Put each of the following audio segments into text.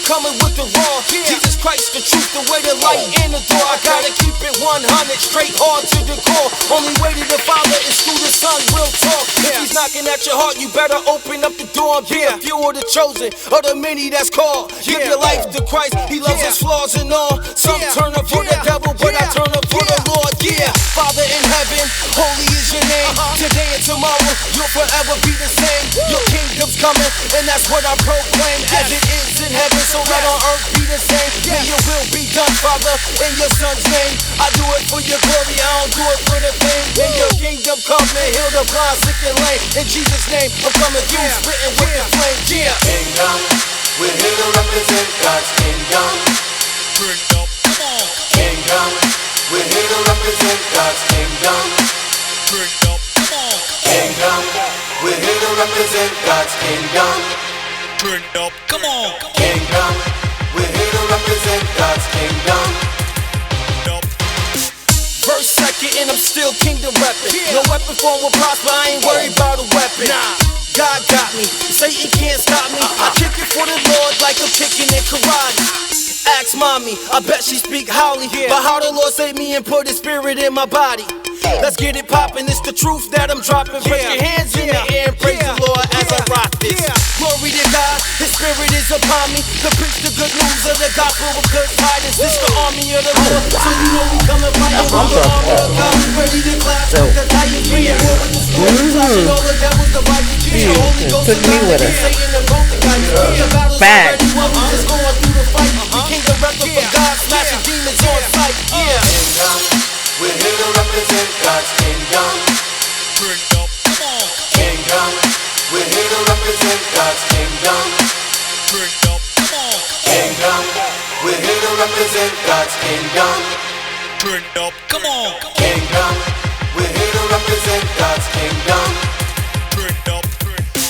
coming with the raw. Jesus Christ, the truth, the way, the light, and the door. I gotta keep it 100, straight hard to the core. Only way to the Father is through the Son, real talk. If he's knocking at your heart, you better open up the door and be a few of the chosen, or the many that's called. Give your life to Christ, he loves his flaws and all. Some turn up for the devil, but I turn up for the Lord. Yeah, Father in heaven, holy is your name. Today and tomorrow, you'll forever be the same. Your kingdom's coming, and that's what I proclaim. As it is in heaven, so let on earth be the same. May your will be done, Father, in your Son's name. I do it for your glory, I don't do it for the fame. May your kingdom come and heal the blind, sick and lame. In Jesus' name, I'm coming through, spitting with the flame. Kingdom, we're here to represent God's kingdom. Turn up, come on. Kingdom, we're here to represent God's kingdom. Turn up, come on. Kingdom, we're here to represent God's kingdom. Turn up, come on. Kingdom, we're here to represent God's kingdom. Verse second and I'm still kingdom reppin'. No weapon form will prosper, I ain't worried about a weapon. God got me, Satan can't stop me. I kick it for the Lord like I'm kicking in karate. Ask mommy, I bet she speak highly about how the Lord saved me and put his spirit in my body. Let's get it poppin', it's the truth that I'm dropping. Put your hands in the air and praise the Lord as I rock this. Glory to God, his spirit is upon me to preach the good news of the gospel of good tidings. This the army of the Lord, so you know we coming by the army of God. We ready to clap, so the Titans free and war with the story. Flashing all the devils, the Vikings, the Holy Ghost, took me with us. Back. We just going through the fight. The kingdom reppin' for God, smashing demons on sight. Kingdom, we're here to represent God's kingdom. Turn up, come on. Kingdom, we're here to represent God's kingdom. Turn up, come on. Kingdom, we're here to represent God's kingdom. Turn up, come on. Kingdom, we're here to represent God's kingdom. Turn up.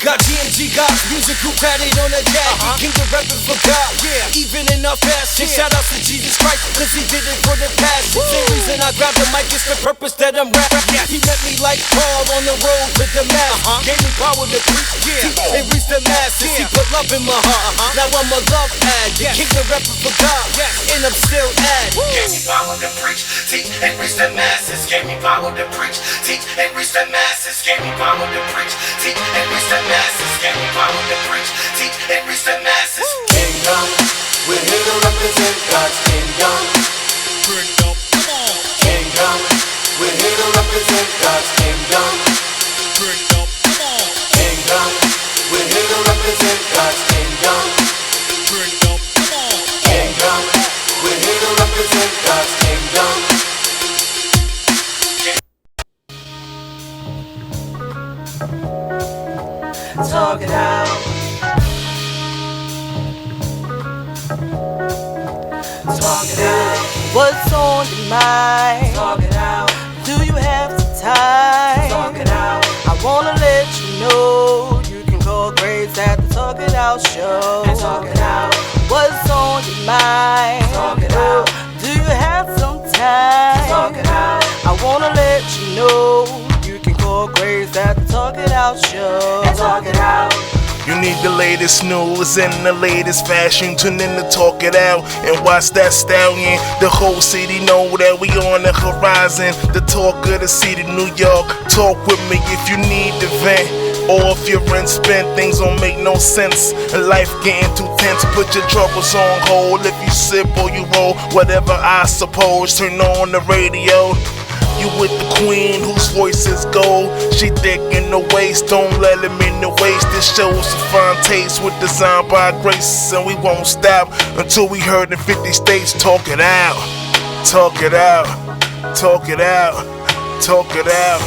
Got GMG, got music group tatted on the jacket. Kingdom reppin' for God, even in our fashion. Shout out to Jesus Christ, cause he did it for the passion. Same reason I grabbed the mic, it's the purpose that I'm rapping. He met me like Paul on the road to Damascus. Gave me power to preach, teach, and reach the masses. He put love in my heart, now I'm a love addict. Kingdom reppin' for God, and I'm still at it. Gave me power to preach, teach, and reach the masses. Gave me power to preach, teach, and reach the masses. Gave me power to preach, teach, and reach the masses. Gave me power to preach, teach, and reach the masses. Kingdom, we're here to represent God's kingdom. Turn up, come on. Kingdom, we're here to represent God's kingdom. Turn up, come on. Kingdom, we're here to represent God's kingdom. Turn up, come on. Kingdom, we're here to represent God's kingdom. Talk it out. Talk it out. What's on your mind? Talk it out. Do you have some time? Talk it out. I wanna let you know you can call Grace at the Talk It Out show. And talk it out. What's on your mind? Talk it out. Do you have some time? Talk it out. I wanna let you know you can call Grace at the Talk It Out show. And talk it out. You need the latest news and the latest fashion. Tune in to Talk It Out and watch that stallion. The whole city know that we on the horizon. The talk of the city, New York. Talk with me if you need the vent. Or if you're in spent, things don't make no sense. And life getting too tense, put your troubles on hold. If you sip or you roll, whatever I suppose. Turn on the radio. You with the queen whose voice is gold. She thick in the waist, don't let him in the waist. This show's a fine taste with design by Grace. And we won't stop until we heard in 50 states. Talk it out, talk it out, talk it out, talk it out.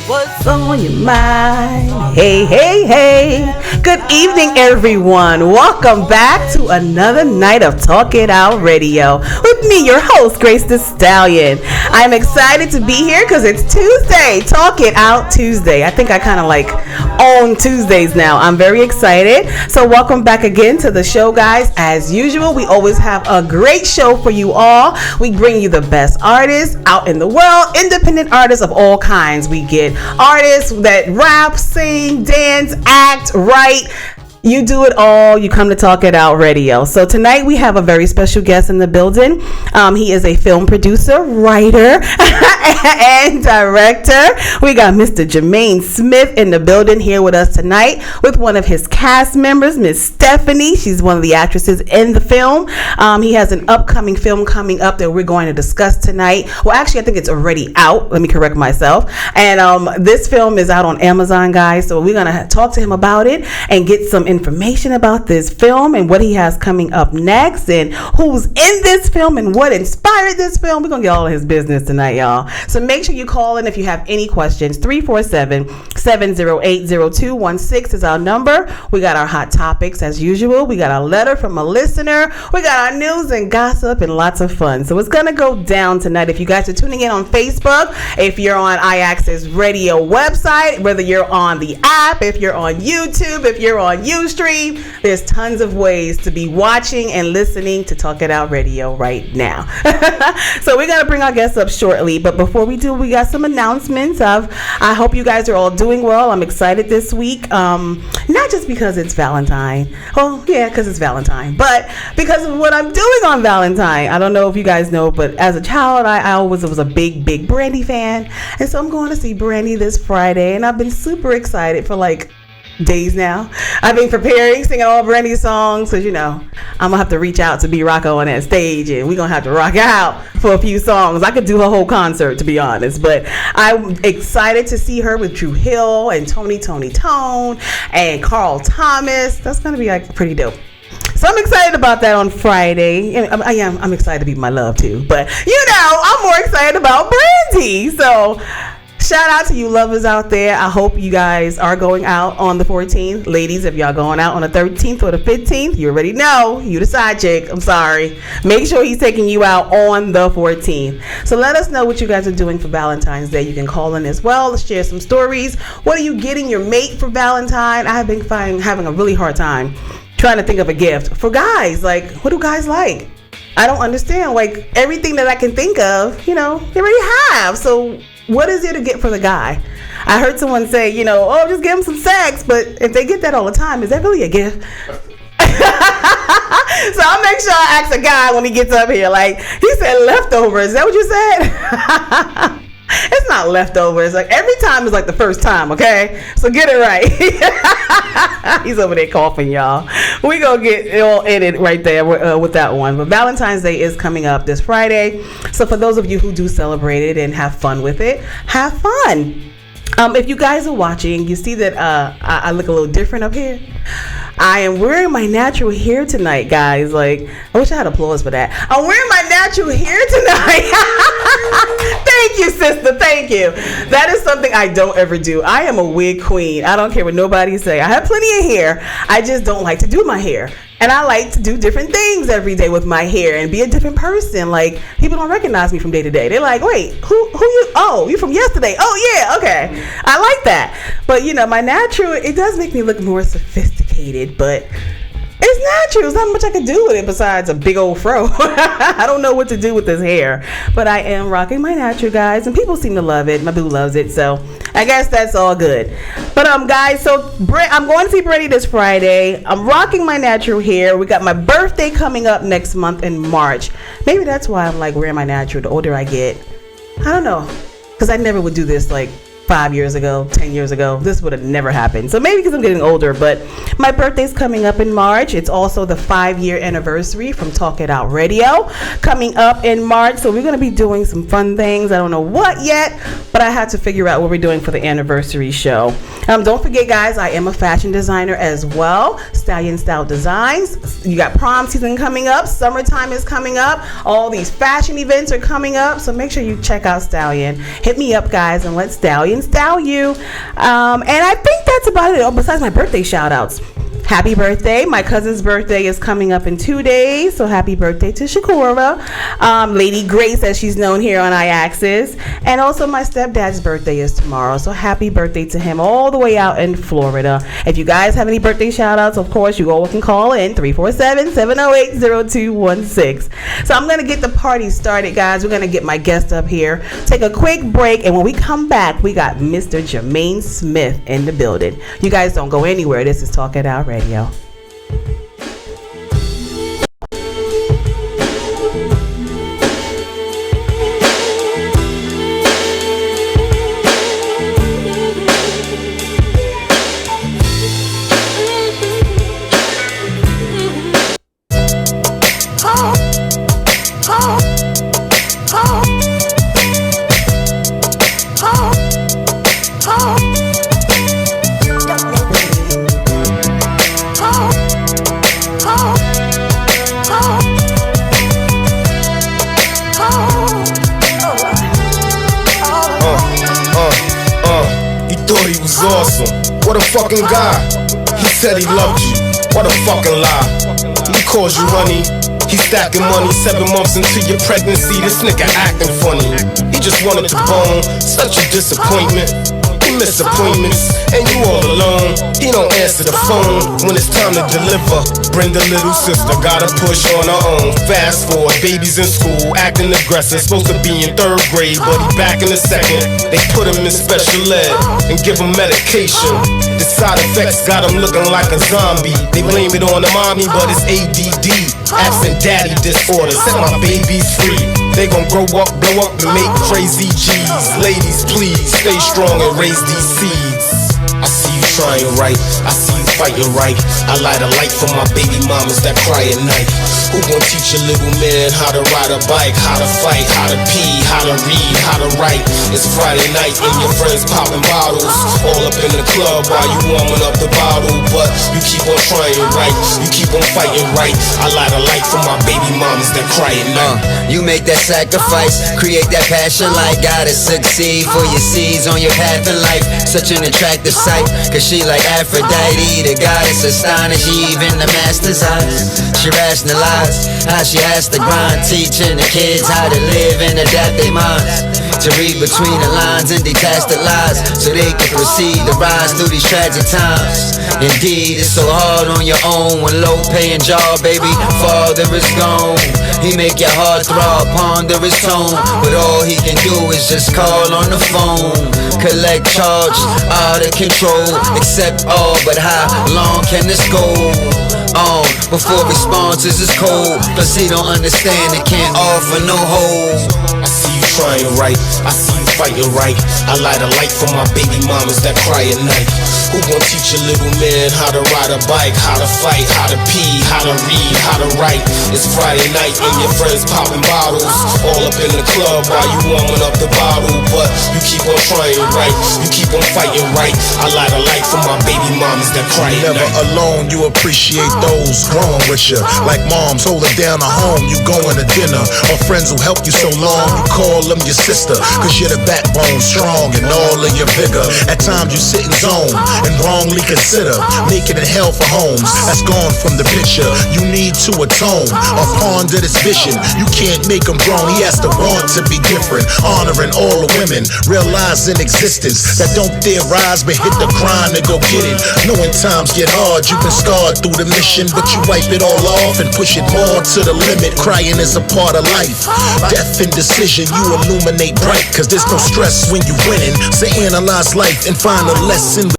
What's on your mind? Hey, hey, hey. Good evening, everyone. Welcome back to another night of Talk It Out Radio with me, your host, Grace the Stallion. I'm excited to be here because it's Tuesday, Talk It Out Tuesday. I think I kind of like own Tuesdays now. I'm very excited. So welcome back again to the show, guys. As usual, we always have a great show for you all. We bring you the best artists out in the world, independent artists of all kinds. We get artists that rap, sing, dance, act, write, You do it all. You come to Talk It Out Radio. So tonight we have a very special guest in the building. He is a film producer, writer, and director. We got Mr. Jermaine Smith in the building here with us tonight with one of his cast members, Miss Stephanie. She's one of the actresses in the film. He has an upcoming film coming up that we're going to discuss tonight. Well, actually, I think it's already out. Let me correct myself. And this film is out on Amazon, guys. So we're going to talk to him about it and get some information about this film and what he has coming up next and who's in this film and what inspired this film. We're going to get all of his business tonight, y'all. So make sure you call in if you have any questions. 347-708-0216 is our number. We got our hot topics as usual. We got a letter from a listener. We got our news and gossip and lots of fun. So it's going to go down tonight. If you guys are tuning in on Facebook, if you're on iAccess Radio website, whether you're on the app, if you're on YouTube, if you're on Ustream, there's tons of ways to be watching and listening to Talk It Out Radio right now. So we're going to bring our guests up shortly, but before we do, we got some announcements. I hope you guys are all doing well. I'm excited this week, not just because it's Valentine. Oh yeah, because it's Valentine, but because of what I'm doing on Valentine. I don't know if you guys know, but as a child, I always was a big Brandy fan, and so I'm going to see Brandy this Friday, and I've been super excited for like days now. I've been preparing, singing all Brandy's songs, because I'm gonna have to reach out to B Rocco on that stage, and we're gonna have to rock out for a few songs. I could do her whole concert, to be honest, but I'm excited to see her with Drew Hill and Tony Tone and Carl Thomas. That's gonna be like pretty dope. So I'm excited about that on Friday. I'm excited to be my love too, but I'm more excited about Brandy. So shout out to you lovers out there. I hope you guys are going out on the 14th. Ladies, if y'all going out on the 13th or the 15th, you already know. You the side chick. I'm sorry. Make sure he's taking you out on the 14th. So let us know what you guys are doing for Valentine's Day. You can call in as well. Let's share some stories. What are you getting your mate for Valentine? I have been having a really hard time trying to think of a gift. For guys, like, what do guys like? I don't understand. Like, everything that I can think of, they already have. So what is there to get for the guy? I heard someone say, just give him some sex. But if they get that all the time, is that really a gift? So I'll make sure I ask a guy when he gets up here. Like, he said leftovers. Is that what you said? It's not leftovers. Like, every time is like the first time, okay? So get it right. He's over there coughing, y'all. We gonna get it all in it right there with that one. But Valentine's Day is coming up this Friday. So for those of you who do celebrate it and have fun with it, have fun. If you guys are watching, you see that I look a little different up here. I am wearing my natural hair tonight, guys. Like, I wish I had applause for that. I'm wearing my natural hair tonight. Thank you, sister. Thank you. That is something I don't ever do. I am a wig queen. I don't care what nobody say. I have plenty of hair. I just don't like to do my hair. And I like to do different things every day with my hair and be a different person. Like, people don't recognize me from day to day. They're like, wait, who you? Oh, you from yesterday. Oh, yeah, okay. I like that. But, my natural, it does make me look more sophisticated, but it's natural. There's not much I can do with it besides a big old fro. I don't know what to do with this hair, but I am rocking my natural, guys, and people seem to love it. My boo loves it, so I guess that's all good. But guys, so I'm going to see Brandy this Friday. I'm rocking my natural hair. We got my birthday coming up next month in March. Maybe that's why I'm like wearing my natural. The older I get, I don't know, because I never would do this like 5 years ago, 10 years ago. This would have never happened. So maybe because I'm getting older, but my birthday's coming up in March. It's also the 5-year anniversary from Talk It Out Radio coming up in March. So we're going to be doing some fun things. I don't know what yet, but I had to figure out what we're doing for the anniversary show. Don't forget, guys, I am a fashion designer as well. Stallion Style Designs. You got prom season coming up. Summertime is coming up. All these fashion events are coming up. So make sure you check out Stallion. Hit me up, guys, and let's Stallion style you. And I think that's about it. Besides my birthday shout outs. Happy birthday. My cousin's birthday is coming up in 2 days. So happy birthday to Shakura. Lady Grace, as she's known here on iAccess. And also my stepdad's birthday is tomorrow. So happy birthday to him all the way out in Florida. If you guys have any birthday shout outs, of course, you all can call in 347-708-0216. So I'm going to get the party started, guys. We're going to get my guest up here. Take a quick break. And when we come back, we got Mr. Jermaine Smith in the building. You guys don't go anywhere. This is Talk It Out Radio. Radio. Awesome. What a fucking guy. He said he loved you. What a fucking lie. He calls you honey. He's stacking money 7 months into your pregnancy. This nigga acting funny. He just wanted to bone. Such a disappointment. He missed appointments, and you all alone. He don't answer the phone when it's time to deliver. Brenda, little sister, gotta push on her own. Fast forward, baby's in school, acting aggressive. Supposed to be in 3rd grade, but he back in the 2nd. They put him in special ed and give him medication. The side effects got him looking like a zombie. They blame it on the mommy, but it's ADD, absent daddy disorder. Set my babies free. They gon' grow up, blow up, and make crazy G's. Ladies, please, stay strong and raise these seeds. I see you trying right, I see you fighting right. I light a light for my baby mamas that cry at night. Who gon' teach a little man how to ride a bike, how to fight, how to pee, how to read, how to write? It's Friday night and your friends popping bottles, all up in the club while you warming up the bottle. But you keep on trying right, you keep on fighting right. I light a light for my baby mamas that cry at night. You make that sacrifice, create that passion light. Gotta succeed for your seeds on your path in life. Such an attractive sight, cause she like Aphrodite, the goddess astonished even the master's eyes. She rationalized how she has to grind, teaching the kids how to live and adapt their minds. To read between the lines and detach the lies, so they can proceed to rise through these tragic times. Indeed, it's so hard on your own when low paying job, baby, father is gone. He make your heart throb, ponder his tone, but all he can do is just call on the phone. Collect charge, out of control, accept all, but how long can this go on before responses is cold? Plus he don't understand and can't offer no hope. I see you trying right, I see you fighting right. I light a light for my baby mamas that cry at night. Who gon' teach a little man how to ride a bike, how to fight, how to pee, how to read, how to write? It's Friday night and your friends popping bottles, all up in the club while you warming up the bottle. But you keep on trying right, you keep on fighting right. I light a light for my baby mamas that cry at Never night. alone, you appreciate those growing with you. Like moms holding down a home, you going to dinner. Or friends who helped you so long, you call them your sister. Cause you're the backbone, strong and all of your vigor. At times you sit in zone and wrongly consider making it hell for homes. That's gone from the picture. You need to atone or ponder this vision. You can't make him grown, he has to want to be different. Honoring all the women, realizing existence that don't dare rise but hit the grind to go get it. Knowing times get hard, you've been scarred through the mission, but you wipe it all off and push it more to the limit. Crying is a part of life. Death and decision, you illuminate bright, cause there's no stress when you winning. So analyze life and find a lesson.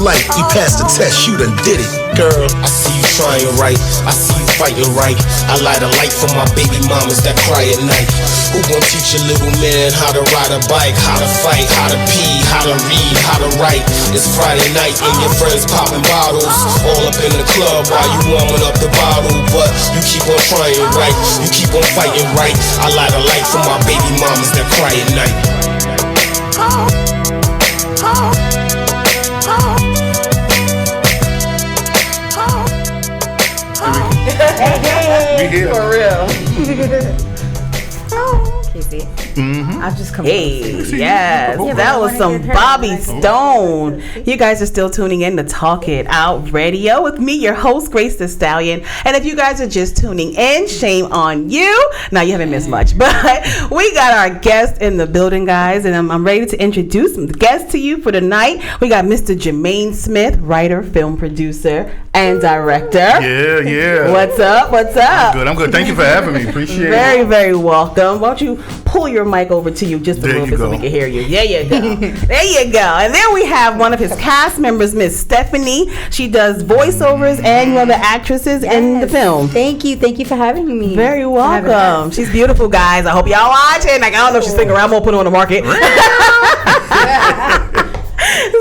Life, you passed the test, you done did it, girl. I see you trying right, I see you fighting right. I light a light for my baby mamas that cry at night. Who gon' teach a little man how to ride a bike, how to fight, how to pee, how to read, how to write? It's Friday night and your friends popping bottles, all up in the club while you warming up the bottle. But you keep on trying right, you keep on fighting right. I light a light for my baby mamas that cry at night. Hey, for real. Casey. I've just come. Hey, yes, that was some Bobby Stone. You guys are still tuning in to Talk It Out Radio with me, your host, Grace the Stallion. And if you guys are just tuning in, shame on you. Now you haven't missed much, but we got our guest in the building, guys, and I'm ready to introduce the guest to you for tonight. We got Mr. Jermaine Smith, writer, film producer, and director. Yeah. What's up? I'm good. Thank you for having me. Appreciate it. Very, very welcome. Why don't you pull your mic over to you just a There little you bit so go. we can hear you. There you go. There you go. And then we have one of his cast members, Miss Stephanie. She does voiceovers and one of the actresses in the film. Thank you for having me. Very For having welcome. us. She's beautiful, guys. I hope y'all watching. Like, I don't know if she's sticking around. I'm gonna put her on the market.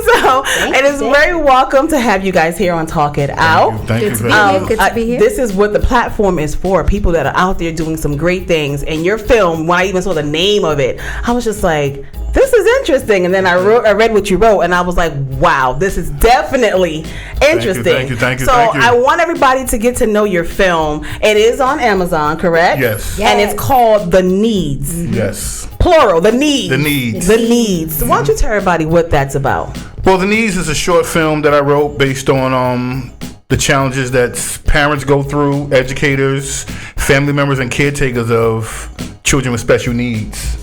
So it is very welcome to have you guys here on Talk It Out. Thank you Good to for be having here. me. Good to be here. This is what the platform is for. People that are out there doing some great things. And your film, when I even saw the name of it, I was just like, this is interesting. And then I read what you wrote, and I was like, wow, this is definitely interesting. Thank you. So I want everybody to get to know your film. It is on Amazon, correct? Yes. And it's called The Needs. Yes. Plural, The Needs. The Needs. The Needs. Why don't you tell everybody what that's about? Well, The Needs is a short film that I wrote based on the challenges that parents go through, educators, family members, and caretakers of children with special needs.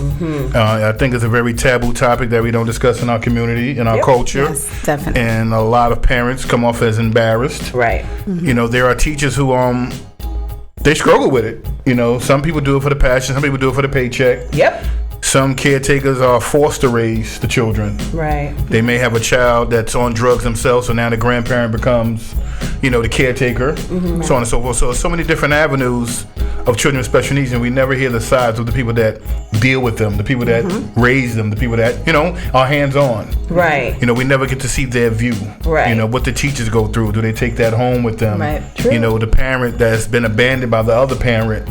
I think it's a very taboo topic that we don't discuss in our community, in our culture. Yes, definitely. And a lot of parents come off as embarrassed. Right. You know, there are teachers who they struggle with it. You know, some people do it for the passion, some people do it for the paycheck. Yep. Some caretakers are forced to raise the children. Right. They may have a child that's on drugs themselves, so now the grandparent becomes, the caretaker, so on and so forth. So many different avenues of children with special needs, and we never hear the sides of the people that deal with them, the people that raise them, the people that, are hands-on. Right. We never get to see their view. Right. What the teachers go through. Do they take that home with them? Right. The parent that's been abandoned by the other parent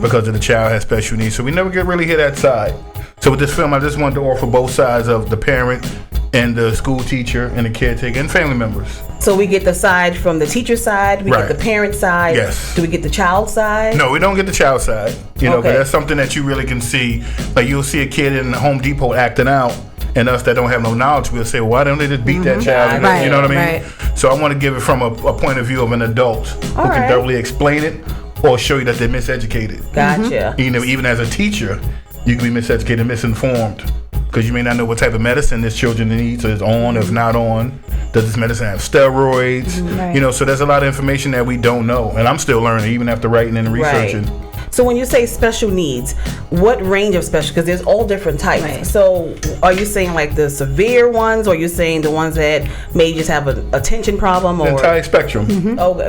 because of the child has special needs. So we never really hear that side. So with this film, I just wanted to offer both sides of the parent and the school teacher and the caretaker and family members. So we get the side from the teacher side, we Right. get the parent side. Yes. Do we get the child side? No, we don't get the child side. But Okay. that's something that you really can see. Like you'll see a kid in Home Depot acting out, and us that don't have no knowledge, we'll say, well, why don't they just beat that child? Right, You know what I mean? right. So I want to give it from a point of view of an adult who All can right. thoroughly explain it or show you that they're miseducated. Gotcha. Even as a teacher, you can be miseducated, misinformed, because you may not know what type of medicine this children needs, or is on, or if not on. Does this medicine have steroids? Right. So there's a lot of information that we don't know, and I'm still learning, even after writing and researching. So when you say special needs, what range of special? Because there's all different types. Right. So are you saying like the severe ones, or are you saying the ones that may just have an attention problem, The or entire spectrum.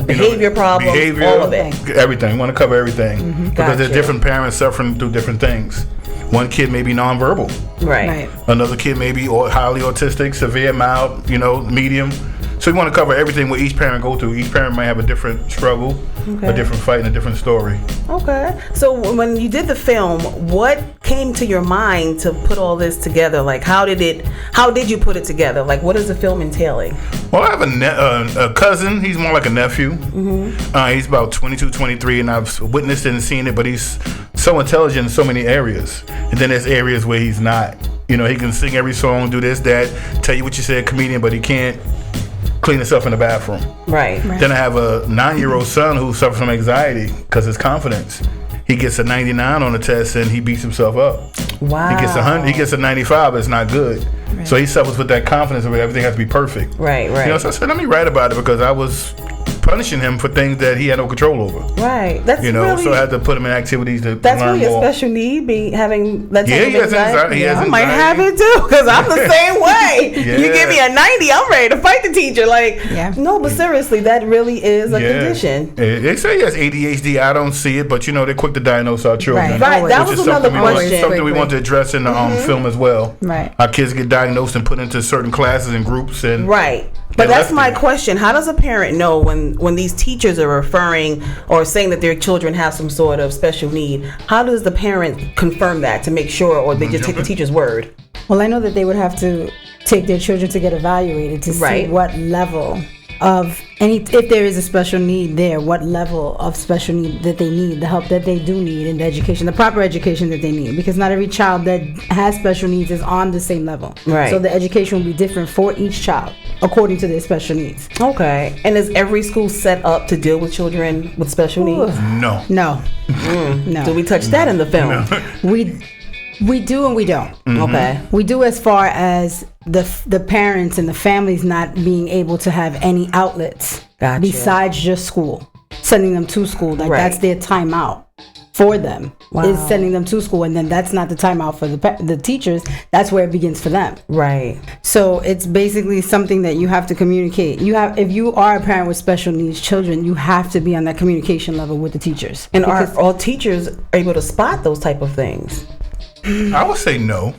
behavior problems, behavior, all of it? Everything. We want to cover everything because there's Gotcha. different parents suffering through different things. One kid may be nonverbal. Right. Another kid may be highly autistic, severe, mild, medium. So we want to cover everything what each parent go through. Each parent might have a different struggle, a different fight, and a different story. Okay. So when you did the film, what came to your mind to put all this together? Like, how did you put it together? Like, what is the film entailing? Well, I have a cousin. He's more like a nephew. He's about 22, 23, and I've witnessed it and seen it, but he's so intelligent in so many areas. And then there's areas where he's not. He can sing every song, do this, that, tell you what you said, comedian, but he can't clean himself in the bathroom. Right. Then I have a 9-year-old son who suffers from anxiety because his confidence. He gets a 99 on the test and he beats himself up. Wow. He gets 100. He gets a 95, but it's not good. Right. So he suffers with that confidence of everything has to be perfect. Right. So I said, let me write about it because I was punishing him for things that he had no control over. Right. That's really, so I had to put him in activities to that's learn really more. a special need, having that type Yeah, of he has anxiety. He has I might anxiety. have it too, because I'm the same way. Yeah. You give me a 90, I'm ready to fight the teacher. No, but seriously, that really is a condition. They say he has ADHD. I don't see it, but they're quick to diagnose our children. Right. That was another question. Something we want to address in the film as well. Right. Our kids get diagnosed and put into certain classes and groups, and right. But that's my question. How does a parent know when these teachers are referring or saying that their children have some sort of special need? How does the parent confirm that to make sure, or they just take the teacher's word? Well, I know that they would have to take their children to get evaluated to see what level of if there is a special need there, what level of special need that they need, the help that they do need, and the education, the proper education that they need, because not every child that has special needs is on the same level. Right. So the education will be different for each child according to their special needs. Okay. And is every school set up to deal with children with special needs? No. No. Do we touch that in the film? We do and we don't. Okay. We do as far as the parents and the families not being able to have any outlets Gotcha. besides just school, sending them to school. Like that's their time out. for them is sending them to school, and then that's not the timeout for the teachers. That's where it begins for them. Right. So it's basically something that you have to communicate. If you are a parent with special needs children, you have to be on that communication level with the teachers. And are all teachers able to spot those type of things? I would say no.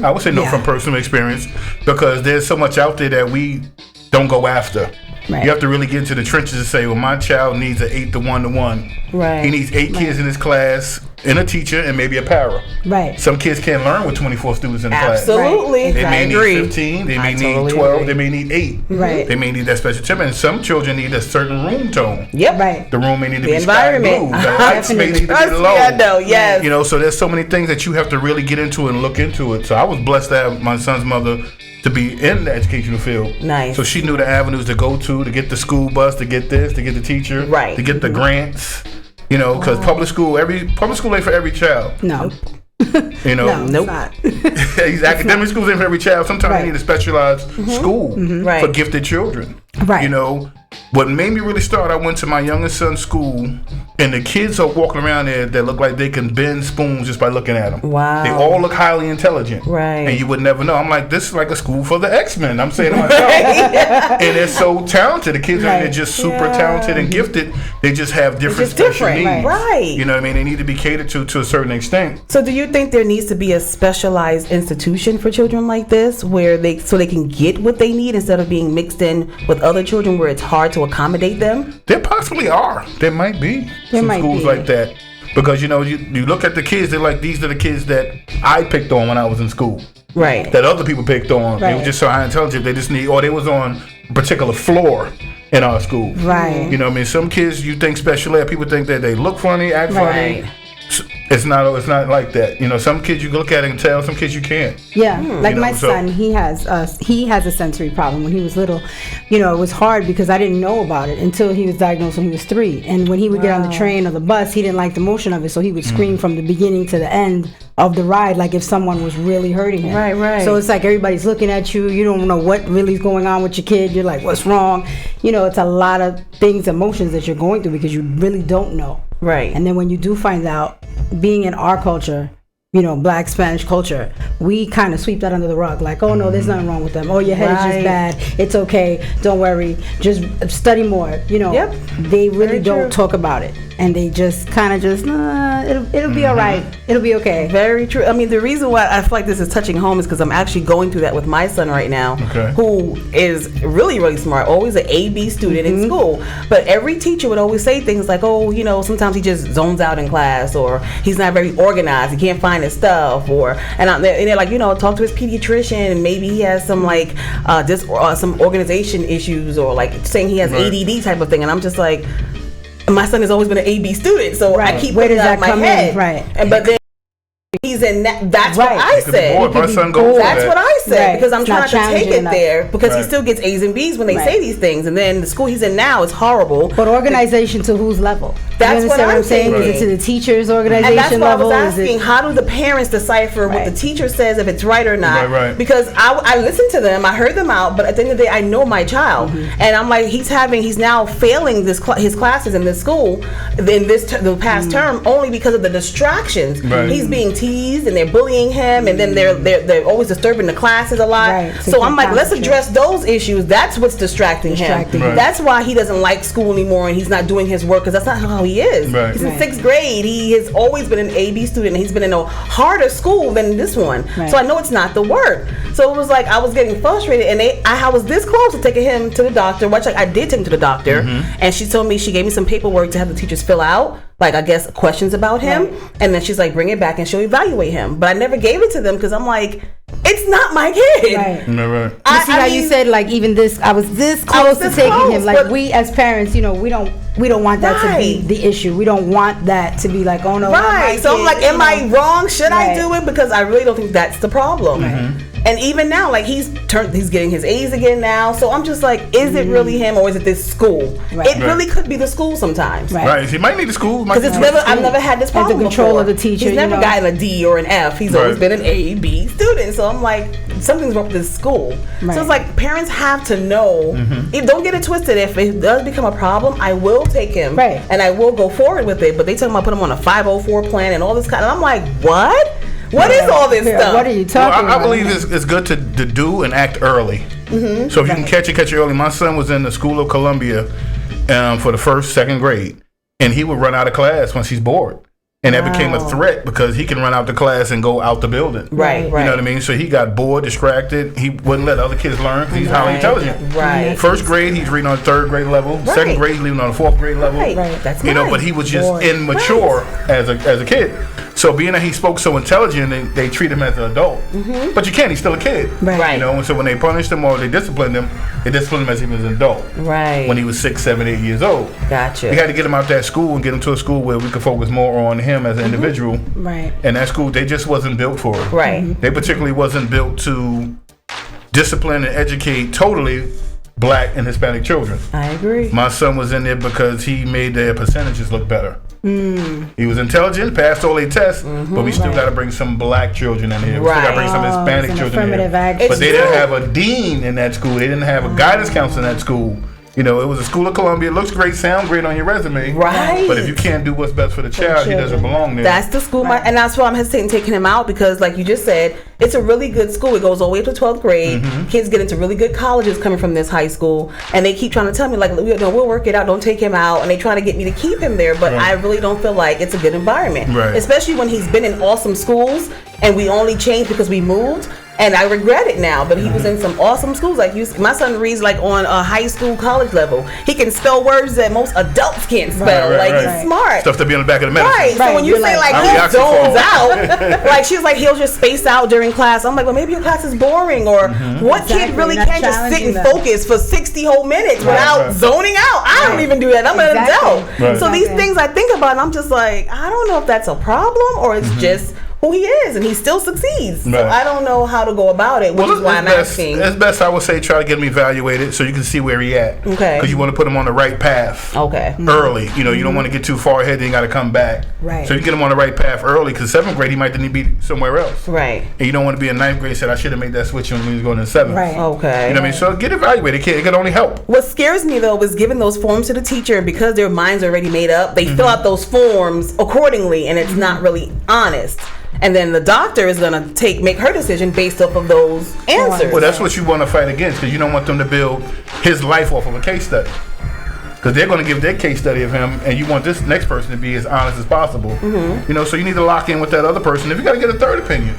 I would say no from personal experience, because there's so much out there that we don't go after. Right. You have to really get into the trenches and say, well, my child needs an 8 to 1 to 1. Right. He needs 8 kids in his class, and a teacher, and maybe a para. Right. Some kids can't learn with 24 students in the class. Absolutely. Right. They may need 15, they may need 12, they may need 8. Right. They may need that special treatment. And some children need a certain room tone. Yep. Right. The room may need to The be sky environment. blue. The lights may need to be low. I know, yes. You know, so there's so many things that you have to really get into and look into it. So I was blessed to have my son's mother to be in the educational field. Nice. So she knew the avenues to go to get the school bus, to get this, to get the teacher, right, to get the grants. You know, because public school ain't for every child. No. You know, nope. These academic schools ain't for every child. Sometimes you need a specialized school for gifted children. Right. You know, what made me really start, I went to my youngest son's school, and the kids are walking around there that look like they can bend spoons just by looking at them. Wow. They all look highly intelligent. Right. And you would never know. I'm like, this is like a school for the X-Men. I'm saying to myself. And they're so talented. The kids are just super talented and gifted. They just have different special needs. Right. You know what I mean? They need to be catered to a certain extent. So do you think there needs to be a specialized institution for children like this, where they can get what they need instead of being mixed in with other children where it's hard to accommodate them? There possibly are. There might be some schools like that. Because, you know, you look at the kids, they're like, these are the kids that I picked on when I was in school. Right. That other people picked on. Right. They were just so high intelligent. They just need, or they was on a particular floor in our school. Right. You know what I mean? Some kids, you think special ed, people think that they look funny, act funny. It's not like that. You know, some kids you can look at it and tell, some kids you can't. Yeah, like You know, my son, he has a sensory problem. When he was little, you know, it was hard because I didn't know about it until he was diagnosed when he was 3. And when he would get on the train or the bus, he didn't like the motion of it, so he would scream from the beginning to the end of the ride, like if someone was really hurting him. Right. So it's like everybody's looking at you. You don't know what really is going on with your kid. You're like, what's wrong? You know, it's a lot of things, emotions that you're going through because you really don't know. Right. And then when you do find out, being in our culture, you know, Black Spanish culture, we kind of sweep that under the rug, like, oh no, there's nothing wrong with them. Oh, your head is just bad. It's okay. Don't worry. Just study more. You know, they really don't talk about it, and they just kind of it'll be all right. It'll be okay. Very true. I mean, the reason why I feel like this is touching home is because I'm actually going through that with my son right now, who is really, really smart, always an A/B student in school. But every teacher would always say things like, oh, you know, sometimes he just zones out in class, or he's not very organized. He can't find his stuff, and they're like, you know, talk to his pediatrician, and maybe he has some like some organization issues, or like saying he has ADD type of thing. And I'm just like, my son has always been an AB student, so I keep putting it out of my head. But then he's in that. That's what I said. That's what I said, because I'm trying to take it there, because he still gets A's and B's when they say these things, and then the school he's in now is horrible. But organization to whose level? That's what I'm saying. Is it to the teacher's organization level? And that's what I was asking. How do the parents decipher what the teacher says, if it's right or not? Because I listened to them, I heard them out, but at the end of the day, I know my child, and I'm like, he's now failing his classes in this school in the past term only because of the distractions. He's being teased, and they're bullying him, and then they're always disturbing the classes a lot. So I'm like, let's address those issues. That's what's distracting him. That's why he doesn't like school anymore, and he's not doing his work, because that's not how he is. He's in 6th grade. He has always been an AB student, and he's been in a harder school than this one. So I know it's not the work. So it was like I was getting frustrated, and I was this close to taking him to the doctor. Which I did take him to the doctor, and she gave me some paperwork to have the teachers fill out, like, I guess, questions about him, and then she's like, bring it back and she'll evaluate him. But I never gave it to them because I'm like, it's not my kid. You see how you said, like, even this, I was this close to taking him. Like, we as parents, you know, we don't want that to be the issue. We don't want that to be like, oh no, not my so kid, I'm like, am I wrong? Should I do it? Because I really don't think that's the problem. And even now, like he's getting his A's again now. So I'm just like, is it really him or is it this school? Right. It really could be the school sometimes. Right. He might need the school. Because I've never had this problem the control before. of the teacher. He's never gotten a D or an F. He's always been an A, B student. So I'm like, something's wrong with this school. Right. So it's like parents have to know. Don't get it twisted. If it does become a problem, I will take him. Right. And I will go forward with it. But they talking about putting him on a 504 plan and all this kind. And I'm like, what? What is all this stuff? What are you talking about? I believe it's good to do and act early. So if you can catch it early. My son was in the School of Columbia for the first, second grade. And he would run out of class once he's bored. And that became a threat because he can run out the class and go out the building. Right. You know what I mean? So he got bored, distracted. He wouldn't let other kids learn because he's highly intelligent. Right. First grade, he's reading on the third grade level. Right. Second grade, he's reading on the fourth grade level. Right. That's You know, but he was just immature as a kid. So being that he spoke so intelligent, they treat him as an adult. But you can't. He's still a kid. Right. You know, and so when they punished him or they disciplined him as he was an adult. Right. When he was 6, 7, 8 years old. Gotcha. We had to get him out that school and get him to a school where we could focus more on him as an individual. Right. And that school, they just wasn't built for it. Right. They particularly wasn't built to discipline and educate totally Black and Hispanic children. I agree. My son was in there because he made their percentages look better. He was intelligent, passed all their tests, but we still got to bring some Black children in here. We still got to bring some Hispanic children in here. But they didn't have a dean in that school. They didn't have a guidance counselor in that school. You know, it was a School of Columbia. It looks great, sound great on your resume. Right. But if you can't do what's best for the child, he doesn't belong there. That's the school, and that's why I'm hesitating taking him out because, like you just said, it's a really good school. It goes all the way up to 12th grade. Kids get into really good colleges coming from this high school, and they keep trying to tell me, like, we'll work it out. Don't take him out. And they trying to get me to keep him there, but I really don't feel like it's a good environment. Right. Especially when he's been in awesome schools, and we only changed because we moved. And I regret it now, but he was in some awesome schools. Like my son reads like on a high school, college level. He can spell words that most adults can't spell. He's smart. Stuff to be on the back of the medicine. Right. So when you say like he zones out, like she's like he'll just space out during class. I'm like, well, maybe your class is boring, or what kid really can't just sit and focus for 60 whole minutes without zoning out? I don't even do that. I'm an adult. Right. So these things I think about, and I'm just like, I don't know if that's a problem or it's just who he is, and he still succeeds. So I don't know how to go about it, which is why I'm asking. It's best, I would say, try to get him evaluated so you can see where he at. Okay. Because you want to put him on the right path. Okay. Early. You know, you don't want to get too far ahead, then you got to come back. Right. So you get him on the right path early, because 7th grade, he might need to be somewhere else. Right. And you don't want to be in 9th grade and say, I should have made that switch when he was going to 7th. Right. Okay. You know what I mean? So get evaluated. It can only help. What scares me, though, is giving those forms to the teacher, and because their mind's already made up, they fill out those forms accordingly, and it's not really honest. And then the doctor is going to make her decision based off of those answers. Well, that's what you want to fight against, because you don't want them to build his life off of a case study. Because they're going to give their case study of him, and you want this next person to be as honest as possible. You know, so you need to lock in with that other person. If you got to get a third opinion.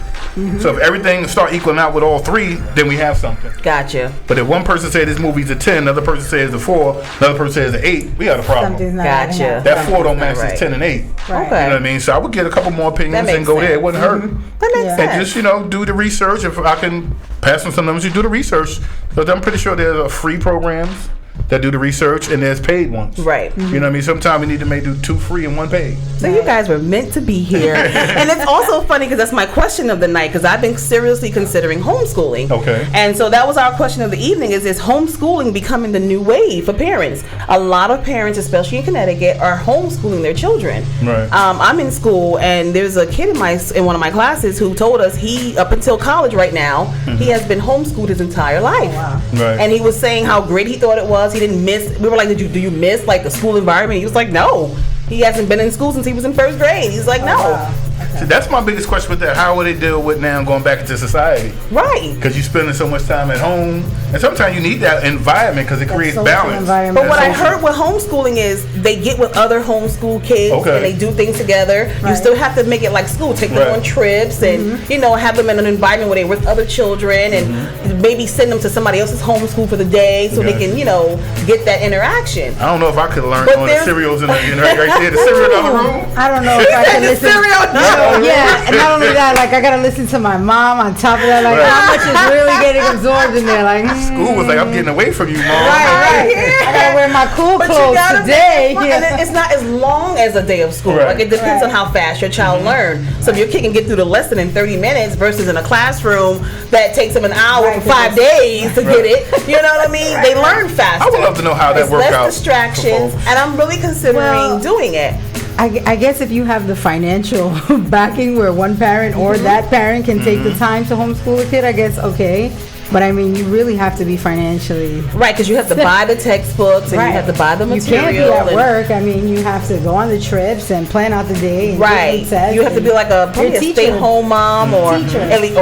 So if everything start equaling out with all three, then we have something. Gotcha. But if one person says this movie's a 10, another person says a 4, another person says an 8, we got a problem. Gotcha. That 4 don't match this 10 and 8. Right. You know what I mean? So I would get a couple more opinions and go there. It wouldn't hurt. That makes sense. And just, you know, do the research. If I can pass on some numbers, you do the research. So I'm pretty sure there's free programs that do the research, and there's paid ones. Right. You know what I mean? Sometimes we need to maybe do 2 free and 1 paid. So you guys were meant to be here. And it's also funny because that's my question of the night, because I've been seriously considering homeschooling. Okay. And so that was our question of the evening, is homeschooling becoming the new wave for parents? A lot of parents, especially in Connecticut, are homeschooling their children. Right. I'm in school, and there's a kid in one of my classes who told us he, up until college right now, he has been homeschooled his entire life. Oh, wow. Right. And he was saying how great he thought it was. He didn't miss. We were like, do you miss like the school environment? He was like, no. He hasn't been in school since he was in 1st grade. He's like, no. Wow. See, that's my biggest question with that. How will they deal with now going back into society? Right. Because you're spending so much time at home, and sometimes you need that environment because it creates balance. But what I heard with homeschooling is they get with other homeschool kids and they do things together. Right. You still have to make it like school. Take them on trips and you know, have them in an environment where they're with other children and maybe send them to somebody else's homeschool for the day so they can, you know, get that interaction. I don't know if I could learn on the cereals in the right there. The cereal in the other room. I don't know if I can listen. Yeah, and not only that, like I gotta listen to my mom on top of that. Like how much is really getting absorbed in there? Like school was like, I'm getting away from you, mom. Right. I gotta wear my cool clothes today. And it's not as long as a day of school. Like it depends on how fast your child learns. So if your kid can get through the lesson in 30 minutes versus in a classroom that takes them an hour for 5 days to get it, you know what I mean? They learn faster. I would love to know how that works out. Less distractions, and I'm really considering doing it. I guess if you have the financial backing where one parent or that parent can take the time to homeschool a kid, I guess okay. But I mean, you really have to be financially right, because you have to buy the textbooks and you have to buy the material. You can't be at work. I mean, you have to go on the trips and plan out the day. And you have to be like probably a stay-home mom or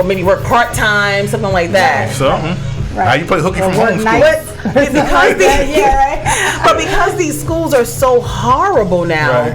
maybe work part-time, something like that. How you play hooky from homeschool? But because these schools are so horrible now,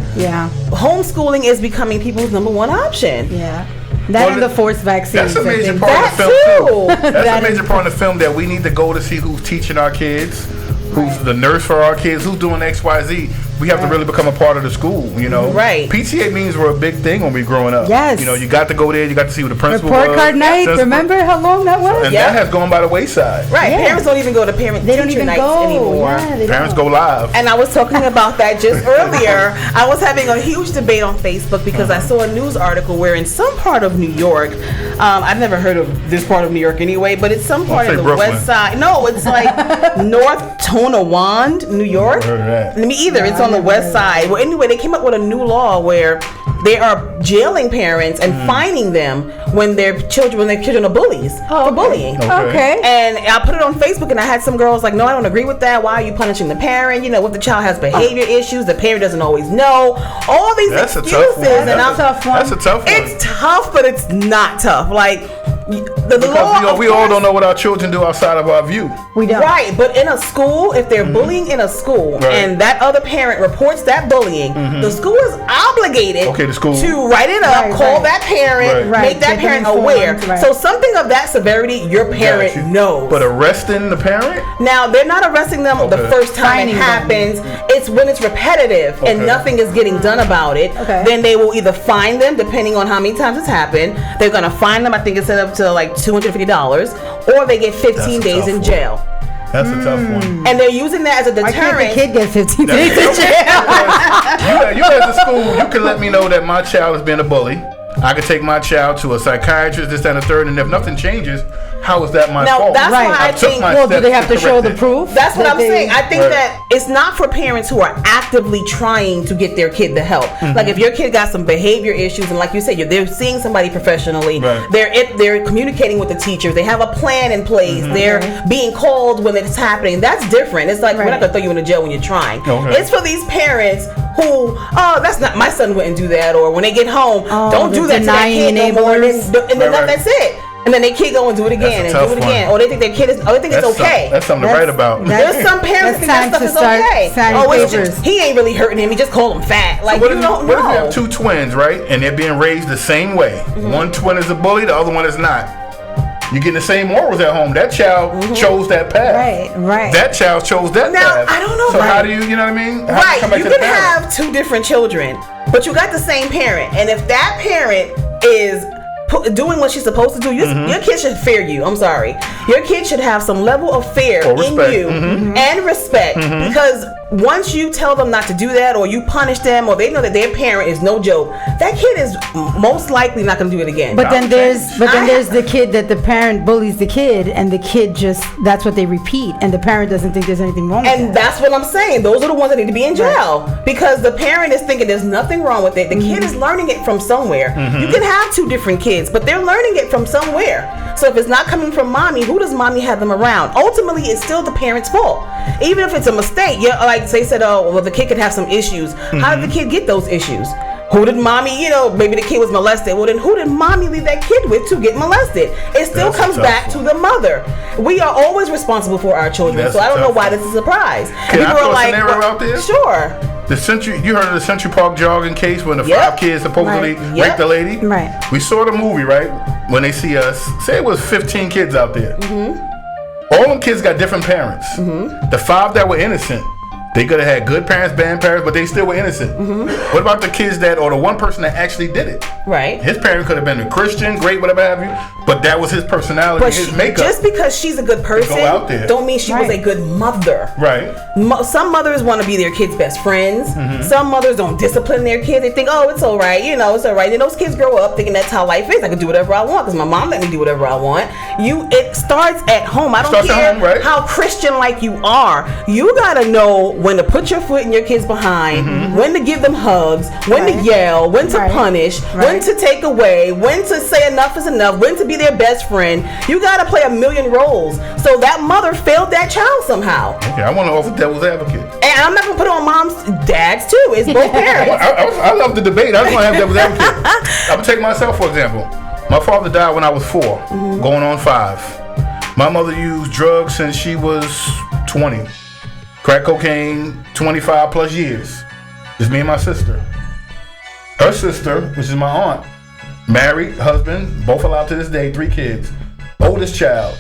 homeschooling is becoming people's number one option. Yeah. That and the forced vaccines. That's a major part of the film too. That's a major part of the film that we need to go to see who's teaching our kids, who's the nurse for our kids, who's doing XYZ. We have to really become a part of the school, you know. Right. PTA meetings were a big thing when we were growing up. Yes. You know, you got to go there, you got to see what the principal was. Report card night, remember how long that was? And that has gone by the wayside. Right. Yeah. Parents don't even go to parent-teacher nights anymore. Yeah, parents go live. And I was talking about that just earlier. I was having a huge debate on Facebook because I saw a news article where in some part of New York, I've never heard of this part of New York anyway, but it's some part of the Brooklyn. west side. No, it's like North Tonawand, New York. Heard of that. Me either. It's on the west side. Well, anyway, they came up with a new law where they are jailing parents and fining them when their children are bullies for bullying. Okay. And I put it on Facebook, and I had some girls like, "No, I don't agree with that. Why are you punishing the parent? You know, if the child has behavior issues, the parent doesn't always know. All these excuses." That's a tough one. It's tough, but it's not tough. Like. We all don't know what our children do outside of our view. We don't. Right, but in a school, if they're bullying in a school and that other parent reports that bullying, the school is obligated to write it up, call that parent, make that parent aware. So something of that severity, your parent knows. But arresting the parent? Now, they're not arresting them the first time it happens. It's when it's repetitive and nothing is getting done about it. Then they will either fine them, depending on how many times it's happened. They're going to fine them, I think it's set up to like $250, or they get 15 days in jail. That's a tough one. And they're using that as a deterrent. Why can't the kid get 15 days in jail? You as a school, you can let me know that my child has been a bully. I could take my child to a psychiatrist, this, that, and the third, and if nothing changes, how is that my fault? That's why I think, do they have to show the proof? That's what I'm saying. I think that it's not for parents who are actively trying to get their kid the help. Like if your kid got some behavior issues, and like you said, they're seeing somebody professionally, they're communicating with the teachers, they have a plan in place, they're being called when it's happening. That's different. It's like we're not gonna throw you in the jail when you're trying. It's for these parents who, that's not, my son wouldn't do that, or when they get home, don't do that to that kid no more, and then that's it. And then their kid go and do it again and do it again. Or they think their kid is, they think it's okay. That's something to write about. There's some parents think that stuff is okay. Oh, he ain't really hurting him. He just called him fat. Like, what if you have two twins, right? And they're being raised the same way. One twin is a bully, the other one is not. You get the same morals at home. That child chose that path. Right. That child chose that path. I don't know. So how do you know what I mean? You can have two different children, but you got the same parent. And if that parent is doing what she's supposed to do, your kid should fear you. I'm sorry. Your kid should have some level of fear in you and respect, because once you tell them not to do that, or you punish them, or they know that their parent is no joke, that kid is most likely not going to do it again. But then there's the kid that the parent bullies the kid, and the kid that's what they repeat, and the parent doesn't think there's anything wrong with it. And that's what I'm saying. Those are the ones that need to be in jail, because the parent is thinking there's nothing wrong with it. The kid is learning it from somewhere. You can have two different kids, but they're learning it from somewhere. So if it's not coming from mommy, who does mommy have them around? Ultimately, it's still the parent's fault. Even if it's a mistake, like they said, the kid could have some issues. How did the kid get those issues? Who did mommy, maybe the kid was molested. Well, then who did mommy leave that kid with to get molested? It still comes back to the mother. We are always responsible for our children, so I don't know why this is a surprise. Can I throw a scenario out there? Sure. You heard of the Central Park jogging case when the 5 kids supposedly raped the lady? Right. We saw the movie, right? When they see us, say it was 15 kids out there. All them kids got different parents. The 5 that were innocent They could have had good parents, bad parents, but they still were innocent. What about the kids or the one person that actually did it? Right. His parents could have been a Christian, great, whatever have you, but that was his personality, his makeup. Just because she's a good person, go out there. don't mean she was a good mother. Right. Some mothers want to be their kids' best friends. Some mothers don't discipline their kids. They think, oh, it's all right, it's all right. And those kids grow up thinking that's how life is. I can do whatever I want because my mom let me do whatever I want. It starts at home. I don't care how Christian-like you are. You gotta know when to put your foot in your kids' behind, when to give them hugs, when to yell, when to punish, when to take away, when to say enough is enough, when to be their best friend. You gotta play a million roles. So that mother failed that child somehow. Okay, I want to offer devil's advocate. And I'm not gonna put it on moms, dads too. It's both parents. I love the debate. I just want to have devil's advocate. I'm gonna take myself for example. My father died when I was 4, going on 5. My mother used drugs since she was 20. Crack cocaine, 25 plus years. Just me and my sister. Her sister, which is my aunt, married, husband, both allowed to this day, 3 kids. Oldest child,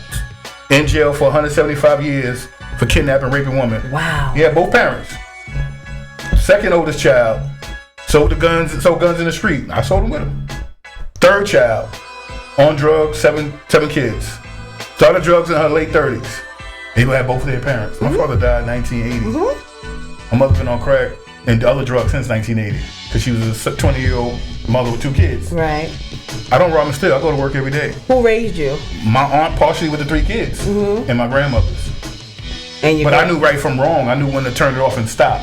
in jail for 175 years for kidnapping, raping women. Wow. Yeah, both parents. Second oldest child, sold guns in the street. I sold them with him. Third child, on drugs, seven kids. Started drugs in her late 30s. They had both of their parents. My father died in 1980. My mother been on crack and other drugs since 1980 because she was a 20-year-old mother with 2 kids. Right. I don't rob and steal. I go to work every day. Who raised you? My aunt, partially with the 3 kids, and my grandmother's. But I knew right from wrong. I knew when to turn it off and stop.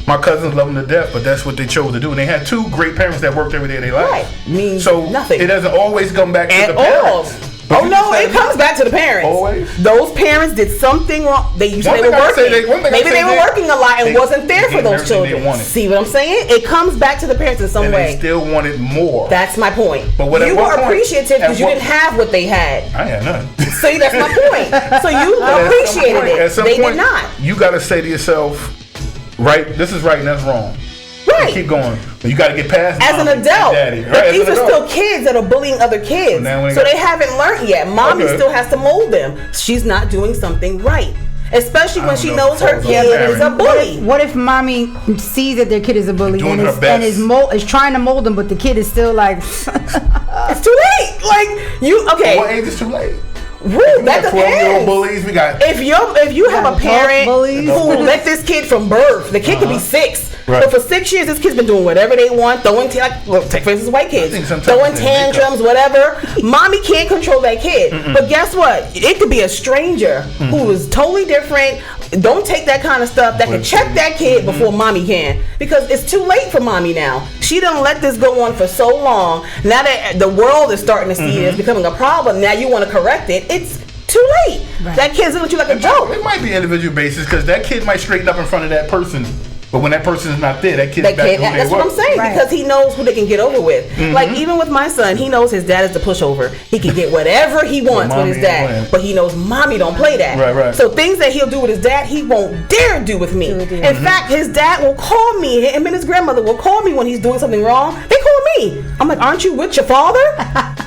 My cousins love them to death, but that's what they chose to do. And they had 2 great parents that worked every day of their life. Right. Means so nothing. It doesn't always come back to the parents. Oh no, it comes back to the parents. Always. Those parents did something wrong. They were working. Maybe they were working a lot and wasn't there for those children. See what I'm saying? It comes back to the parents in some way. They still wanted more. That's my point. But you were appreciative because you didn't have what they had. I had none. See, that's my point. So you appreciated it. They did not. You got to say to yourself, right, this is right and that's wrong. Right. Keep going. But you got to get past as an adult. But these are still kids that are bullying other kids. So they haven't learned yet. Mommy still has to mold them. She's not doing something right. Especially when she knows her kid is a bully. What if mommy sees that their kid is a bully and is trying to mold them, but the kid is still like, it's too late. Like okay. What age is too late? Woo, that depends. Bullies, we got. If you have a parent who let this kid from birth, the kid could be 6. Right. But for 6 years, this kid's been doing whatever they want, throwing take for instance, white kids, throwing tantrums, whatever. Mommy can't control that kid. But guess what? It could be a stranger who is totally different. Don't take that kind of stuff. That can check that kid before mommy can, because it's too late for mommy now. She done let this go on for so long. Now that the world is starting to see it as becoming a problem, now you want to correct it. It's too late. Right. That kid's looking at you like a joke. It might be individual basis because that kid might straighten up in front of that person. But when that person is not there, that kid's back to who that's what I'm saying, because he knows who they can get over with. Like, even with my son, he knows his dad is the pushover. He can get whatever he wants with his dad, but he knows mommy don't play that. Right. So things that he'll do with his dad, he won't dare do with me. In fact, his dad will call me, him and his grandmother will call me when he's doing something wrong. They call me. I'm like, aren't you with your father?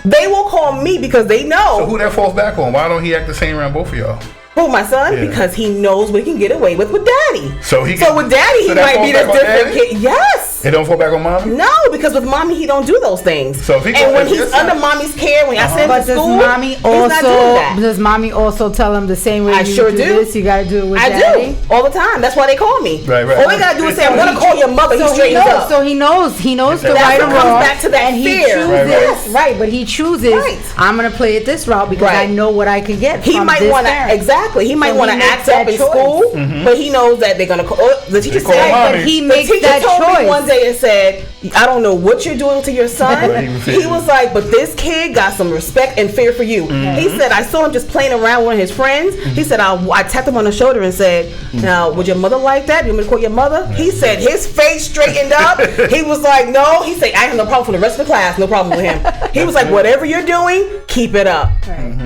They will call me because they know. So who that falls back on? Why don't he act the same around both of y'all? Who, my son? Yeah. Because he knows what he can get away with daddy. So with daddy, he might be this different kid. Yes. It don't fall back on mommy? No, because with mommy, he don't do those things. So if he and when he's under mommy's care, when I send him to school, does mommy also tell him the same way I sure do this? You got to do it with daddy? I do. All the time. That's why they call me. Right. All they got to do is say, I'm going to call your mother. He straightens up. So he knows the right and wrong. Back to that fear. But he chooses, I'm going to play it this route because I know what I can get from this parent. Exactly. He might want to act up in school, but he knows that they're going to call. The teacher said, but he makes that choice. The teacher told me one day and said, I don't know what you're doing to your son. He was like, but this kid got some respect and fear for you. He said, I saw him just playing around with one of his friends. He said, I tapped him on the shoulder and said, now, would your mother like that? You want me to call your mother? He said his face straightened up. He was like, no. He said, I have no problem for the rest of the class. No problem with him. He was like, whatever you're doing, keep it up.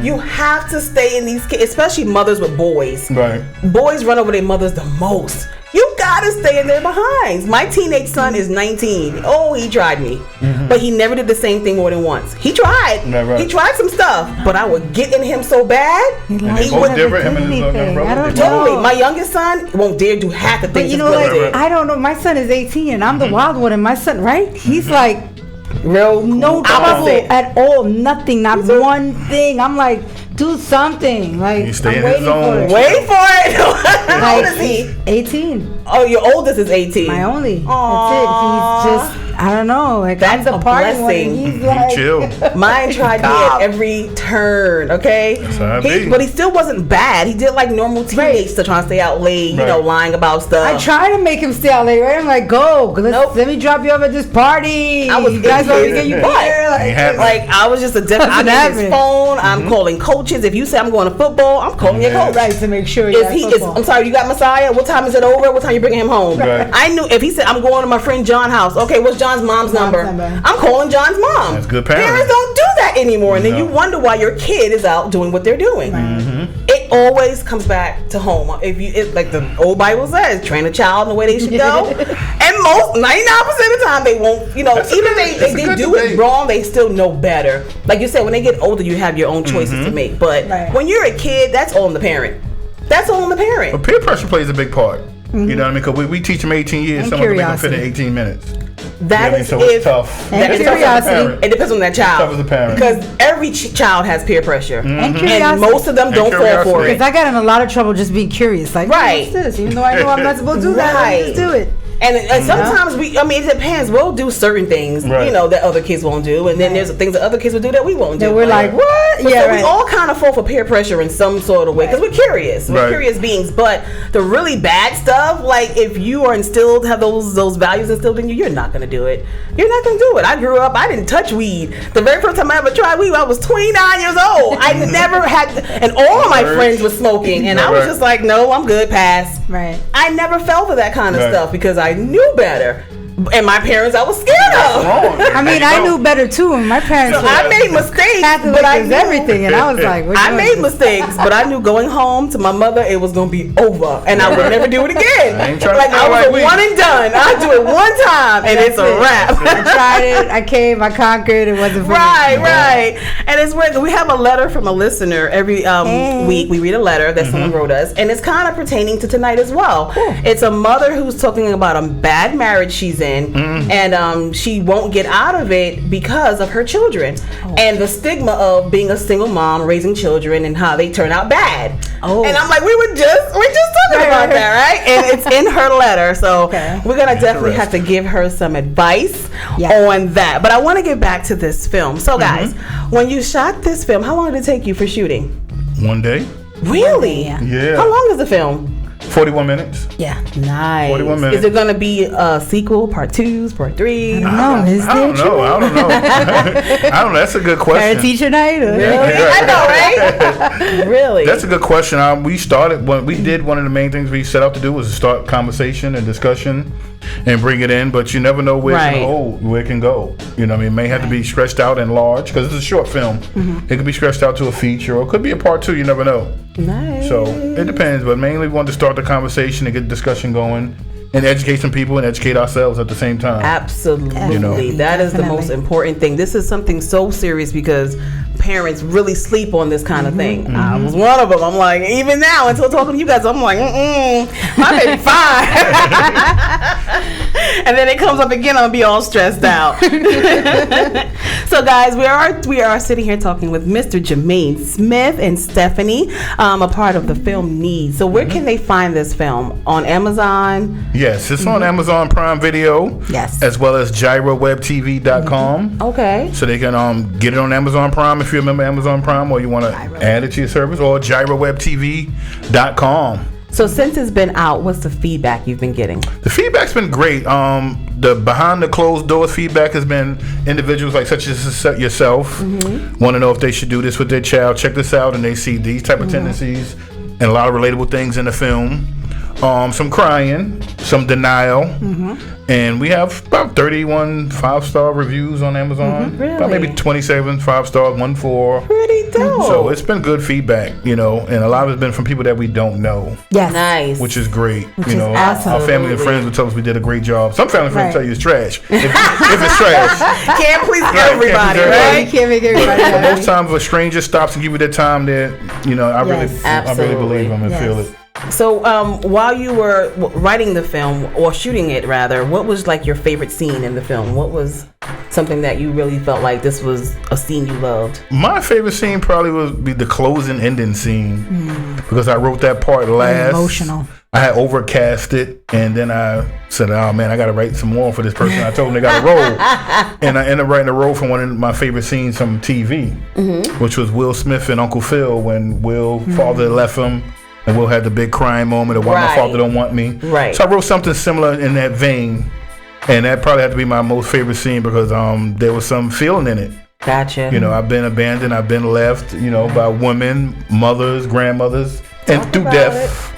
You have to stay in these kids, especially mothers with boys. Right. Boys run over their mothers the most. You got gotta stay in their behinds. My teenage son is 19. Oh, he tried me, but he never did the same thing more than once. He tried. Never. He tried some stuff, but I would get in him so bad. He both different. Him and his younger brother. I don't Totally. know. My youngest son won't dare do half the But things you his know, brother like, did. I don't know. My son is 18, and I'm the wild one, and my son, right? He's like, Real no trouble opposite. at all. Nothing. Not one thing. I'm like, do something. Like, He stay I'm in his waiting for zone. it. Wait for it. How old is he? 18. Oh, your oldest is 18. My only. Aw. That's it. He's just, I don't know. Like, That's I'm a the party one, blessing. and he's You like, chill. Mine tried me at every turn, okay? That's how it be. But he still wasn't bad. He did like normal teenage stuff, trying to stay out late, you know, Right. lying about stuff. I try to make him stay out late, right? I'm like, go. Let me drop you off at this party. I was you guys in already his get you butt. beer. Ain't happening. Like, I was just a I'm Doesn't in his happen. phone. I'm calling coaches. If you say I'm going to football, I'm calling your coach. Right, to make sure Is he? I'm sorry. You got Messiah. What time is it over? What time you bringing him home? Right. I knew if he said I'm going to my friend John's house. Okay, what's John's mom's number? I'm calling John's mom. That's good parenting. Parents don't do that anymore, and then No. you wonder why your kid is out doing what they're doing. It always comes back to home. If you, like the old Bible says, train a child in the way they should go. And most 99% of the time they won't. You know, That's a even good- if that's a they good do debate. it wrong, they still know better. Like you said, when they get older, you have your own choices to make. But when you're a kid, that's on the parent. That's on the parent. But peer pressure plays a big part. You know what I mean? Because we teach them 18 years. And Some of them make them fit in curiosity. 18 minutes. That Yeah, is so if it's tough. And it's tough as a curiosity. parent. It depends on that child. Tough as a parent. Because every child has peer pressure, And and curiosity. most of them And don't fall for curiosity. it. Because I got in a lot of trouble just being curious. Like, Right. what's this? Even though I know I'm not supposed to do that, I just do it. And sometimes it depends. We'll do certain things, Right. you know, that other kids won't do, and then there's things that other kids will do that we won't do. Then we're like, what? But Yeah, so right. we all kind of fall for peer pressure in some sort of way because we're curious. We're Right. curious beings. But the really bad stuff, like if you are instilled, have those values instilled in you, you're not gonna do it. You're not gonna do it. I grew up. I didn't touch weed. The very first time I ever tried weed, I was 29 years old. I never had, and all of my friends were smoking, and I was Right. just like, no, I'm good. Pass. Right. I never fell for that kind of Right. stuff because I knew better. And my parents, I was scared of. I mean, I knew better too, and my parents So I made mistakes, Catholic but I is knew everything, and I was like, what I you made doing? mistakes, but I knew going home to my mother, it was gonna be over, and I would never do it again. I ain't trying to Like I smell was like a weed. one and done. I do it one time, and it's a That's it. wrap. I tried it. I came. I conquered. It wasn't for me. Right. And it's weird. We have a letter from a listener every week. We read a letter that someone wrote us, and it's kind of pertaining to tonight as well. It's a mother who's talking about a bad marriage she's in, and she won't get out of it because of her children and the stigma of being a single mom raising children and how they turn out bad. And I'm like, we're just talking about that, right? And it's in her letter, so we're gonna definitely have to give her some advice on that. But I want to get back to this film. So, guys, when you shot this film, how long did it take you for shooting? One day. Really? Yeah. How long is the film? 41 minutes. Yeah. Nice. 41 minutes. Is it gonna be a sequel, part 2s, part 3? No, is I don't know. I don't know. I don't know. That's a good question. Parent teacher night. Or? I know, right? Really? That's a good question. We started when we did one of the main things we set out to do was to start conversation and discussion and bring it in, but you never know where it can go. You know what I mean? It may have to be stretched out and large because it's a short film. It could be stretched out to a feature or it could be a part 2. You never know. Nice. So it depends, but mainly we want to start the conversation and get the discussion going and educate some people and educate ourselves at the same time. Absolutely. You know. That is the Definitely. most important thing. This is something so serious because parents really sleep on this kind of thing. I was one of them. I'm like, even now, until talking to you guys, I'm like, my baby fine. And then it comes up again, I'm gonna be all stressed out. So guys, we are sitting here talking with Mr. Jermaine Smith and Stephanie, a part of the film Need. So where can they find this film? On Amazon? Yes, it's on Amazon Prime Video. Yes. As well as gyrowebtv.com. Okay. So they can get it on Amazon Prime if you remember Amazon Prime or you want to add it to your service, or gyrowebtv.com. So since it's been out, what's the feedback you've been getting? The feedback's been great. The behind the closed doors feedback has been individuals like such as yourself want to know if they should do this with their child. Check this out, and they see these type of tendencies and a lot of relatable things in the film. some crying, some denial, and we have about 31 5-star reviews on Amazon. Really? About maybe 27 5-stars, 1 4. Pretty dope. So it's been good feedback, and a lot of it's been from people that we don't know. Yes. Nice. Which is great. is awesome. Our family and friends would tell us we did a great job. Some family and friends tell you it's trash. If it's trash. Can't please everybody, right? You can't make everybody But happy. most times, if a stranger stops and give you their time, there, I really believe them and feel it. So, while you were writing the film or shooting it, rather, what was like your favorite scene in the film? What was something that you really felt like this was a scene you loved? My favorite scene probably would be the closing ending scene because I wrote that part last. Emotional. I had overcast it, and then I said, "Oh man, I got to write some more for this person." I told them they got a role, and I ended up writing a role from one of my favorite scenes from TV, which was Will Smith and Uncle Phil when Will's father left him. And Will had the big crying moment of why my father don't want me. Right. So I wrote something similar in that vein. And that probably had to be my most favorite scene because there was some feeling in it. Gotcha. I've been abandoned, I've been left, by women, mothers, grandmothers, and through death.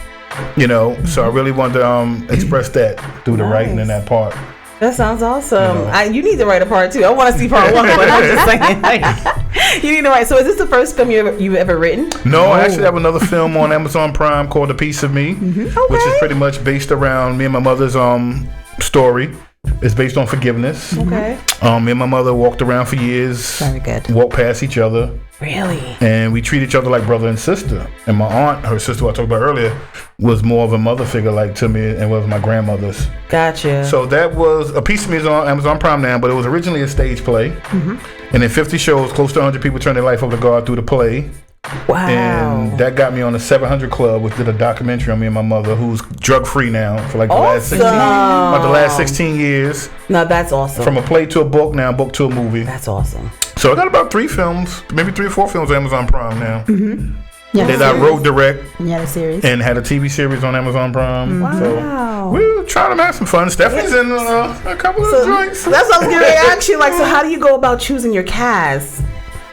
So I really wanted to express that through the writing in that part. That sounds awesome. You need to write a part 2. I want to see part 1, but I'm just saying. You need to write. So is this the first film you've ever written? No, I actually have another film on Amazon Prime called A Piece of Me, which is pretty much based around me and my mother's story. It's based on forgiveness. Okay. Me and my mother walked around for years. Very good. Walked past each other. Really? And we treat each other like brother and sister. And my aunt, her sister who I talked about earlier, was more of a mother figure like to me and was my grandmother's. Gotcha. So that was A Piece of Me is on Amazon Prime now, but it was originally a stage play. And in 50 shows, close to 100 people turned their life over to God through the play. Wow. And that got me on the 700 Club, which did a documentary on me and my mother, who's drug-free now for like the last 16 years. No, that's awesome. From a play to a book now, book to a movie. That's awesome. So I got about 3 films, maybe 3 or 4 films on Amazon Prime now. Yeah, That I wrote, direct, yeah, the series. and had a TV series on Amazon Prime. Wow. So we were trying to have some fun. Stephanie's in a couple of joints. So that's what I was going to ask you. Like, so how do you go about choosing your cast?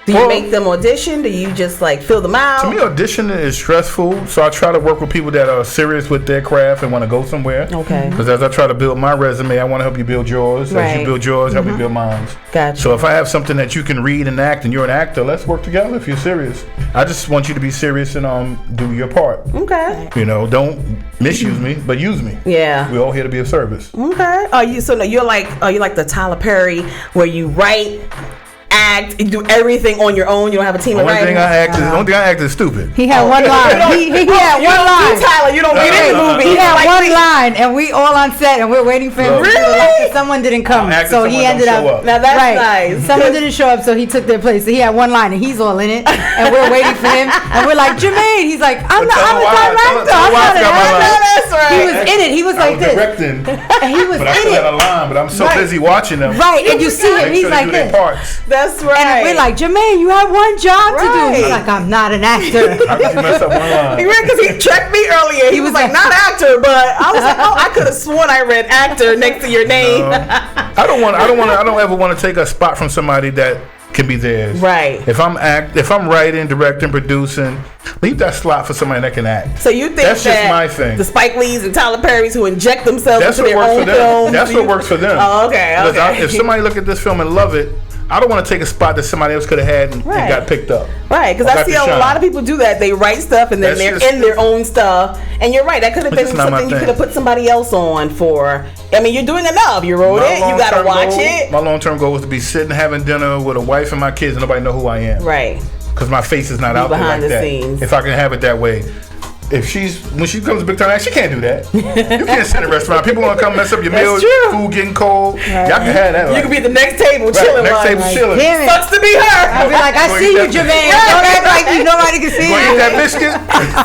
Do you make them audition? Do you just fill them out? To me, auditioning is stressful, so I try to work with people that are serious with their craft and want to go somewhere. Okay. Because as I try to build my resume, I want to help you build yours. As you build yours, help me build mine. Gotcha. So if I have something that you can read and act, and you're an actor, let's work together. If you're serious, I just want you to be serious and do your part. Okay. Don't misuse me, but use me. Yeah. We're all here to be of service. Okay. Are you like the Tyler Perry where you write, act, you do everything on your own? You don't have a team of writers? The only thing I act is stupid. He had one line. He had one line. Tyler, you don't read in the movie. He had one line, and we all on set, and we're waiting for him. Really? Someone didn't come, so he ended up. Now that's nice. Someone didn't show up, so he took their place. So he had one line, and he's all in it, and we're waiting for him, and we're like, Jermaine. He's like, I'm a director. I'm not an actor. That's right. He was in it. He was like this. Directing, And he was but I in still it. had a line. But I'm so busy watching them. Right, and you see him. Make He's sure like they do this. their parts. That's right. And we're like, Jermaine, you have one job to do. He's like, I'm not an actor. How could you mess up one line? Because he checked me earlier. He was like, not actor, but I was like, I could have sworn I read actor next to your name. I don't ever want to take a spot from somebody that can be theirs. Right. If I'm writing, directing, producing, leave that slot for somebody that can act. So you think that's that just my thing. The Spike Lees and Tyler Perrys who inject themselves That's into what their works own for them. films. That's what works for them. Oh, okay. If somebody look at this film and love it, I don't want to take a spot that somebody else could have had and got picked up. Right, because I see a lot of people do that. They write stuff and then they're in their own stuff. And you're right, that could have been something you could have put somebody else on for. I mean, you're doing enough. You wrote it. You got to watch it. My long-term goal was to be sitting having dinner with a wife and my kids and nobody know who I am. Right. Because my face is not out there like that. Scenes. If I can have it that way. When she comes to big time act, she can't do that. You can't sit in a restaurant. People want to come mess up your meal. Food getting cold. Right. Y'all can have that. You can be at the next table chilling. Next table chilling. Sucks to be her. I'll be like, I see you, Jermaine. Don't act like nobody can see you. Eat that biscuit.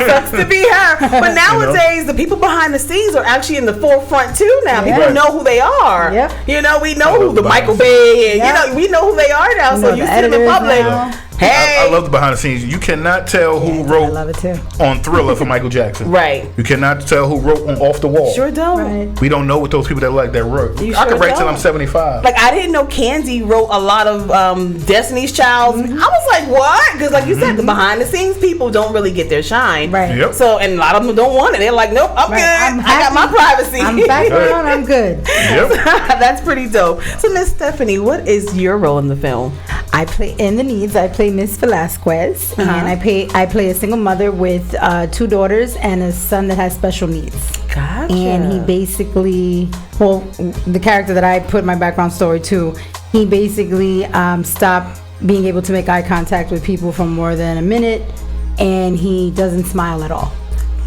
Sucks to be her. But nowadays, the people behind the scenes are actually in the forefront too. Now people know who they are. Yep. We know who the Michael Bay and we know who they are now. So you see in the public. I love the behind the scenes. You cannot tell who wrote I love it too. on Thriller for Michael Jackson. Right. You cannot tell who wrote on Off the Wall. Sure don't. Right. We don't know what those people that like that wrote. You I sure can write till don't. I'm 75. Like, I didn't know Candy wrote a lot of Destiny's Child. I was like, what? Because like you said, the behind the scenes people don't really get their shine. Right. Yep. So, and a lot of them don't want it. They're like, nope, I'm Right. good. I got my privacy. I'm background. I'm good. Yep. That's pretty dope. So, Miss Stephanie, what is your role in the film? I play in the needs. I play Miss Velasquez, and I play a single mother with 2 daughters and a son that has special needs. Gotcha. And he basically, well, the character that I put my background story to, he basically stopped being able to make eye contact with people for more than a minute, and he doesn't smile at all.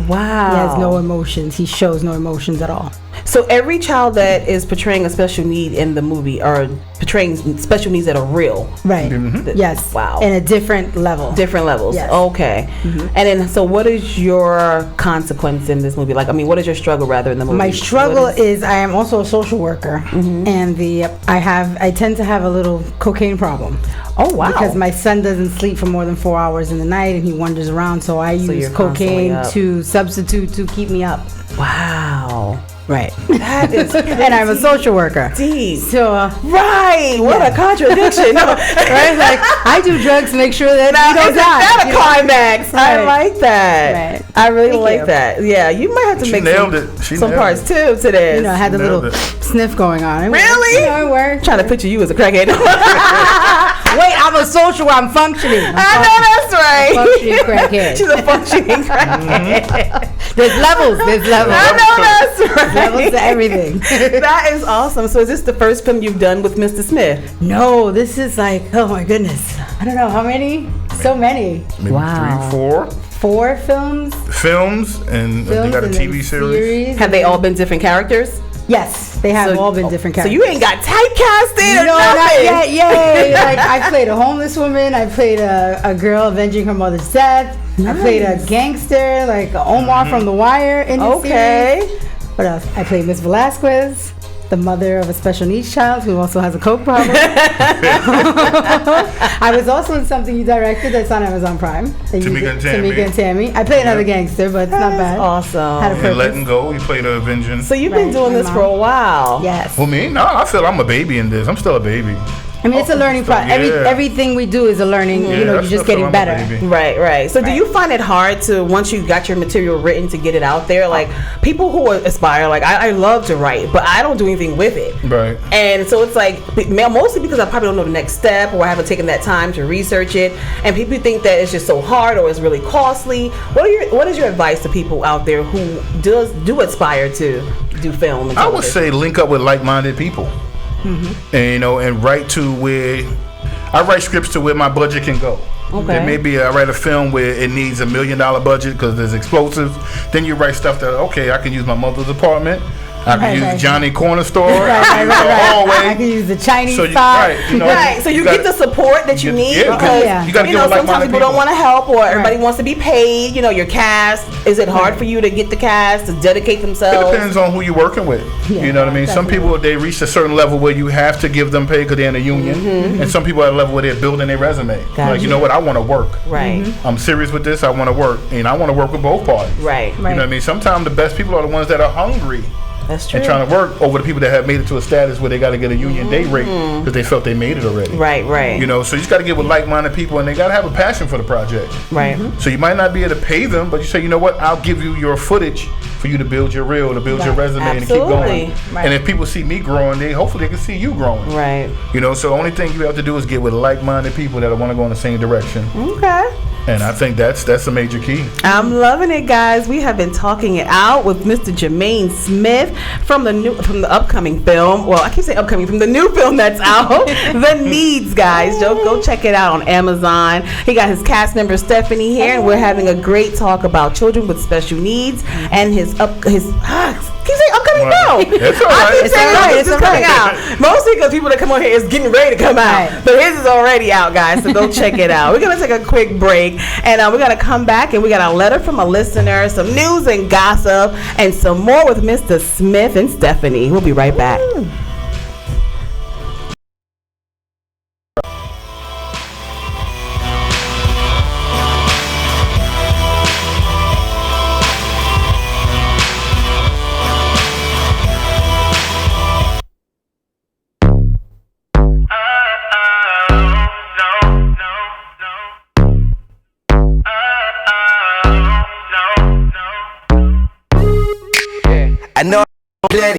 Wow. He has no emotions. He shows no emotions at all. So every child that is portraying a special need in the movie are portraying special needs that are real. Right. Yes. Wow. In a different level. Different levels. Yes. Okay. And then, so what is your consequence in this movie? Like, I mean, what is your struggle rather in the movie? My struggle is I am also a social worker, and I tend to have a little cocaine problem. Oh, wow. Because my son doesn't sleep for more than 4 hours in the night, and he wanders around. So I use you're constantly cocaine up. to substitute to keep me up. Wow. Right. That is And I'm a social worker. deep. So Right. What a contradiction. No. right, like I do drugs to make sure that you don't Isn't die. that a you know? climax? I Right. like that. Right. I really Thank like you. that. Yeah, you might have to She make nailed some, it. She some nailed parts it. too to this. You know, I had the Nailed little it. sniff going on. It worked. Really? You know, it worked. Trying to picture you as a crackhead. Wait, I'm a social. I'm functioning. I know that's right. Functioning crackhead. She's a functioning crackhead. There's levels. There's levels. I know that's right. Levels to everything. That is awesome. So is this the first film you've done with Mr. Smith? No, this is like, oh my goodness. I don't know how many. So many. Maybe Wow. 3, 4 4 films. films, and they got a and TV then series. Have they all been different characters? Yes, they have all been different So characters. you ain't got typecasted or No, not nothing. yet. Yay! Like I played a homeless woman. I played a girl avenging her mother's death. I played a gangster, like Omar from The Wire in the Okay. series. What else? I played Miss Velasquez, the mother of a special needs child who also has a coke problem. I was also in something you directed that's on Amazon Prime. Tamika and Tammy. Tamika and Tammy. I played another gangster, but it's not bad. Awesome. Had a And purpose. Letting Go, you played a Avenging. So you've been Right, doing my this for a mom. while. Yes. Well, me? No, I feel I'm a baby in this. I'm still a baby. I mean, it's a learning process. yeah. Everything we do is a learning. Yeah, You know, I you're still just feel getting I'm a better. baby. Right, right. So do you find it hard to, once you got your material written, to get it out there? Like, people who aspire, like, I love to write, but I don't do anything with it. Right. And so it's like, mostly because I probably don't know the next step, or I haven't taken that time to research it. And people think that it's just so hard or it's really costly. What is your advice to people out there who do aspire to do film and I would television? say link up with like-minded people, and and write to where I write scripts to where my budget can go. Okay. There may be I write a film where it needs $1 million budget because there's explosives. Then you write stuff that I can use my mother's apartment. I can use Johnny Corner Store. I can use the hallway. I can use the Chinese So spot. Right, so you get the support that you need because you gotta get with sometimes like-minded people don't want to help or everybody Right. wants to be paid. You know, your cast. Is it hard for you to get the cast to dedicate It themselves? depends on who you're working with. You know what I mean? Some people, they reach a certain level where you have to give them pay because they're in a union. And some people at a level where they're building their resume. Like, you know what? I want to work. Right, I'm serious with this. I want to work. And I want to work with both parties. right. You know what I mean? Sometimes the best people are the ones that are hungry That's true. and trying to work over the people that have made it to a status where they got to get a union day rate because they felt they made it already. Right, right. You know, so you just got to get with like-minded people, and they got to have a passion for the project. Right. So you might not be able to pay them, but you say, you know what, I'll give you your footage for you to build your reel, to build your resume, and to keep going. Absolutely. And if people see me growing, hopefully they can see you growing. Right. You know, so the only thing you have to do is get with like-minded people that want to go in the same direction. Okay. And I think that's a major key. I'm loving it, guys. We have been talking it out with Mr. Jermaine Smith from the upcoming film. Well, I keep saying upcoming, from the new film that's out, The Needs, guys. Go check it out on Amazon. He got his cast member Stephanie here, and we're having a great talk about children with special needs and his keep saying upcoming film. It's all I right. keep saying right. it's just coming out. Mostly because people that come on here is getting ready to come out. Right. But his is already out, guys, so go check it out. We're going to take a quick break, and we're going to come back, and we got a letter from a listener, some news and gossip, and some more with Mr. Smith and Stephanie. We'll be right back. Daddy.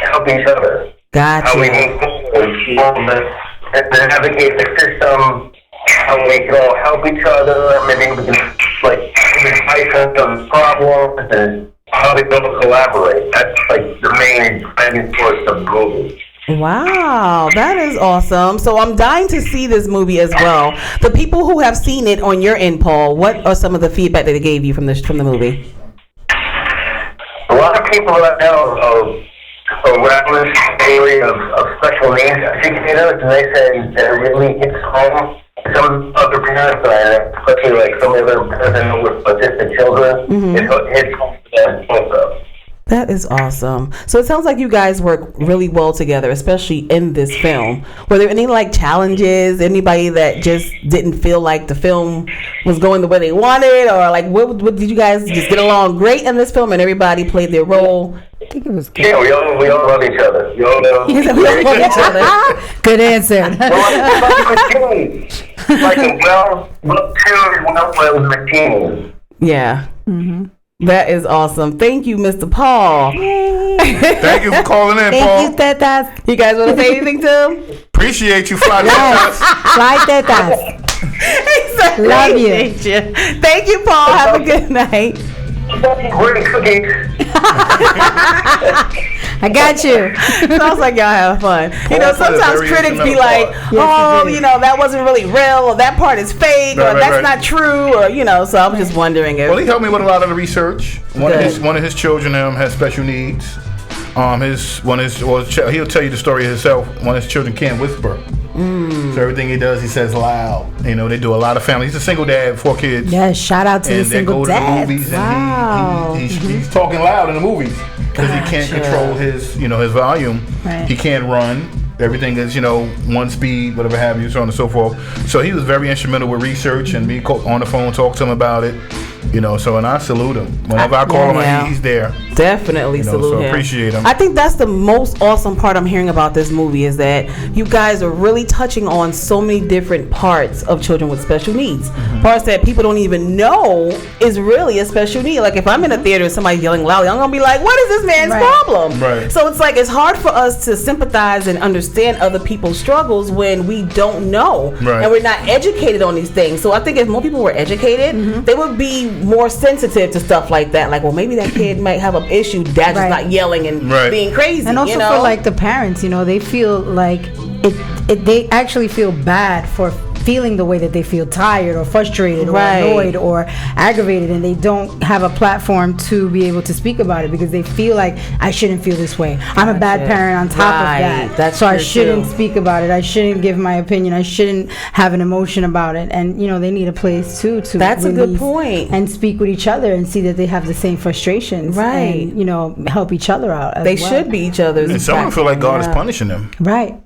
Helping each other. Gotcha. we move forward, and navigate the system, how we can all help each other, maybe we can like advice on some problems and how we all collaborate. That's like the main driving force of the movie. Wow, that is awesome. So I'm dying to see this movie as well. The people who have seen it on your end, Paul, what are some of the feedback that they gave you from the movie? A lot of people that know around this area of special needs educators, and they say that it really hits home. Some other parents, especially like some other parents with autistic children, it hits home for them also. That is awesome. So it sounds like you guys work really well together, especially in this film. Were there any like challenges? Anybody that just didn't feel like the film was going the way they wanted, or like what did you guys just get along great in this film and everybody played their role? I think it was good. Yeah, we all love each other. We all love each other. Good answer. Like a well-tuned, well-oiled machine. Yeah. Mm-hmm. That is awesome. Thank you, Mr. Paul. Thank you for calling in, Paul. Thank you, Tetas. You guys want to say anything to him? Appreciate you, Fly Tetas. Fly Tetas. Exactly. Love you. Thank you, Paul. Have a good night. Great cookies. I got you. Sounds like y'all have fun. You know, sometimes critics be like, oh, you know, that wasn't really real, or that part is fake, or that's not true, or, you know, so I'm just wondering if... Well, he helped me with a lot of the research. One of his children has special needs. He'll tell you the story himself. One of his children can't whisper. So everything he does, he says loud. You know, they do a lot of family. He's a single dad, 4 kids. Yeah, shout out to the single dad. And they go to the movies, and he's talking loud in the movies because he can't control his volume. Right. He can't run. Everything is, one speed, whatever have you, so on and so forth. So he was very instrumental with research, and me on the phone talk to him about it. So and I salute him. Whenever I call him, he's there. Definitely salute him. Appreciate him. I think that's the most awesome part I'm hearing about this movie is that you guys are really touching on so many different parts of children with special needs. Parts that people don't even know is really a special need. Like if I'm in a theater and somebody's yelling loudly, I'm gonna be like, what is this man's problem? Right. So it's like it's hard for us to sympathize and understand other people's struggles when we don't know. Right. And we're not educated on these things. So I think if more people were educated, they would be more sensitive to stuff like that. Like, well, maybe that kid might have an issue. Dad's just not yelling and being crazy. And also for like the parents, they feel like they actually feel bad for feeling the way that they feel, tired or frustrated or annoyed or aggravated, and they don't have a platform to be able to speak about it because they feel like I shouldn't feel this way. I'm a bad parent on top of that. So I shouldn't speak about it. I shouldn't give my opinion. I shouldn't have an emotion about it. And they need a place too to That's a good point. And speak with each other and see that they have the same frustrations. Right. And help each other out. They should be each other's. And some feel like God is punishing them. Right.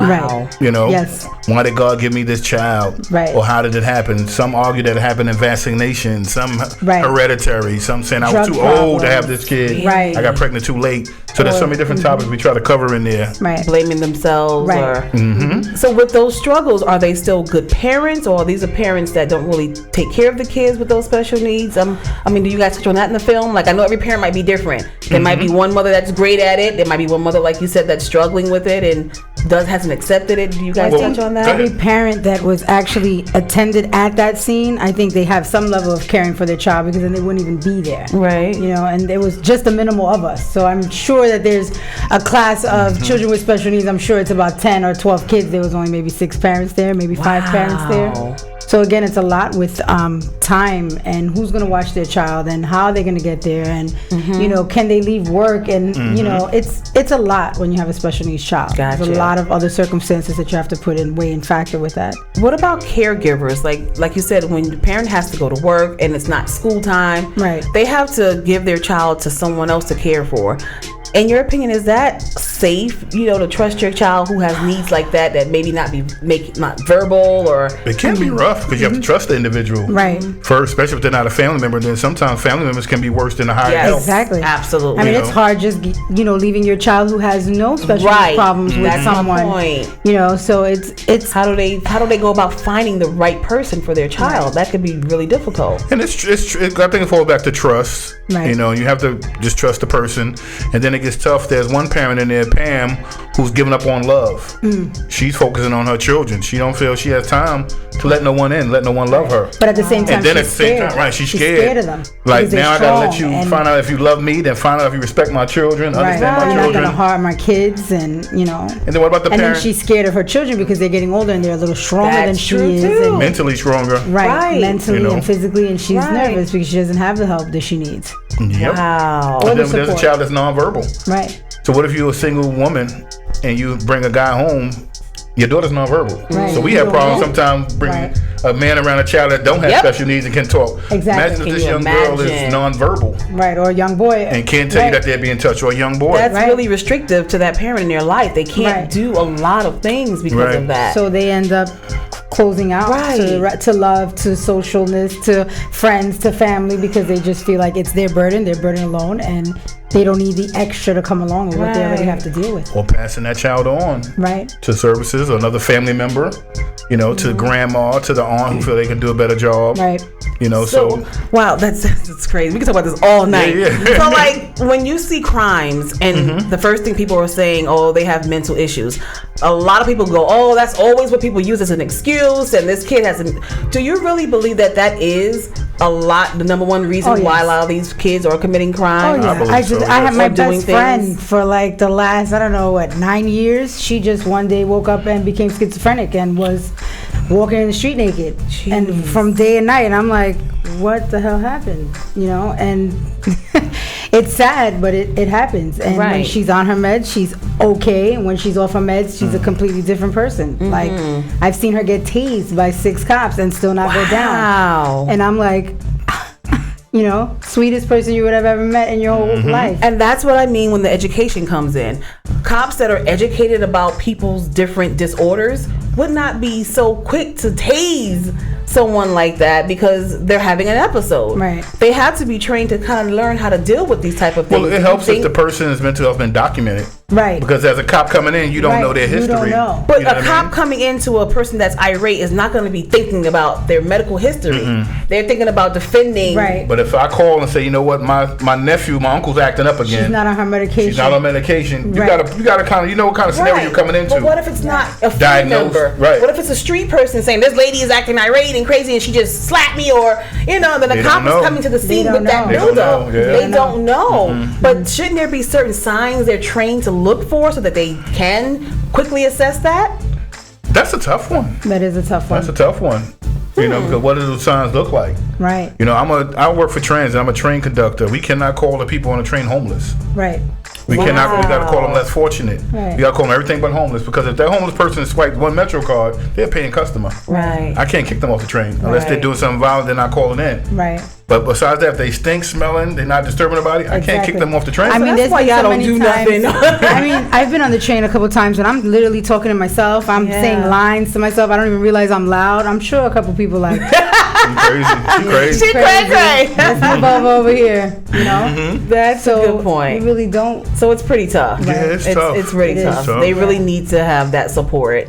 Wow. Right. Yes. Why did God give me this child? Right. Or how did it happen? Some argue that it happened in vaccination, some hereditary, some saying I was too old to have this kid. Right. I got pregnant too late. So there's so many different topics we try to cover in there. Right. Blaming themselves. Right. So with those struggles, are they still good parents, or are these parents that don't really take care of the kids with those special needs? Do you guys touch on that in the film? Like, I know every parent might be different. There might be one mother that's great at it. There might be one mother, like you said, that's struggling with it and hasn't accepted it. Do you guys touch on that? Every parent that was actually attended at that scene, I think they have some level of caring for their child because then they wouldn't even be there. Right. And there was just a minimal of us. So I'm sure that there's a class of children with special needs. I'm sure it's about 10 or 12 kids. There was only maybe 6 parents there, maybe 5 parents there. So again, it's a lot with time and who's going to watch their child and how they're going to get there and can they leave work and it's a lot when you have a special needs child. Gotcha. There's a lot of other circumstances that you have to put in weigh and factor with that. What about caregivers? Like you said, when the parent has to go to work and it's not school time, they have to give their child to someone else to care for. In your opinion, is that safe, to trust your child who has needs like that maybe not verbal or... It can be rough because you have to trust the individual. Right. First, especially if they're not a family member, then sometimes family members can be worse than a higher help. Exactly. Absolutely. It's hard just, leaving your child who has no special problems with someone. That's my point. So it's... How do they go about finding the right person for their child? That could be really difficult. And I think it falls back to trust. Right. You have to just trust the person. And then it gets tough. There's one parent in there with Pam, who's giving up on love. She's focusing on her children. She don't feel she has time to let no one in, let no one love her. But at the same time, and then she's at the same scared. time, right? She's scared of them. Like, now I gotta let you find out if you love me, then find out if you respect my children, understand my You're children. not gonna harm my kids, and you know. And then what about the And parents? then she's scared of her children because they're getting older and they're a little stronger than she is. And mentally stronger. Right, mentally You know? and physically, and she's Right. nervous because she doesn't have the help that she needs. Yep. Wow. And Or the then there's a support. child that's nonverbal. Right. So what if you're a single woman and you bring a guy home? Your daughter's nonverbal. Right. So we have problems sometimes bringing a man around a child that don't have special needs and can talk. Exactly. Imagine if this young girl is nonverbal. Right, or a young boy. And can't tell you that they're being touched, or a young boy. That's really restrictive to that parent in their life. They can't do a lot of things because of that. So they end up closing out to love, to socialness, to friends, to family, because they just feel like it's their burden alone, and they don't need the extra to come along with what they already have to deal with. Or passing that child on Right. to services, or another family member, you know, to grandma, to the aunt who feel they can do a better job. Right. You know, so wow, that's crazy. We can talk about this all night. Yeah. So like when you see crimes and the first thing people are saying, oh, they have mental issues. A lot of people go, oh, that's always what people use as an excuse, and this kid has do you really believe that that is the number one reason why a lot of these kids are committing crimes? Oh yeah, I have my best friend for like the last 9 years. She just one day woke up and became schizophrenic and was walking in the street naked, and from day and night. And I'm like, what the hell happened? You know, and it's sad, but it happens. And when she's on her meds, she's okay. And when she's off her meds, she's a completely different person. Like, I've seen her get tased by 6 cops and still not go down. And I'm like, you know, sweetest person you would have ever met in your whole life. And that's what I mean when the education comes in. Cops that are educated about people's different disorders would not be so quick to tase someone like that because they're having an episode. Right. They have to be trained to kind of learn how to deal with these type of things. well, it helps if the person's mental health been documented. Right. Because as a cop coming in, you don't know their history. You don't know. But You know a what I cop mean? coming into a person that's irate is not going to be thinking about their medical history. They're thinking about defending. Right. But if I call and say, you know what, my nephew, my uncle's acting up again. She's not on her medication. She's not on medication. You Right. gotta kind of, you know what kind of scenario you're coming into. But what if it's not a family Diagnosed, member? right. What if it's a street person saying this lady is acting irate and crazy and she just slapped me, or then They the cop don't know. is coming to the scene don't with that know. They don't buildup. know, yeah. They don't know. But shouldn't there be certain signs they're trained to look for so that they can quickly assess that? That's a tough one. That is a tough one. That's a tough one. You know, because what do those signs look like? Right. You know, I work for transit. I'm a train conductor. We cannot call the people on the train homeless. Right. We cannot. We got to call them less fortunate. Right. We got to call them everything but homeless, because if that homeless person swiped one Metro card, they're a paying customer. Right. I can't kick them off the train unless they're doing something violent. They're not calling in. Right. But besides that, if they stink, smelling, they're not disturbing nobody, I can't kick them off the train. I mean, that's there's why been y'all so don't many do times. nothing. I mean, I've been on the train a couple times and I'm literally talking to myself. I'm saying lines to myself. I don't even realize I'm loud. I'm sure a couple people like, She crazy. She crazy. let's move over here. You know. That's So a good point. You really don't. So it's pretty tough. Yeah, it's tough. It's really It is tough. tough. They really need to have that support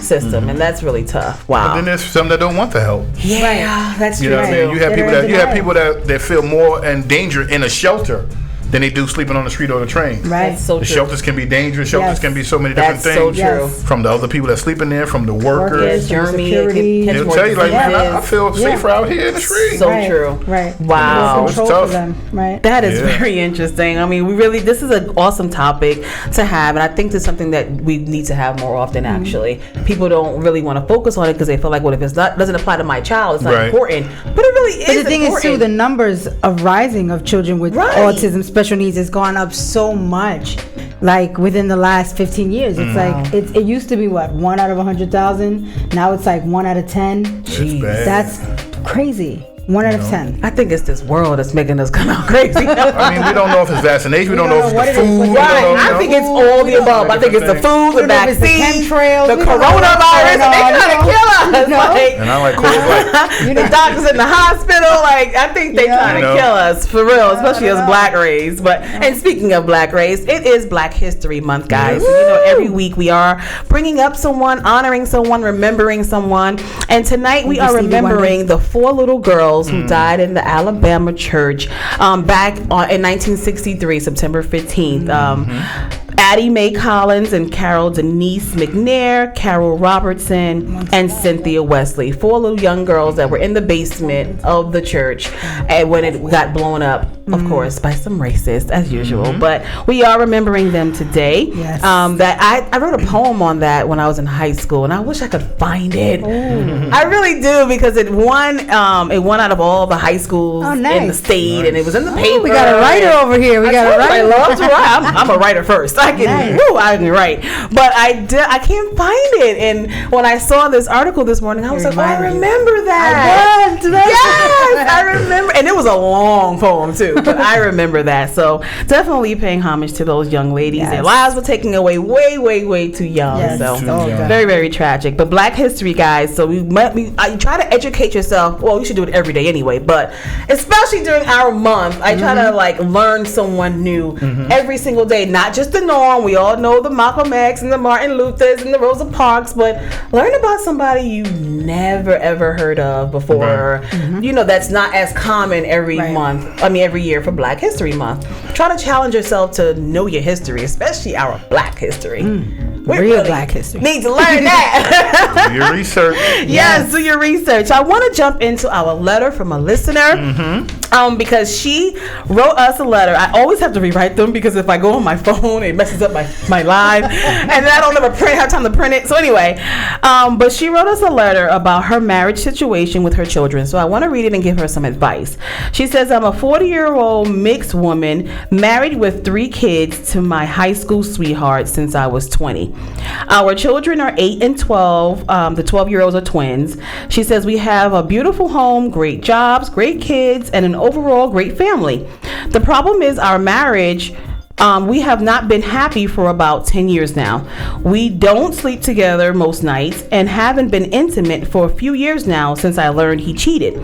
system, and that's really tough. Wow. And then there's some that don't want the help. Yeah, that's You true. know what I mean? You have That people are that you have denied. people that feel more in danger in a shelter than they do sleeping on the street or the train. Right. That's so The true. shelters can be dangerous. Shelters Yes. can be so many different That's so things. true. Yes. From the other people that sleep in there, from the workers. Workers. Jeremy, Security. catch They'll more tell you, like, man, I diseases. feel Yeah. safer out here in the street. So Right. true. Right. Wow. There's It's control tough. for them. Right. That is Yeah. very interesting. I mean, this is an awesome topic to have, and I think it's something that we need to have more often. Actually, people don't really want to focus on it because they feel like, well, if it's not doesn't apply to my child, it's not Right. important. But it really is. But the thing important. is too, the numbers of rising of children with autism, special needs, has gone up so much. Like within the last 15 years, it's like it used to be what, 1 out of 100,000. Now it's like 1 out of 10. It's bad. That's crazy. 1 out of 10. I think it's this world that's making us come out crazy. I mean, we don't know if it's vaccination. We don't know if what it's it the is, food. what we it don't Right, know, I you know. think it's all the above. I think it's the food, the We don't know if it's the vaccine, chemtrails, the we don't know what's coronavirus, going and they on, trying to kill us. you know? Like, And I like Coors Light. the doctors in the hospital, like I think they trying to You know? kill us for real, especially us Black rays. But and speaking of Black rays, it is Black History Month, guys. Yes. So, you know, every week we are bringing up someone, honoring someone, remembering someone, and tonight we are Stevie remembering the 4 little girls who died in the Alabama church back in 1963, September 15th. Addie Mae Collins and Carol Denise McNair, Carol Robertson, and Cynthia Wesley. 4 little young girls that were in the basement of the church and when it got blown up, of course, by some racists, as usual. But we are remembering them today. Yes. That I wrote a poem on that when I was in high school, and I wish I could find it. I really do, because it won out of all the high schools in the state, and it was in the paper. We got a writer over here. We got a writer. I love to write. I'm a writer first. I can write, but I can't find it. And when I saw this article this morning, I was like, I remember that. Yes, I remember. And it was a long poem too, but I remember that. So definitely paying homage to those young ladies. Their lives were taken away way too young. Yes. So young. very, very tragic. But Black History, guys. So you try to educate yourself. Well, you should do it every day anyway, but especially during our month, I try to learn someone new every single day. Not just the norm. We all know the Malcolm X and the Martin Luthers and the Rosa Parks, but learn about somebody you never ever heard of before. You know, that's not as common every month. I mean, every year for Black History Month. Try to challenge yourself to know your history, especially our Black history. Real Black history. Need to learn that. Do your research. Yes, do your research. I want to jump into our letter from a listener because she wrote us a letter. I always have to rewrite them because if I go on my phone, it messes up my live, and then I don't have time to print it. So anyway, but she wrote us a letter about her marriage situation with her children. So I want to read it and give her some advice. She says, I'm a 40-year-old mixed woman married with 3 kids to my high school sweetheart since I was 20. Our children are 8 and 12. The 12-year-olds are twins. She says we have a beautiful home, great jobs, great kids, and an overall great family. The problem is our marriage. We have not been happy for about 10 years now. We don't sleep together most nights and haven't been intimate for a few years now since I learned he cheated.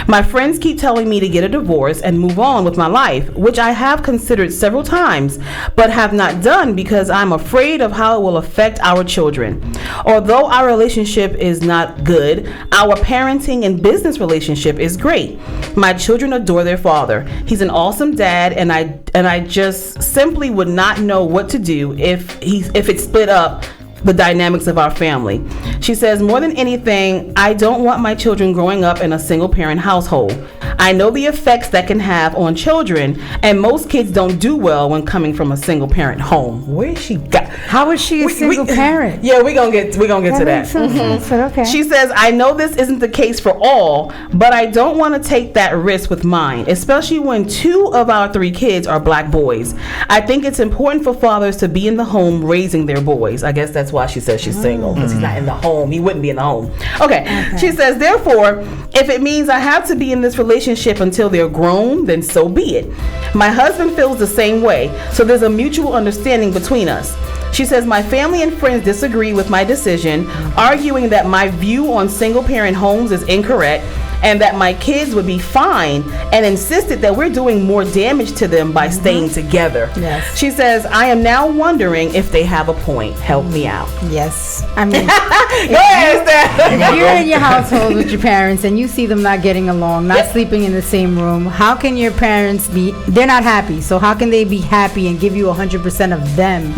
My friends keep telling me to get a divorce and move on with my life, which I have considered several times, but have not done because I'm afraid of how it will affect our children. Although our relationship is not good, our parenting and business relationship is great. My children adore their father. He's an awesome dad, and I just simply would not know what to do if it split up the dynamics of our family. She says, more than anything, I don't want my children growing up in a single parent household. I know the effects that can have on children, and most kids don't do well when coming from a single parent home. Where she got? How is she a single parent? Yeah, we're gonna get to that. Makes sense, but okay. She says, I know this isn't the case for all, but I don't want to take that risk with mine, especially when 2 of our 3 kids are Black boys. I think it's important for fathers to be in the home raising their boys. I guess that's why she says she's single, because he's not in the home. He wouldn't be in the home. Okay. She says, therefore, if it means I have to be in this relationship until they're grown, then so be it. My husband feels the same way, so there's a mutual understanding between us. She says, my family and friends disagree with my decision, arguing that my view on single parent homes is incorrect and that my kids would be fine, and insisted that we're doing more damage to them by staying together. Yes. She says, I am now wondering if they have a point. Help me out. Yes. I mean, if you're in your household with your parents and you see them not getting along, not sleeping in the same room, how can your parents they're not happy, so how can they be happy and give you 100% of them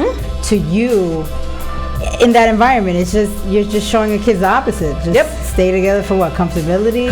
to you in that environment? It's just, you're just showing your kids the opposite. Just stay together for what? Comfortability.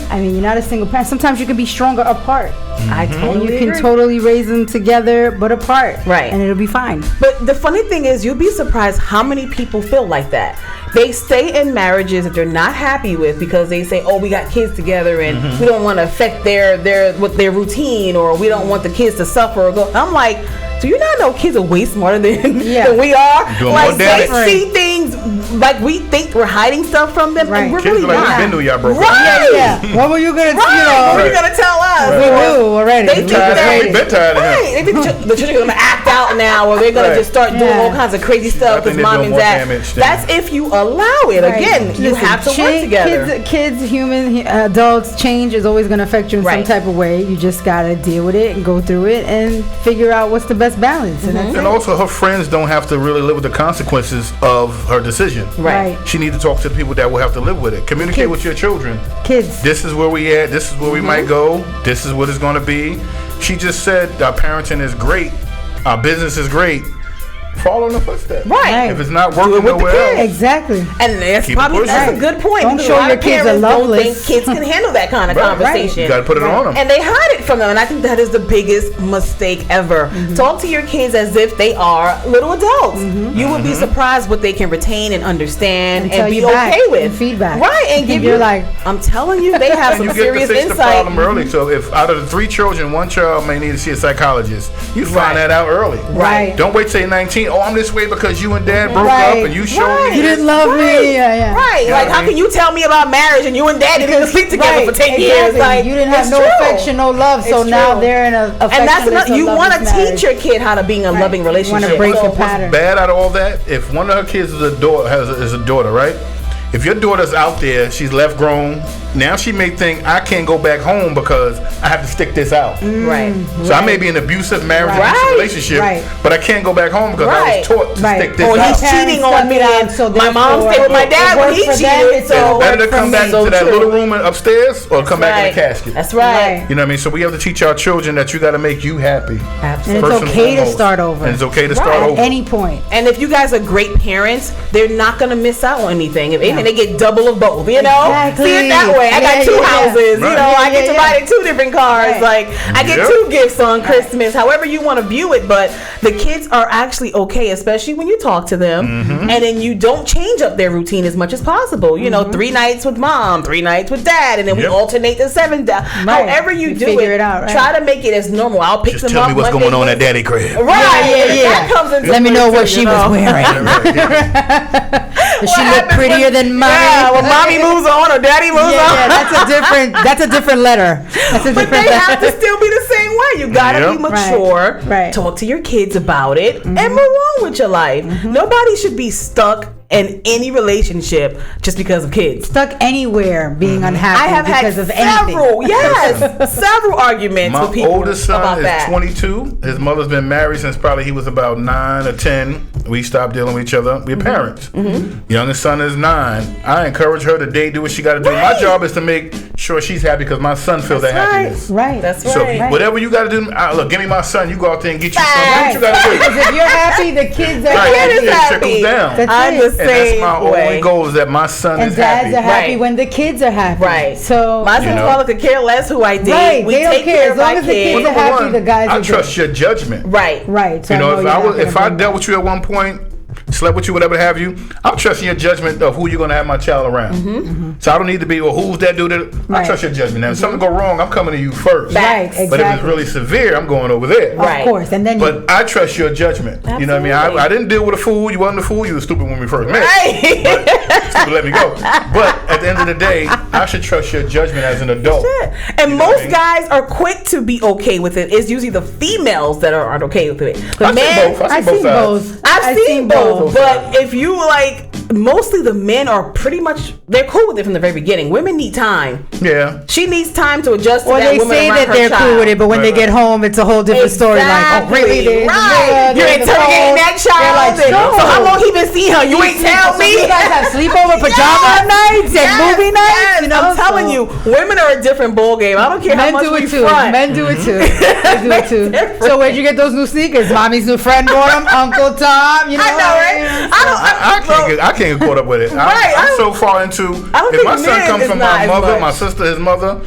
I mean, you're not a single parent. Sometimes you can be stronger apart. I totally agree. You can totally raise them together but apart. Right. And it'll be fine. But the funny thing is, you'll be surprised how many people feel like that. They stay in marriages that they're not happy with because they say, oh, we got kids together and we don't want to affect their routine, or we don't want the kids to suffer or go. I'm like, do you not know kids are way smarter than we are? Like, they see things like we think we're hiding stuff from them, and we're kids really like, not. We've been to y'all broke up. Right. What were you gonna? What were you gonna tell us? We knew already. They think that we've been tired of him. They think the children are gonna act out now, or they're gonna just start doing all kinds of crazy stuff because mom and dad. That's if you allow it. Again, you have to work together. Kids, human, adults, change is always gonna affect you in some type of way. You just gotta deal with it and go through it and figure out what's the best balance. And also, her friends don't have to really live with the consequences of her decision. Right. She needs to talk to the people that will have to live with it. Communicate with your children. Kids. This is where we at. This is where we might go. This is what it's going to be. She just said our parenting is great. Our business is great. follow in the footsteps. Right. If it's not working with the nowhere kids. else. Exactly. And that's Keep it probably pushing. that's a good point. Don't because show a lot your of kids are parents don't loveless. think kids can handle that kind of conversation. You got to put it on them. And they hide it from them, and I think that is the biggest mistake ever. Talk to your kids as if they are little adults. You would be surprised what they can retain and understand and be okay with. And feedback. Right, and give you're you like, I'm telling you, they have some And you get to serious fix the insight. problem early. So if out of the 3 children, 1 child may need to see a psychologist, you find that out early. Right. Don't wait till you're 19. Oh, I'm this way because you and dad broke Right. up and you showed me. you this. didn't love me. Yeah. Right, You know like what I how mean? can you tell me about marriage and you and dad didn't even sleep together for 10 years? Like you didn't have it's no true. affection, no love. So It's now true. they're in a affectionless And that's another. or You want to loveless marriage. teach your kid how to be in a loving relationship. Want to break So the what's pattern. bad out of all that? If one of her kids is a daughter, right? If your daughter's out there, she's left grown. Now she may think I can't go back home because I have to stick this out. Right. So I may be in an abusive marriage, Right. abusive relationship, Right. but I can't go back home because I Right. was taught to Right. stick this Or out. he's cheating on me, and my mom stayed with my dad when he cheated. So It's better to for come me, back so to that true. little room upstairs or come back in Right. a casket. That's right. You know what I mean? So we have to teach our children that you got to make you happy. Absolutely. And First it's okay to foremost. start over. And it's okay to start Right. over. At any point. And if you guys are great parents, they're not gonna miss out on anything. If anything, they get double of both. You know, Exactly. see it that way. I got Yeah, 2 yeah. houses. Right. You know, I get to Yeah. buy 2 different cars. Right. Like I get Yep. 2 gifts on Christmas. However you want to view it, but the kids are actually okay, especially when you talk to them, and then you don't change up their routine as much as possible. You know, 3 nights with mom, 3 nights with dad, and then we Yep. alternate the 7th. Right. However you do figure it out, right. try to make it as normal. I'll pick Just them tell up me what's Monday, going on at Wednesday. daddy crib. Right, Yeah. That comes into Let me play know too, what she you was know? wearing. Does she look happens prettier when- than mommy? Yeah, when mommy moves on or daddy moves on. Yeah, that's a different letter. That's a But different they have to still be the same way. You gotta Yep. be mature. Right. Talk to your kids about it and move on with your life. Nobody should be stuck in any relationship just because of kids. Stuck anywhere being unhappy I have had because of anything. several arguments My with people oldest son about is that. 22. His mother's been married since probably he was about 9 or 10. We stopped dealing with each other. We're parents. Youngest son is 9. I encourage her to date, do what she got to do. My job is to make sure she's happy because my son feels that happiness. Right. That's So right. whatever you got to do, look, give me my son. You go out there and get your son. Do what you got to do. Because if you're happy, the kids are Right. happy. Kid is It happy. trickles down. That's I'm it. the And that's same my way. only goal is that my son And is dads happy. are happy Right. when the kids are happy. Right. So My son's know. father could care less who I date. Right, We they don't take care. care As of long my as the kids kids. are happy, the guys I are trust your judgment. Right. Right. So You know, you're if not I gonna dealt with you at one point, slept with you, whatever have you, I'm trusting your judgment of who you're going to have my child around. So I don't need to be, well, who's that dude? I Right. trust your judgment. Now, if something go wrong, I'm coming to you first. Right, But if it's exactly. really severe, I'm going over there. Right. Of course, and then But I trust your judgment. You know what I mean? Absolutely. I didn't deal with a fool. You wasn't a fool. You were stupid when we first met. Right. Stupid, let me go. But at the end of the day, I should trust your judgment as an adult. And You know what I most mean? guys are quick to be okay with it. It's usually the females that aren't okay with it. The I've seen men, both. I've seen both. I've seen both. But if you like, mostly the men are pretty much, they're cool with it from the very beginning. Women need time. Yeah. She needs time to adjust to Or that they woman say around that her they're child. cool with it, but when they get home, it's a whole different story. Like, oh, really? Exactly. Right. You're interrogating that child. They're like, So how long he been seeing her? You ain't tell me. You guys have sleepover pajama nights and movie nights. Yes, You know, I'm telling so- you, women are a different ball game. I don't care how Men much do we it too. front. Men do it too. They do it too. So where'd you get those new sneakers? Mommy's new friend bought them. Uncle Tom. You know. I know, right? I can't get caught up with it. Right, I'm so far into. I don't If think my son men comes is from not my as mother, much. my sister, his mother,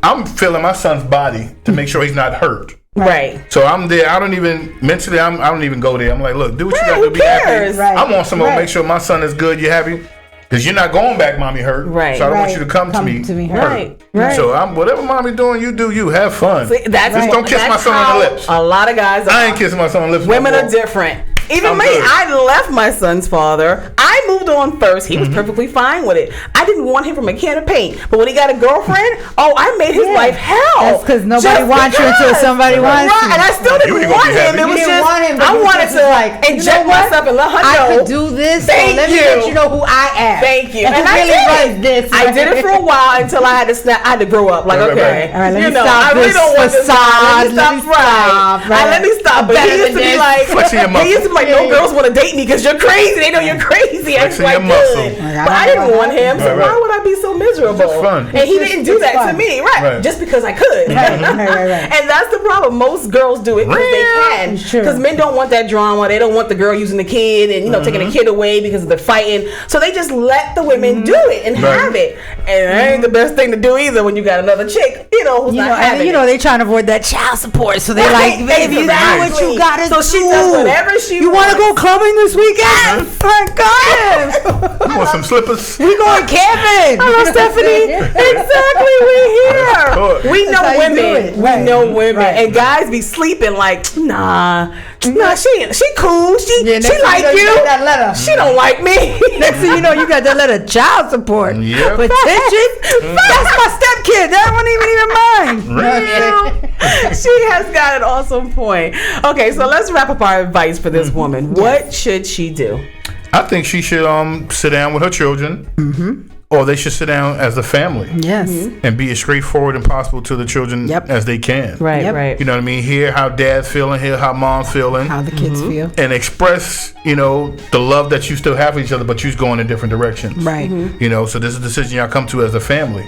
I'm feeling my son's body to make sure he's not hurt. Right. So I'm there. I don't even mentally. I don't even go there. I'm like, look, do what you got to who do. Be happy. cares? Right. I want someone to Right. make sure my son is good. You happy? Because you're not going back, mommy hurt. Right. So I don't want Right. you to come to me hurt. Right. Right. So I'm whatever mommy doing, you do you. Have fun. See, that's Just don't kiss my that's son on how the lips. A lot of guys are. I ain't kissing my son on the lips. Women no are more. different. Even I'm me, good. I left my son's father. I moved on first. He was perfectly fine with it. I didn't want him from a can of paint. But when he got a girlfriend, I made his life hell. That's because nobody Just wants you until because. somebody wants Right, you. and I still You didn't ain't gonna want be him. happy. It You was didn't just, want him, but I you wanted just to like, you inject know what? myself and let her I know. could do this. So Thank let me you. let you know who I am. Thank you. And who I really did. runs this. I did it for a while until I had to snap. I had to grow up. Like, Right, okay, right. All right, let you me know, stop I really this don't want this. facade. Let me stop. Let me stop, Let me stop. But better he used to than be this. like, Flexing your he used to be like, no girls want to date me because you're crazy. They know you're crazy. I was like, good. But I didn't want him, so why would I be so miserable? It's fun. And he didn't do that to me, right? Just because I could. Right. And that's the problem. Most girls do it because they can. Because men don't want that drama. They don't want the girl using the kid and taking the kid away because of the fighting. So they just let the women do it and have it. And that ain't the best thing to do either when you got another chick, who's not having it. They trying to avoid that child support. So they're like, baby, you do what you gotta do. So she does whatever she wants. You want to go clubbing this weekend? Thank God. You want some slippers? We going camping. Hello, Stephanie. Exactly, we're here. We know women. We know women. And guys be sleeping like, nah, she cool. She like you. That letter. She don't like me. Next thing you know, you got that letter, child support. Yep. Petition. That's my stepkid. That one even mine. She has got an awesome point. Okay, so let's wrap up our advice for this woman. What should she do? I think she should sit down with her children. Or they should sit down as a family. Yes. And be as straightforward and possible to the children as they can. Right. You know what I mean? Hear how dad's feeling, hear how mom's feeling. How the kids feel. And express, the love that you still have for each other, but you're going in different directions. Right. So this is a decision y'all come to as a family.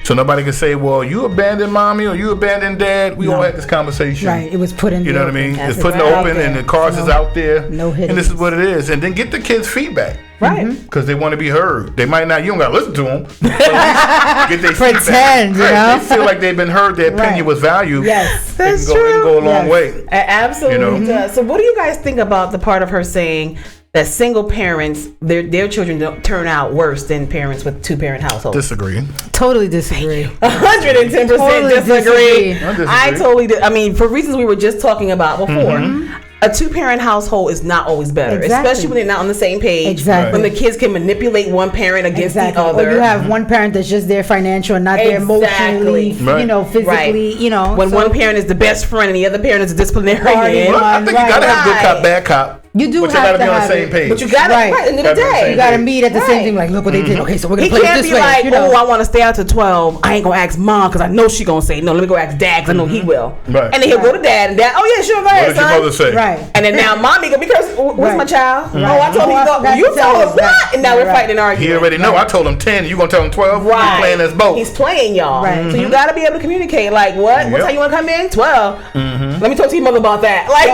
So nobody can say, well, you abandoned mommy or you abandoned dad. We all had this conversation. Right. It was put in You know what I mean? That's It's put in the open and the cards is out there. No hidden. And this is what it is. And then get the kids' feedback. Right. Because they want to be heard. They might not, you don't got to listen to them. But at least get their Pretend, feedback. They feel like they've been heard, their opinion was valued. Yes. That's It can go a long way. It absolutely does. So what do you guys think about the part of her saying that single parents, their children don't turn out worse than parents with two-parent households? Disagree. Totally disagree. 110% Totally disagree. disagree. I totally I mean, for reasons we were just talking about before. A two-parent household is not always better, especially when they're not on the same page. Exactly. When the kids can manipulate one parent against the other. Or you have one parent that's just there financial and not there emotionally, physically, When one parent is the best friend and the other parent is a disciplinarian. Well, I think you got to have good cop, bad cop. You do but have you gotta to be on the have same it. page. But you gotta, right, at the end of the day. You gotta meet at the same thing, like, look what they did. Okay, so we're gonna He play it can't this be way. like, oh, I want to stay out till 12. I ain't gonna ask mom because I know she gonna say no. Let me go ask dad because I know he will. Right. And then he'll go to dad and dad, oh yeah, sure, go ahead, What did your son. mother say? Right. And then now mommy go, because what's my child? Right. Oh, I told him to go. You told him what? And now we're fighting and arguing. He already know. I told him 10. You gonna tell him 12? Right. He's playing us both. He's playing y'all. Right. So you gotta be able to communicate. Like, what? What time you wanna come in? 12. Let me talk to your mother about that. Like,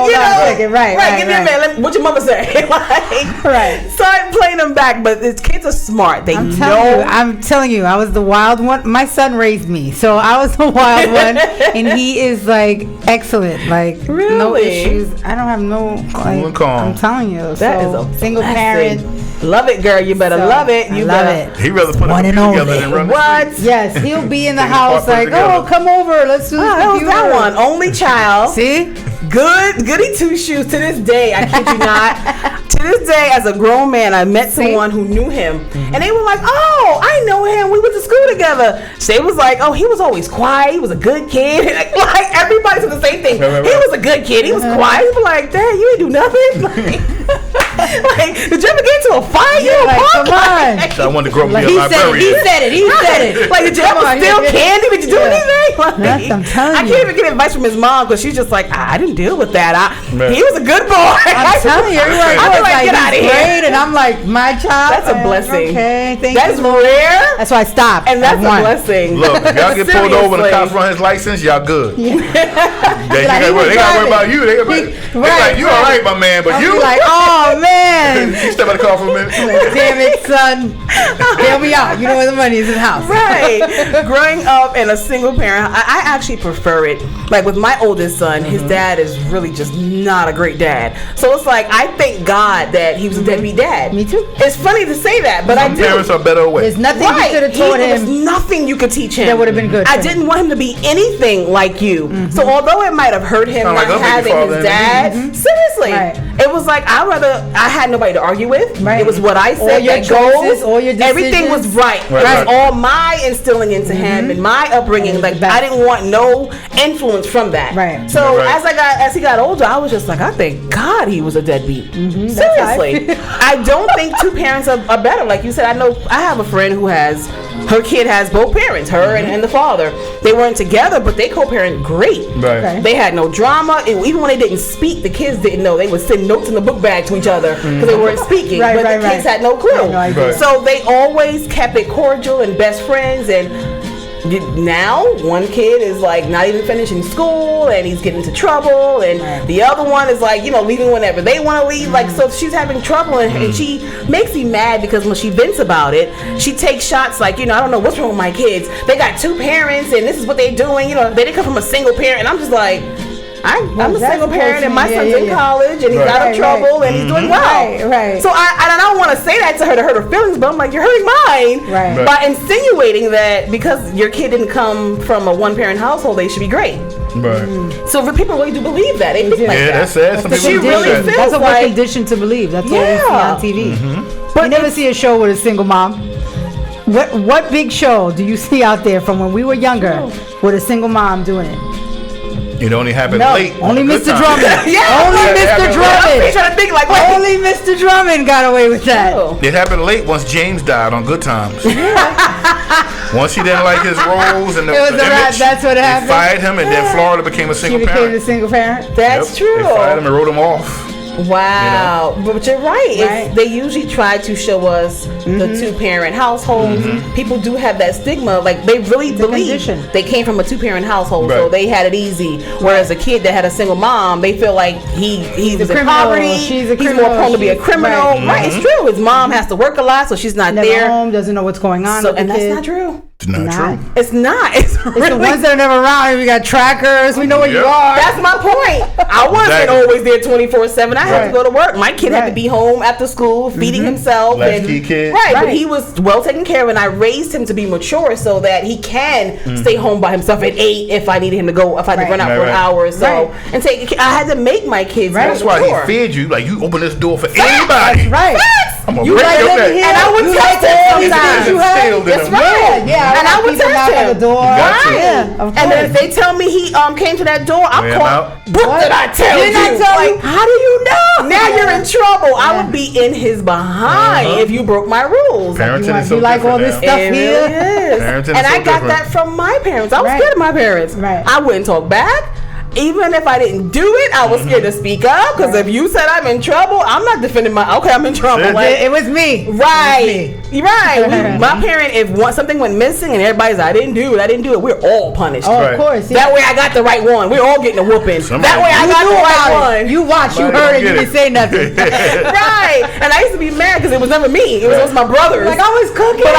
Right. Give me a minute. What your mother say? Like, Right. Start playing them back, but these kids are smart. They I'm know. telling you, I was the wild one. My son raised me, so I was the wild one, and he is like excellent. Like no Really? issues. I don't have no. Like, and calm. I'm telling you, That so, is a single blessing. parent. Love it, girl. You better So, love it. I You love better. it. He rather put One a and computer only. together than run What? the street. Yes, he'll be in the Take house the like, together. oh, come over, let's do this That was computer. that one. Only child. See, Goody two shoes. To this day, I kid you not. To this day, as a grown man, I met someone who knew him, and they were like, "Oh, I know him. We went to school together." They was like, "Oh, he was always quiet. He was a good kid." Like everybody said the same thing. Right. He was a good kid. He was quiet. He was like, "Dad, you ain't do nothing." Like, did you ever get into a fight? You like, come on. So I wanted to grow up and Like, be a he said librarian. it. Like, did you ever steal candy? Did you do anything? Like, Yes, I'm telling I you. can't even get advice from his mom because she's just like, I didn't deal with that. Right. He was a good boy. I'm telling you, everybody I was was like, like, get out of he's here. great, and I'm like, my child. That's a blessing. Okay, thank That's you. rare, That's why I stopped. and that's at a one. blessing. Look, if y'all get pulled over and the cops Seriously. run his license, y'all good. They, Like, he was they gotta worry driving. about you. They like, you all right, my man, but I'll you. be like, oh man. You step out the car for a minute. Like, damn it, son. Bail me out. You know where the money is in the house. Right. Growing up in a single parent, I actually prefer it. Like with my oldest son, his dad is really just not a great dad. So it's like, I thank God that he was a deadbeat dad. Me too. It's funny to say that, but I Some do. parents are better away. There's nothing Right. you could have taught There's him. nothing you could teach him That would have been good I for him. didn't want him to be anything like you. So although it might have hurt him Sound not like a baby having father his and dad, seriously, Right. it was like I had nobody to argue with. Right. It was what I All said. your that choices, goes. all your Everything was decisions. right. Right, It right. was all my instilling into him and my upbringing. Like I didn't want no influence from that. Right. So Right. as he got older, I was just like, I thank God he was a deadbeat. That's how I Seriously, I don't think two parents are better. Like you said, I have a friend who has her kid has both parents, her and the father. They weren't together, but they co-parent great. Right. Okay. They had no drama. Even when they didn't speak, the kids didn't know. They would send notes books in the book bag to each other because they weren't speaking. But the kids had no clue. No idea. So they always kept it cordial and best friends. And now one kid is like not even finishing school and he's getting into trouble, and the other one is like, you know, leaving whenever they want to leave. Like, so she's having trouble, and she makes me mad because when she vents about it, she takes shots like, you know, I don't know what's wrong with my kids. They got 2 parents and this is what they're doing. You know, they didn't come from a single parent. And I'm just like, I'm a single parent, and my son's in college, and he's out of trouble, and he's doing well. Right. So I don't want to say that to her to hurt her feelings, but I'm like, you're hurting mine by insinuating that because your kid didn't come from a one-parent household, they should be great. Right. So people really do believe that. They think like that. That's sad. Some people she really feels That's what like we're conditioned to believe. That's what we see on TV. But you never see a show with a single mom. What big show do you see out there from when we were younger with a single mom doing it? It only happened late. Only Mr. Drummond. Only Mr. Drummond. I'm trying to think like only Mr. Drummond got away with that. It happened late once James died on Good Times. Once he didn't like his roles and the image, that's what happened. They fired him, and then Florida became a single parent. She became a single parent. That's true. They fired him and wrote him off. Wow, but you're right. They usually try to show us the 2-parent households. People do have that stigma, like they really believe they came from a 2-parent household, so they had it easy. Whereas a kid that had a single mom, they feel like he was in poverty. He's more prone to be a criminal. Right, it's true. His mom has to work a lot, so she's not there. Home, doesn't know what's going on. And that's not true. It's not true. It's not. It's really, the ones that are never around. We got trackers. We know where you are. That's my point. I wasn't always there 24/7. I had to go to work. My kid had to be home after school, feeding himself. Latchkey kid. But he was well taken care of, and I raised him to be mature so that he can stay home by himself at 8 if I needed him to go, if I had to run out for an hour or so. And take. I had to make my kids. That's why he fed you. Like, you open this door for anybody. Right. I'm gonna break your neck. And I would test it sometimes. That's right. Yeah. And I would test at the door. And then if they tell me he came to that door, I'm called. What did I tell you? Like, how do you know? Now you're in trouble. I would be in his behind if you broke my rules. Parenting is so like all this stuff it here. Really is. And I got that from my parents. I was scared of my parents. I wouldn't talk back. Even if I didn't do it, I was scared to speak up because if you said I'm in trouble, I'm not defending I'm in trouble. Like, it was me. Right. Right. My parent, if something went missing and everybody's like, I didn't do it, we're all punished. Oh, of course. That way I got the right one. We're all getting a whooping. That way I got the right one. You watched, you heard it, you didn't say nothing. Right. And I used to be mad because it was never me. It was my brothers. Like, I was cooking. But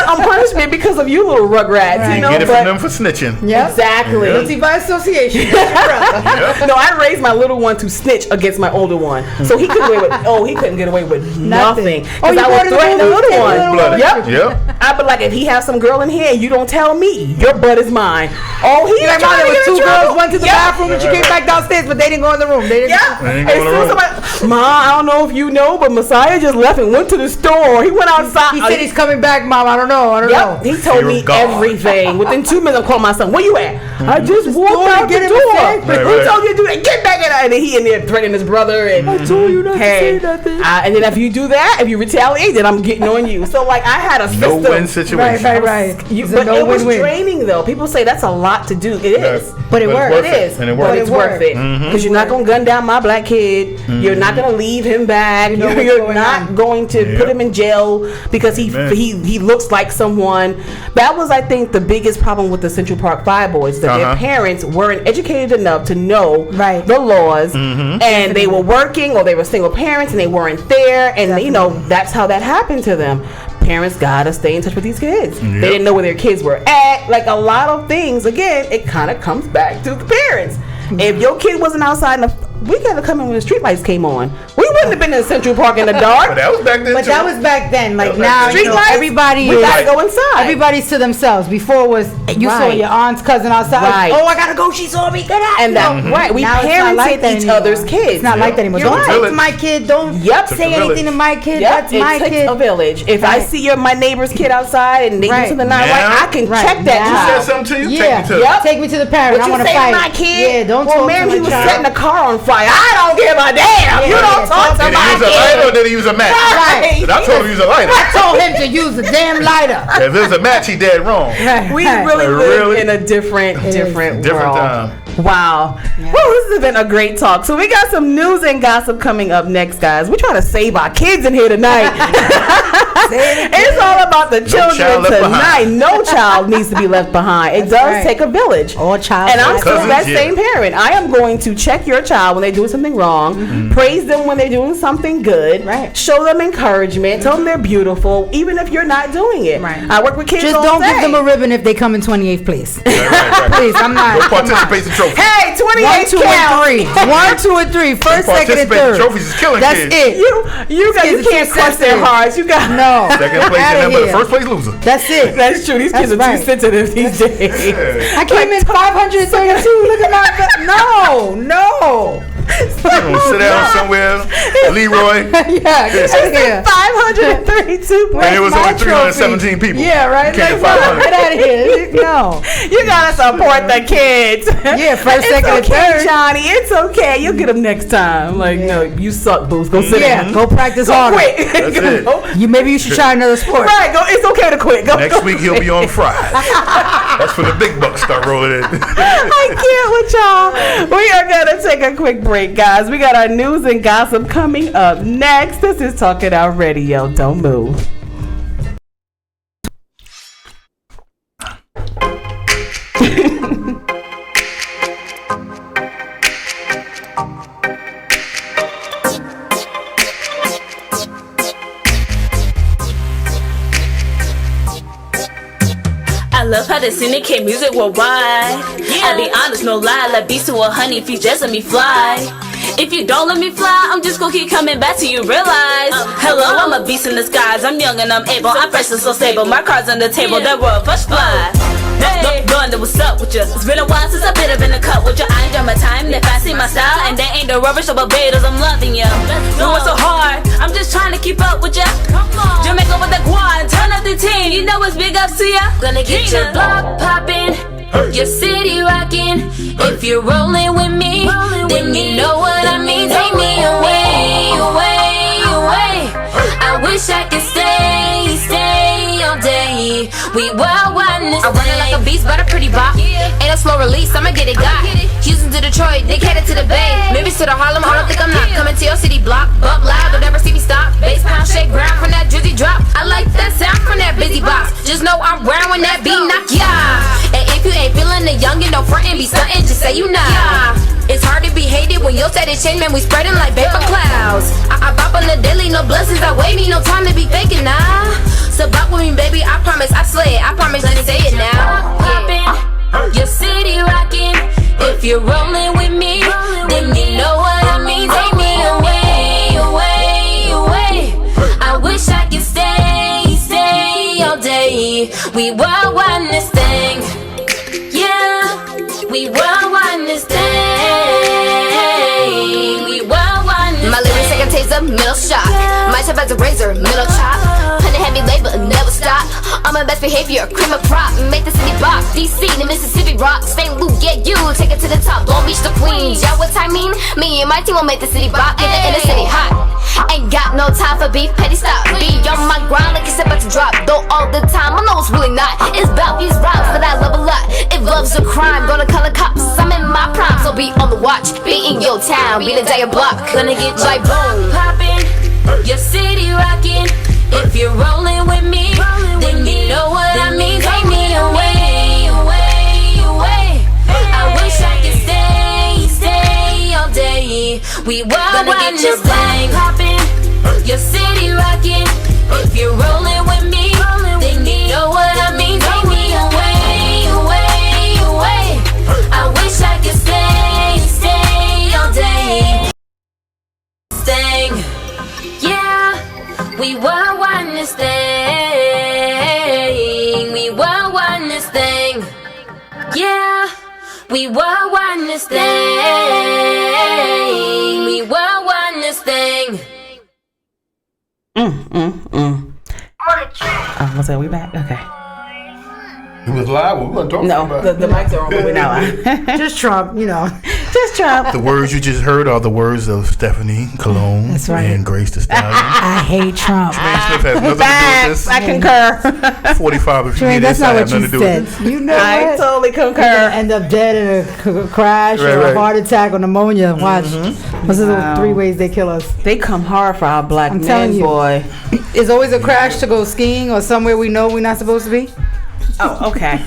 I'm punishment because of you little rugrats. You know? Get it from them for snitching. Yep. Exactly. Guilty by association. No, I raised my little one to snitch against my older one, so he couldn't get away with nothing. Because I would threaten the little one. Yep. I'd be like, if he has some girl in here and you don't tell me, your butt is mine. Oh, he like, Mom, there was 2 girls, went to the bathroom, and she came back downstairs, but they didn't go in the room. They didn't. Mom, I don't know if you know, but Messiah just left and went to the store. He went outside. He said he's coming back, Mom. I don't know. He told me everything. Within 2 minutes, I called my son. Where you at? I just walked out the door. Who told you to do that? Get back in there. And then he in there threatening his brother. And I told you not to say nothing. And then if you do that, if you retaliate, then I'm getting on you. So like I had a system. No-win situation. Right. But it was draining though. People say that's a lot to do. It is. But it works. It is. And it but works. it's worth it. Because you're not going to gun down my black kid. You're not going to leave him back. You're not going to put him in jail because he looks like someone. That was, I think, the biggest problem with the Central Park Five boys. That their parents weren't educated enough to know the laws. And they were working or they were single parents and they weren't there. And, that's how that happened to them. Parents gotta stay in touch with these kids. They didn't know where their kids were at. Like a lot of things, again, it kind of comes back to the parents. If your kid wasn't outside we gotta come in when the street lights came on. We wouldn't have been in Central Park in the dark. But that was back then. But that was back then. Like now, everybody we gotta go inside. Everybody's to themselves. Before was you saw your aunt's cousin outside. Right. Oh, I gotta go. She saw me. Get out. And we parented each other's kids. It's not like that anymore. Don't take my kid. Don't say anything to my kid. That's my kid. It takes a village. If I see my neighbor's kid outside and they do something not right, I can check that. You said something to you? Yeah. Take me to the parent. I want to fight. My kid. Yeah. Don't talk to my child. He was setting the car on fire. I don't give a damn. You don't talk to my kid. Did he use a lighter or did he use a match? Right. I told him to use a lighter. I told him to use a damn lighter. If it was a match, he dead wrong. We really live in a different world. Time. Wow. Yeah. Well, this has been a great talk. So we got some news and gossip coming up next, guys. We're trying to save our kids in here tonight. It's all about the children tonight. No child needs to be left behind. It does take a village. All child. And I'm still that same parent. I am going to check your child when they're doing something wrong, praise them when they're doing something good, show them encouragement, tell them they're beautiful, even if you're not doing it. Right. I work with kids just all don't day. give them a ribbon if they come in 28th place. Right. Please, I'm not. No participation trophy. Hey, 28 1, 2, and 3. 1, 2, and 3. First, second, and third. Trophies is killing That's kids. it. You can't crush their hearts. You got no. Second place and then but the first place loser. That's it. That's true. These kids are too sensitive these days. I came in 532. Look at my no. Sit down somewhere, Leroy. Yeah. 532. And it was only 317 people. Yeah, right. You can't get 500. Get out of here. No. You gotta support the kids. Yeah, first, second, and okay, third. Johnny. It's okay. You'll get them next time. Like, no, you suck, Boost. Go sit down. Go practice harder. Quit. That's it. Maybe you should try another sport. Right. Go. It's okay to quit. Go. Next week he'll be on Friday. That's when the big bucks start rolling in. I can't with y'all. We are gonna take a quick break, guys. We got our news and gossip coming up next. This is Talk It Out Radio. Don't move. I love how they syndicate music worldwide. I'll be honest, no lie, like beast to a honey if you just let me fly. If you don't let me fly, I'm just gonna keep coming back till you realize. Hello, I'm a beast in the skies. I'm young and I'm able. I'm fresh and so stable. My cards on the table, that world first fly. Hey, London, what's up with you? It's been a while since I've been up in the cup with you. I enjoy my time, if I see my style, and they ain't the rubbish of Barbados. I'm loving you. Doing so hard, I'm just trying to keep up with you. Jamaica with the quad, turn up the team. You know it's big ups to ya. Gonna get your block poppin'. Your city rockin'. If you're rollin' with me, then you know what I mean. Take me away, away, away. I wish I could stay all day. We wild wildness. I run it like a beast, but a pretty bop. Ain't a slow release, I'ma get it got. Houston to Detroit, they cater to the Bay. Maybe to the Harlem, I don't think I'm not coming to your city block. Bump loud, don't ever see me stop. Bass pound, shake ground from that drizzy drop. I like that sound from that busy box. Just know I'm round when that beat knock ya. And if you ain't feeling the youngin', don't front and be stuntin', just say you not. It's hard to be hated when your status change, man. We spreading like paper clouds. I bop on the daily, no blessings. I wait me, no time to be faking now. So bop with me, baby. I promise, I slay it. I promise, let me say it now. Yeah. Your city rockin'. If you're rolling with me, then you know what I mean. Take me away, away, away. I wish I could stay all day. We wild wildin' this thing. Yeah, we wild wildin' this thing. We wild wildin' this thing. My lyrics take a taser, middle shot. My chop as a razor, middle chop. Honey heavy labor, never stop. On my best behavior, cream a prop. Make the city box, DC to Mississippi rock. St. Luke, yeah, you take it to the top. Long Beach to Queens, y'all what I mean? Me and my team will make the city rock. Get the inner city hot. Ain't got no time for beef, petty stop. Be on my grind like it's about to drop. Though all the time, I know it's really not. It's about these rhymes, but I love a lot. If love's a crime, gonna call the cops. I'm in my prime, so be on the watch. Be in your town, be the entire block. Gonna get like boom poppin', your city rockin'. If you're rollin' with me, then you know what I mean. Take me away, away, away. I wish I could stay all day. We wild wildin' this thing poppin', your city rockin'. If you're rollin' with me, then you know what I mean. Take me away, away, away. I wish I could stay all day. Thing, yeah, we wild wildin' this thing. We wild wildin' this thing. Yeah, we wild wildin' this thing. We wild wildin' this thing. What's that? We back? Okay. It was live. We weren't talking about. No, the mics are on, but we're not live. Just Trump, you know. Just Trump. The words you just heard are the words of Stephanie Cologne That's right. and Grace the Stallion. I hate Trump. Jermaine Smith has nothing Facts. to I do with concur. this. 45 if you Trey, hear that's this, I not have what nothing you to do with said. it. You know I what? totally concur. End up dead in a crash or Right. a heart attack or pneumonia. Watch. What's the 3 ways they kill us? They come hard for our black I'm men, telling you. boy. It's always a crash to go skiing or somewhere we know we're not supposed to be. Oh, okay.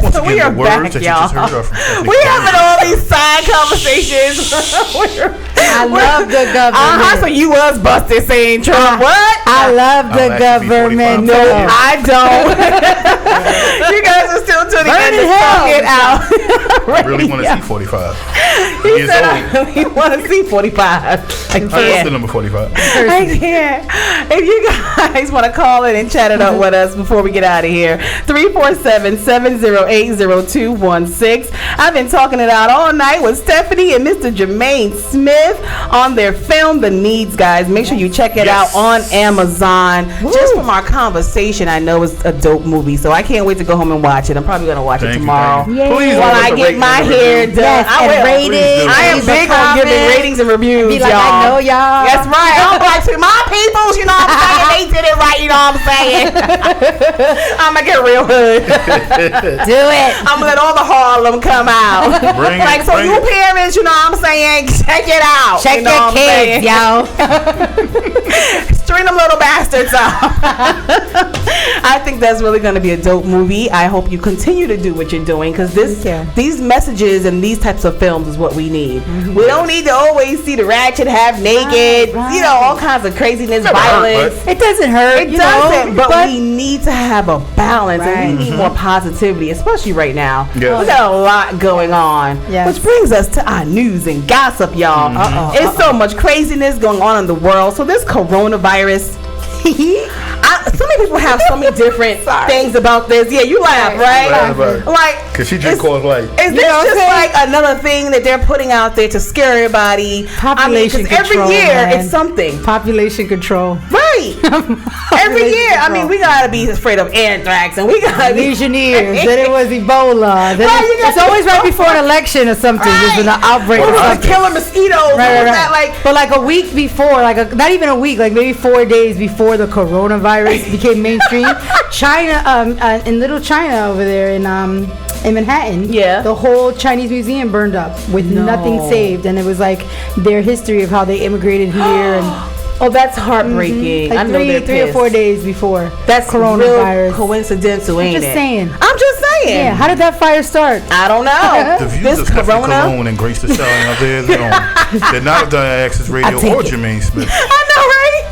Once So again, we are the words back, that you y'all. just heard are from Stephanie We Cologne. having all these side conversations. I love the government. So you was busted saying Trump. What? I love the I'll actually be government. 45. No, I don't. You guys are still tuning in to Talk It Out. I really want to see 45. He Years said old. I really want to see 45. I That's the can't. number 45. I can't. If you guys want to call in and chat it up with us before we get out of here, 347-708-0216. I've been talking it out all night with Stephanie and Mr. Jermaine Smith on their film, The Needs, guys. Make sure you check it out on Amazon. Just from our conversation, I know it's a dope movie, so I can't wait to go home and watch it. I'm probably going to watch it tomorrow. Thank you. Please While give us I a get rating my and a hair review. done. I will. rated. I am big on giving ratings and reviews, Be like, y'all. I know y'all. That's right. I'm like, to my peoples, you know what I'm saying? They did it right, you know what I'm saying? I'm going to get real hood. Do it. I'm going to let all the Harlem come out. Bring it, Like, so bring you it. parents, you know what I'm saying? Check it out. Check you know your what I'm saying? kids, yo. String them little bastards up. I think that's really going to be a dope movie. I hope you continue to do what you're doing because these messages and these types of films is what we need. We don't need to always see the ratchet half naked, you know, all kinds of craziness, violence. It doesn't hurt. It doesn't, but we need to have a balance and we need more positivity, especially right now. Yes. We got a lot going on, Yes. which brings us to our news and gossip, y'all. It's so much craziness going on in the world. So this coronavirus. So many people have so many different things about this. Yeah, you laugh, right? Like, Because she just calls like. is this just like another thing that they're putting out there to scare everybody? Population 'cause every control, year man. it's something. Population control. Right. Every year. I mean, we gotta be afraid of anthrax and we gotta be Legionnaires. Then it was Ebola. Then Right, you got it's always right before an election or something. There's an outbreak What or was something. the killer mosquitoes? Right, What was right, that right. like? But like a week before, not even a week, like maybe 4 days before the coronavirus became mainstream, China, in Little China over there in Manhattan, the whole Chinese museum burned up with nothing saved, and it was like their history of how they immigrated here and. Oh, that's heartbreaking. Like I know they're 3 or 4 pissed. days before. That's coronavirus. real coincidental, ain't I'm just it? saying. I'm just saying. Yeah. How did that fire start? I don't know. The views This of Stephanie corona. Cologne and Grace the Stallion are theirs alone. They're not of the Access Radio take or it. Jermaine Smith. I know, right?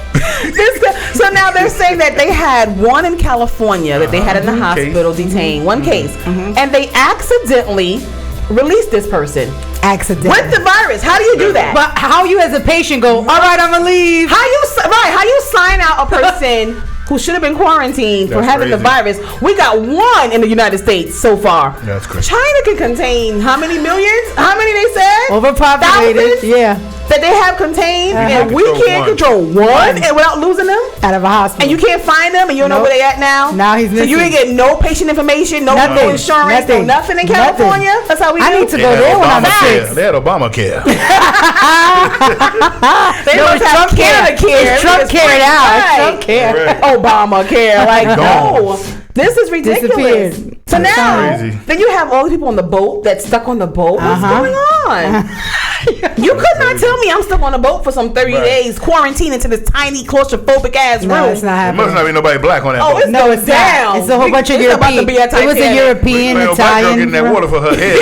So now they're saying that they had one in California that they had in the hospital detained, one case, and they accidentally released this person Accidentally. with the virus. How do you do that? But how you as a patient go, all right, I'm gonna leave. How you sign out a person who should have been quarantined for That's having the crazy. virus? We got one in the United States so far. That's crazy. China can contain how many millions? How many they said? Overpopulated. Thousands? Yeah. That they have contained, and we Control can't one. control one and without losing them. Out of a hospital. And you can't find them, and you don't know Nope. where they at now. Now he's So you missing. ain't get no patient information, no Nothing. insurance, Nothing. no nothing in Nothing. California. That's how we I do. need to They go had there when I'm Obamacare. sick. They had Obamacare. They No, must it's have Trump care. Canada care. It's Trump It's care now. It's right. Trump care. Right. Obamacare. Like, Gone. no. This is ridiculous. Disappeared. So That's now, crazy. then you have all the people on the boat that's stuck on the boat. What's going on? You could not tell me I'm stuck on a boat for some 30 Right. days, quarantined into this tiny, claustrophobic ass room. No, it's not There must happening. not be nobody black on that Oh, boat. it's No, it's down. not. It's a whole bunch of It's about to European. be a It was a Titanic. European, Ain't no black girl Italian. getting that water for her head.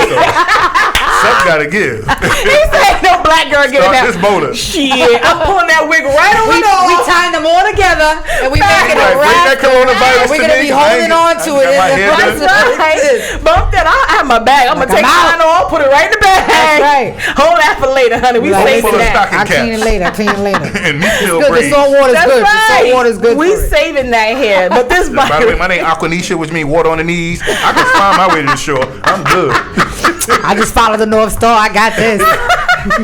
So something got to give. He said no black girl getting Start that. this motor. Shit, I'm pulling that wig right on We the nose. tying them all together and we Back making it a up. Bring that raft. coronavirus We're to gonna me. be holding on to it. I got my hair That's done. right. Bump that. I have my bag. I'm Like, gonna take I'm mine off, put it right in the bag. That's right. Hold that for later, honey. We Like, saving full of that. stocking I'll clean it caps. later. I'll clean it later. And me still Good. The brain. salt water's That's good. The right. salt water's good. We for it. saving that here, but this By the way, virus. my name Aquanisha, which means water on the knees. I can find my way to the shore. I'm good. I just follow the North Star. I got this.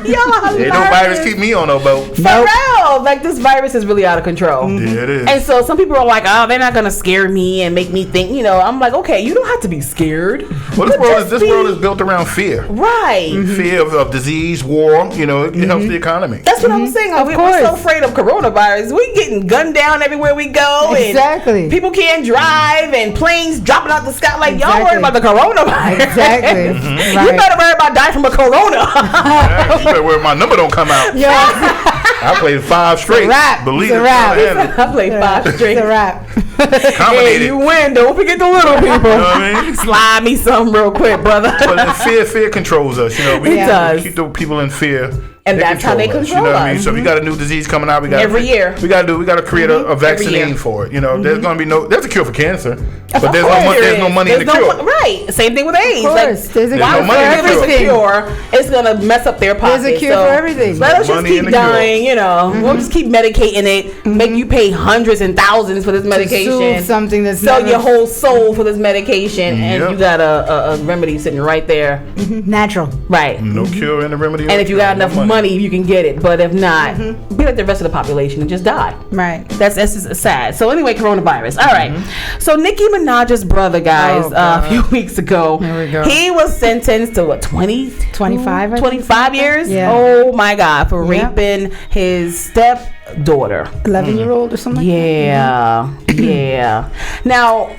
Y'all Ain't no virus keep me on no boat. For real. Like, this virus is really out of control. Yeah, it is. And so some people are like, oh, they're not going to scare me and make me think, you know. I'm like, okay, you don't have to be scared. Well, this world is built around fear. Right. Fear of disease, war, you know, it helps the economy. That's what I'm saying. We're so afraid of coronavirus. We getting gunned down everywhere we go. Exactly. And people can't drive and planes dropping out the sky. Like, y'all worried about the coronavirus. Exactly. Right. You better worry about dying from a corona. Yeah, you better worry my number don't come out. I played 5 straight. Believe it. I played 5 straight. It's a wrap. Hey, you win. Don't forget the little people. You know what I mean? Slide me something real quick, brother. But fear controls us. You know, we keep the people in fear. And that's how they control us. You know what I mean? So if you got a new disease coming out, we got every year. We got to create a vaccine for it. You know, there's going to be there's a cure for cancer, but there's no money in the cure. Right. Same thing with AIDS. There's a no money in the cure. It's going to mess up their pockets. There's a cure for everything. Let us just keep dying. You know, we'll just keep medicating it. Make you pay hundreds and thousands for this medication. Something that's sell your whole soul for this medication, and you got a remedy sitting right there. Natural. Right. No cure and a remedy. And if you got enough money, you can get it. But if not, be like the rest of the population and just die. Right. That's just sad. So anyway, coronavirus. All right. So Nicki Minaj's brother, guys, a few weeks ago, he was sentenced to 25 years? Yeah. Oh my God, for raping his stepdaughter. 11-year-old or something? Yeah. Yeah. Now,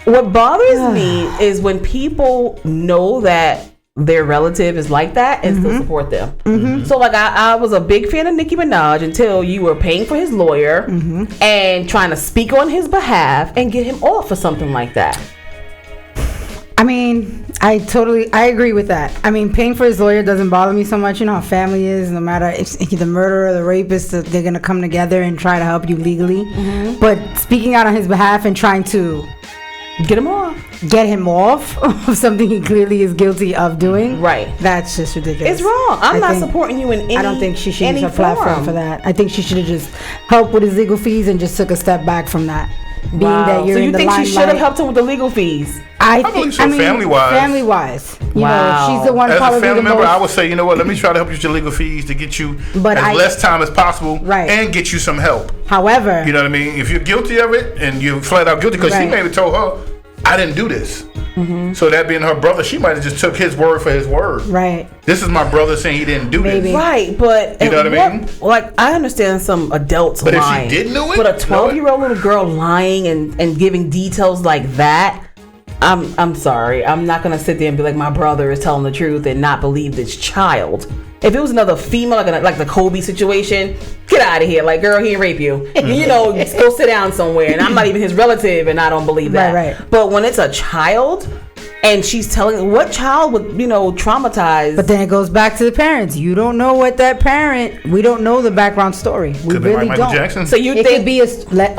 what bothers me is when people know that their relative is like that and still support them. So like I was a big fan of Nicki Minaj until you were paying for his lawyer and trying to speak on his behalf and get him off for something like that. I mean, I agree with that. I mean, paying for his lawyer doesn't bother me so much. You know how family is, no matter if the murderer or the rapist, they're going to come together and try to help you legally. But speaking out on his behalf and trying to get him off of something he clearly is guilty of doing. Right. That's just ridiculous. It's wrong. I'm not supporting you in any. I don't think she should use her form. platform for that. I think she should have just helped with his legal fees and just took a step back from that. Being that you're so you in the think limelight. she should have helped him with the legal fees? I believe so. Wow. Family-wise. You know, she's the one as probably a family the member, most, I would say, you know what, let me try to help you with your legal fees to get you less time as possible and get you some help. However, you know what I mean? If you're guilty of it and you're flat out guilty, because she maybe told her, I didn't do this. So that being her brother, she might have just took his word for his word. Right. This is my brother saying he didn't do this. Right, but you know what I mean? Like, I understand some adults but lying. If she did do it, but a 12-year-old little girl lying and giving details like that, I'm sorry. I'm not gonna sit there and be like, my brother is telling the truth and not believe this child. If it was another female, like the Kobe situation, get out of here. Like, girl, he didn't rape you. You know, go sit down somewhere. And I'm not even his relative, and I don't believe that. Right. But when it's a child, and she's telling, what child would, traumatize? But then it goes back to the parents. You don't know what that parent. We don't know the background story. We really don't. Jackson? So you it think could be that's Nicki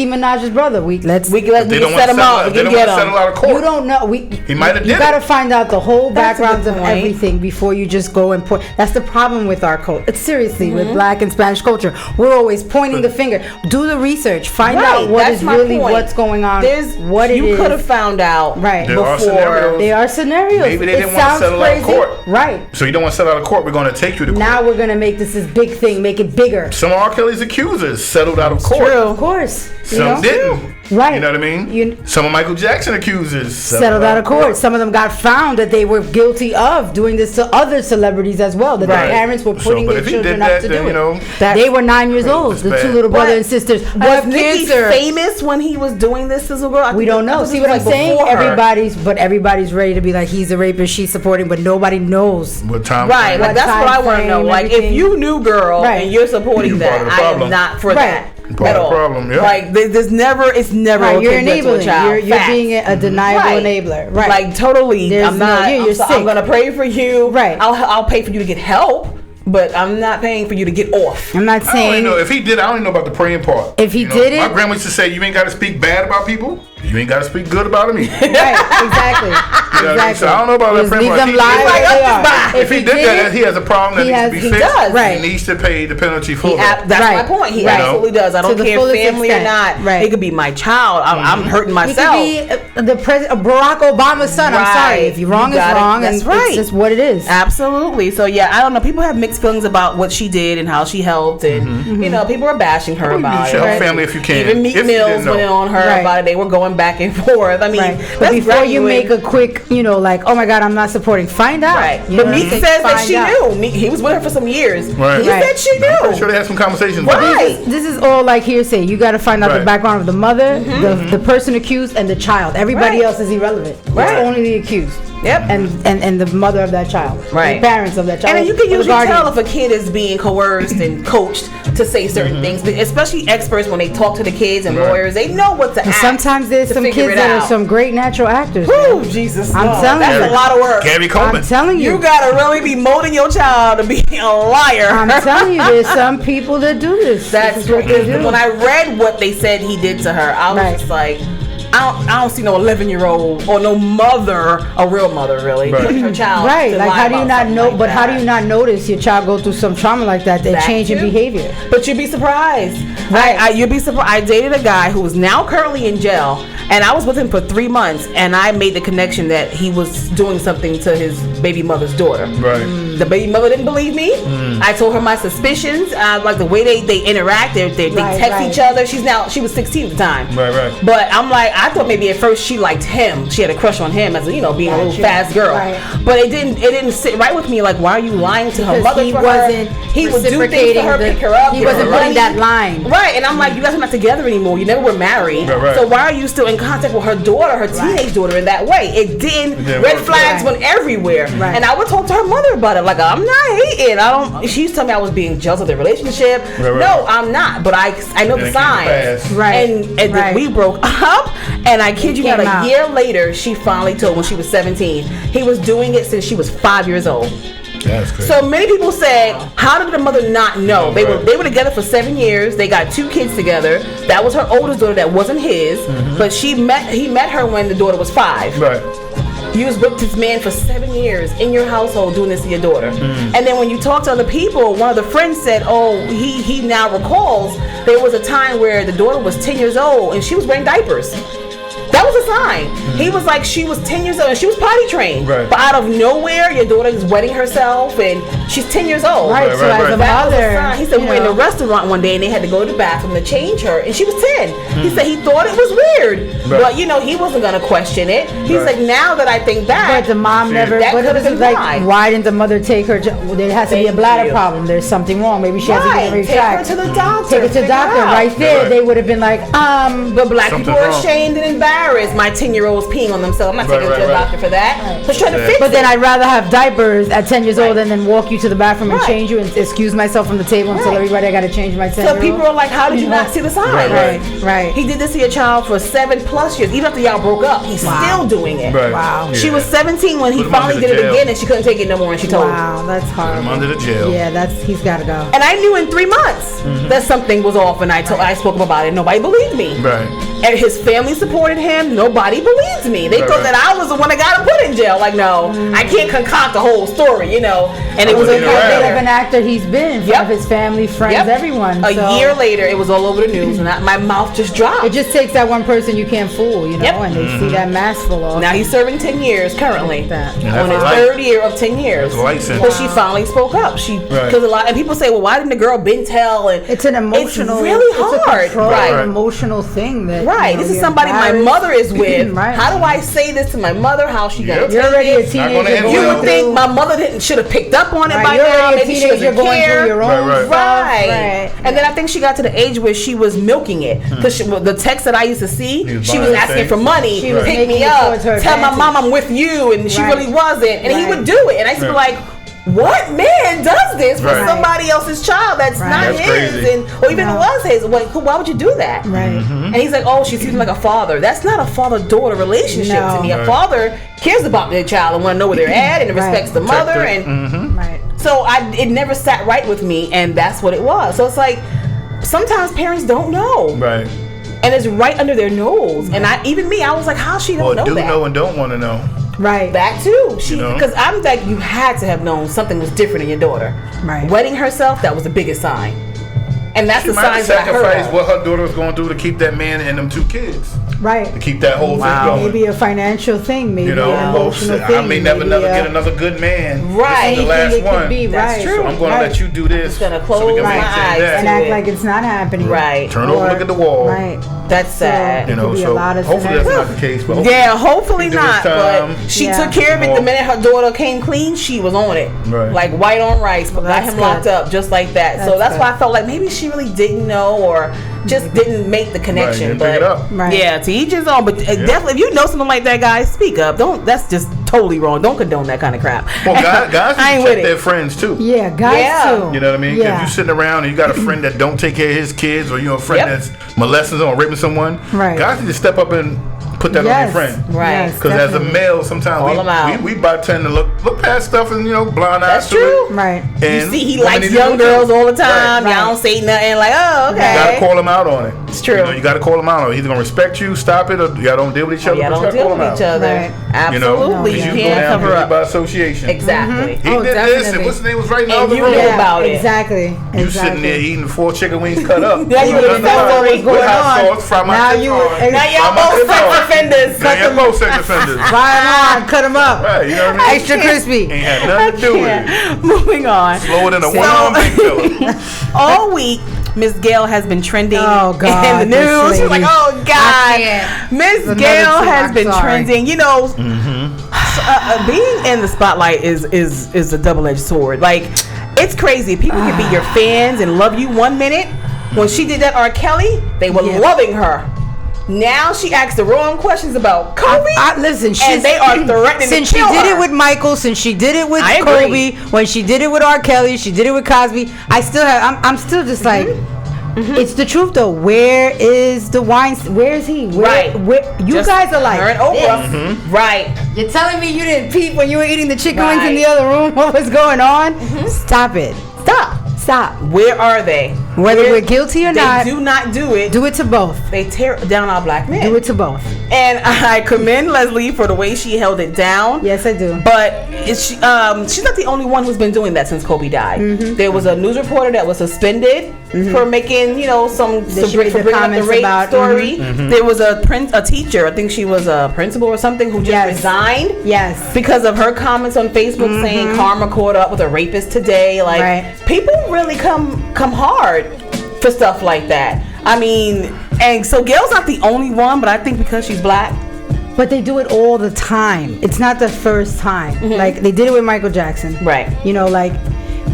Minaj's brother. We can set him out. We can get him. You don't know. He might have did it. You got to find out the whole backgrounds of everything before you just go and point. That's the problem with our culture. It's seriously with Black and Spanish culture. We're always pointing the finger. Do the research. Find out what is really what's going on. You could have found out. Right. There are scenarios. Maybe they didn't want to settle out of court. Right. So you don't want to settle out of court. We're going to take you to court. Now we're going to make this big thing. Make it bigger. Some of R. Kelly's accusers settled out of court. True. Of course. Some didn't. Right. You know what I mean? Some of Michael Jackson accusers settled out of court. Some of them got found that they were guilty of doing this to other celebrities as well. That their parents were putting their children up to do it. They were 9 years old. The two little brother and sisters. Was Nicki famous when he was doing this as a girl? We don't know. See what I'm saying? Everybody's ready to be like, he's a rapist, she's supporting, but nobody knows. What time? Right. Like, that's what I want to know. Like, if you knew girl and you're supporting that, I am not for that. At all. Like, it's never you're enabling. You're being a deniable enabler. Right. Like, totally. I'm not. I'm gonna pray for you. Right. I'll pay for you to get help, but I'm not paying for you to get off. I'm not saying. If he did, I don't even know about the praying part. If he did it, my grandma used to say, "You ain't got to speak bad about people." You ain't got to speak good about him either. Right, exactly. You know what I mean? So I don't know about that Just leave friend. them live where they are. If he did that, he has a problem that needs to be fixed. does. He needs to pay the penalty for that. That's my point. He absolutely does. I don't To the care fullest family extent. or not. Right. It could be my child. I'm hurting myself. He could be Barack Obama's son. I'm sorry. If you're wrong, it's wrong. That's and right. It's just what it is. Absolutely. So yeah, I don't know. People have mixed feelings about what she did and how she helped, and you know, people are bashing her about You should it. help family if you can. Even Meek If you Mills didn't know. went on her about it. They were going back and forth. I mean, But before you make a quick, like, oh my God, I'm not supporting. Find out. Right. You But know what Meek I'm saying? says that Find she out. knew. He was with her for some years. Right. He said she knew. I'm pretty sure they had some conversations. Right. This is all like hearsay. You got to find out Right. the background of the mother, the person accused, and the child. Everybody Right. else is irrelevant. Right. It's only the accused. Yep. And the mother of that child. Right. The parents of that child. And then you can or the usually guardian. tell if a kid is being coerced and coached to say certain things, especially experts when they talk to the kids and lawyers. They know what to And ask. sometimes there's to some figure kids it that out. are some great natural actors. Whew, man. Jesus. I'm Lord. telling That's you. a lot of work. Gary Coleman. I'm telling you. You gotta really be molding your child to be a liar. I'm telling you, there's some people that do this. That's This is what they do. when I read what they said he did to her, I was just like, I don't see no 11-year-old or no mother, a real mother really, putting her child. Right, to like lie how do you about not something know? like But how that. do you not notice your child go through some trauma like that? They That change in too. behavior. But you'd be surprised. Right. You'd be surprised. I dated a guy who is now currently in jail, and I was with him for 3 months, and I made the connection that he was doing something to his baby mother's daughter. Right. The baby mother didn't believe me. I told her my suspicions, like the way they interact, they text each other. She was 16 at the time. Right. But I'm like, I thought maybe at first she liked him. She had a crush on him as being a little fast girl. Right. But it didn't sit right with me. Like, why are you lying to her Because mother? he for wasn't her? He would do things to reciprocating her, pick her up. he give her wasn't putting money. that line. Right, and I'm like, you guys are not together anymore. You never were married. Right. So why are you still in contact with her daughter, her teenage daughter, in that way? It didn't. didn't Red work. flags Right. went everywhere. Right. And I would talk to her mother about it. Like, I'm not hating. She used to tell me I was being jealous of their relationship. Right. No, I'm not. But I know And the it came to signs. pass. Right. And Right. we broke up. And I kid you not, came a out. year later, she finally told when she was 17. He was doing it since she was 5 years old. That's crazy. So many people say, how did the mother not know? They Right. were together for 7 years. They got 2 kids together. That was her oldest daughter. That wasn't his. But he met her when the daughter was 5. Right. You was with this man for 7 years in your household doing this to your daughter. And then when you talk to other people, one of the friends said, oh, he now recalls there was a time where the daughter was 10 years old and she was wearing diapers. That was a sign. He was like, she was 10 years old and she was potty trained. Right. But out of nowhere, your daughter is wetting herself and she's 10 years old. Right, so as a That was a mother, sign. He said we were in a restaurant one day and they had to go to the bathroom to change her and she was 10. He said he thought it was weird. Right. But he wasn't going to question it. He's Right. like, now that I think back. But the mom never. That But could've this is been like, why. why didn't the mother take her? There has to be a Thank bladder you. problem. There's something wrong. Maybe she has a Right. urinary Take her tract. to the doctor. Take her to the Figure it doctor. out. Right there, Right. they would have been like, But black Something's people are wrong. ashamed and embarrassed. My 10-year-old's peeing on themselves. I'm not taking her to the Right. doctor for that. So trying to Yeah. fix But it. then I'd rather have diapers at 10 years old Right. and then walk you to the bathroom and Right. change you and excuse myself from the table and tell Right. everybody I got to change my 10 So people are like, how did you not see the signs? Right. He did this to your child for 7+ years. Even after y'all broke up, he's still doing it. Right. Wow. Yeah. She was 17 when he Put him finally under did the it jail. again and she couldn't take it no more and she told him. Wow, that's Put him horrible. under the jail. Yeah, he's got to go. And I knew in 3 months that something was off and I spoke about it. Nobody believed me. Right. And his family supported him. Nobody believed me. They Right, thought right. that I was the one that got him put in jail. Like, no, I can't concoct the whole story, And it was How a good year How good later. of an actor he's been in front of his family, friends, everyone. A So year later, it was all over the news, and my mouth just dropped. It just takes that one person you can't fool, Yep. and they see that mask full off. Now he's serving 10 years currently. That. And On that's his a life. 3rd year of 10 years. That's a life sentence. But she finally spoke up. Because and people say, well, why didn't the girl been tell? And It's an emotional. It's really It's a hard. control, Right. emotional thing that. Right. This is somebody my mother is with. Right. How do I say this to my mother? How she got You're already a Not gonna teenager. end You well. would think my mother should have picked up on it Right, by you're now. already a Maybe she teenager doesn't going care. through your own Right. stuff. Right. Right. And then I think she got to the age where she was milking it. Because the text that I used to see, He was she was buying asking things. for money, She was pick making me it up, towards her tell my advantage. mom I'm with you, and she Right. really wasn't. And he Right. would do it. And I used to be Right. like, what man does this for Right. somebody else's child that's Right. not That's his? crazy. And or even No. it was his. Why would you do that? Right. And he's like, oh, she seems like a father. That's not a father-daughter relationship No. to me. A Right. father cares about their child and want to know where they're at and Right. respects the mother. Protect her. And Right. so it never sat right with me, and that's what it was. So it's like sometimes parents don't know. Right. and it's right under their nose. And I was like, how she don't know do that? know and don't want to know. Right. That too. know? Because I'm like, you had to have known something was different in your daughter. Right. Wedding herself, that was the biggest sign. And that's She the might have signs that I heard. sacrificed what her daughter was going through to keep that man and them 2 kids. Right. To keep that whole thing going. Maybe a financial thing, maybe an emotional thing. I may never get another good man. Right. This is the last one. That's true. So I'm going to let you do this. I'm going to close my eyes and act like it's not happening. Right. Turn over, look at the wall. Right. That's sad. You know, so hopefully that's not the case. But hopefully not. But she took care of it the minute her daughter came clean. She was on it, like white on rice. But got him locked up just like that. So that's why I felt like maybe she really didn't know or just didn't make the connection. But yeah, to each his own. But definitely, if you know something like that, guys, speak up. Don't. That's just totally wrong. Don't condone that kind of crap. Well, guys need to check their friends too. Yeah, guys too. You know what I mean? If you're sitting around and you got a friend that don't take care of his kids, or you know a friend that's molesting someone or raping someone, guys need to step up and put that on your friend. Right. Because as a male, sometimes we tend to look past stuff and blind eyes to it. Right. And you see, he likes young girls all the time. Y'all don't say nothing like, oh, okay. You gotta call him out on it. It's true. You gotta call him out on it. He's gonna respect you, stop it, or y'all don't deal with each other. Y'all don't deal with each other. Absolutely. You can't go down cover up by association. Exactly. He did this, and what's his name was right in the other you room. knew about it. Exactly. You sitting there eating 4 chicken wings cut up. Now you would know what was going on. Now y'all both sex offenders. Now y'all both sex offenders. Fry them on, cut them up. Right, you know what I mean? Extra crispy. Ain't had nothing to do with it. Moving on. Slow it in a one-on big fella. All week, Miss Gail has been trending in God, the news. She's like, oh God, Miss Gail has been trending. You know, being in the spotlight is a double-edged sword. Like, it's crazy. People can be your fans and love you one minute. When she did that R. Kelly, they were loving her. Now she asks the wrong questions about Kobe. Listen, and they are threatening since to kill she did her. it with Michael, since she did it with Kobe, when she did it with R. Kelly, she did it with Cosby. I'm still just like, it's the truth though. Where is the wine? Where is he? Where you just guys are like her and Oprah. Right. You're telling me you didn't peep when you were eating the chicken wings in the other room? What was going on? Stop it. Stop. Where are they? Whether we're guilty or not, they do not do it. Do it to both. They tear down our black men. Do it to both. And I commend Leslie for the way she held it down. Yes, I do. But she's not the only one who's been doing that since Kobe died. There was a news reporter that was suspended for making, bringing up the rape story. There was a teacher, I think she was a principal or something, who just resigned. Yes. Because of her comments on Facebook saying karma caught up with a rapist today. Like, people really come hard for stuff like that. I mean, and so Gail's not the only one, but I think because she's black. But they do it all the time. It's not the first time. Like, they did it with Michael Jackson. Right.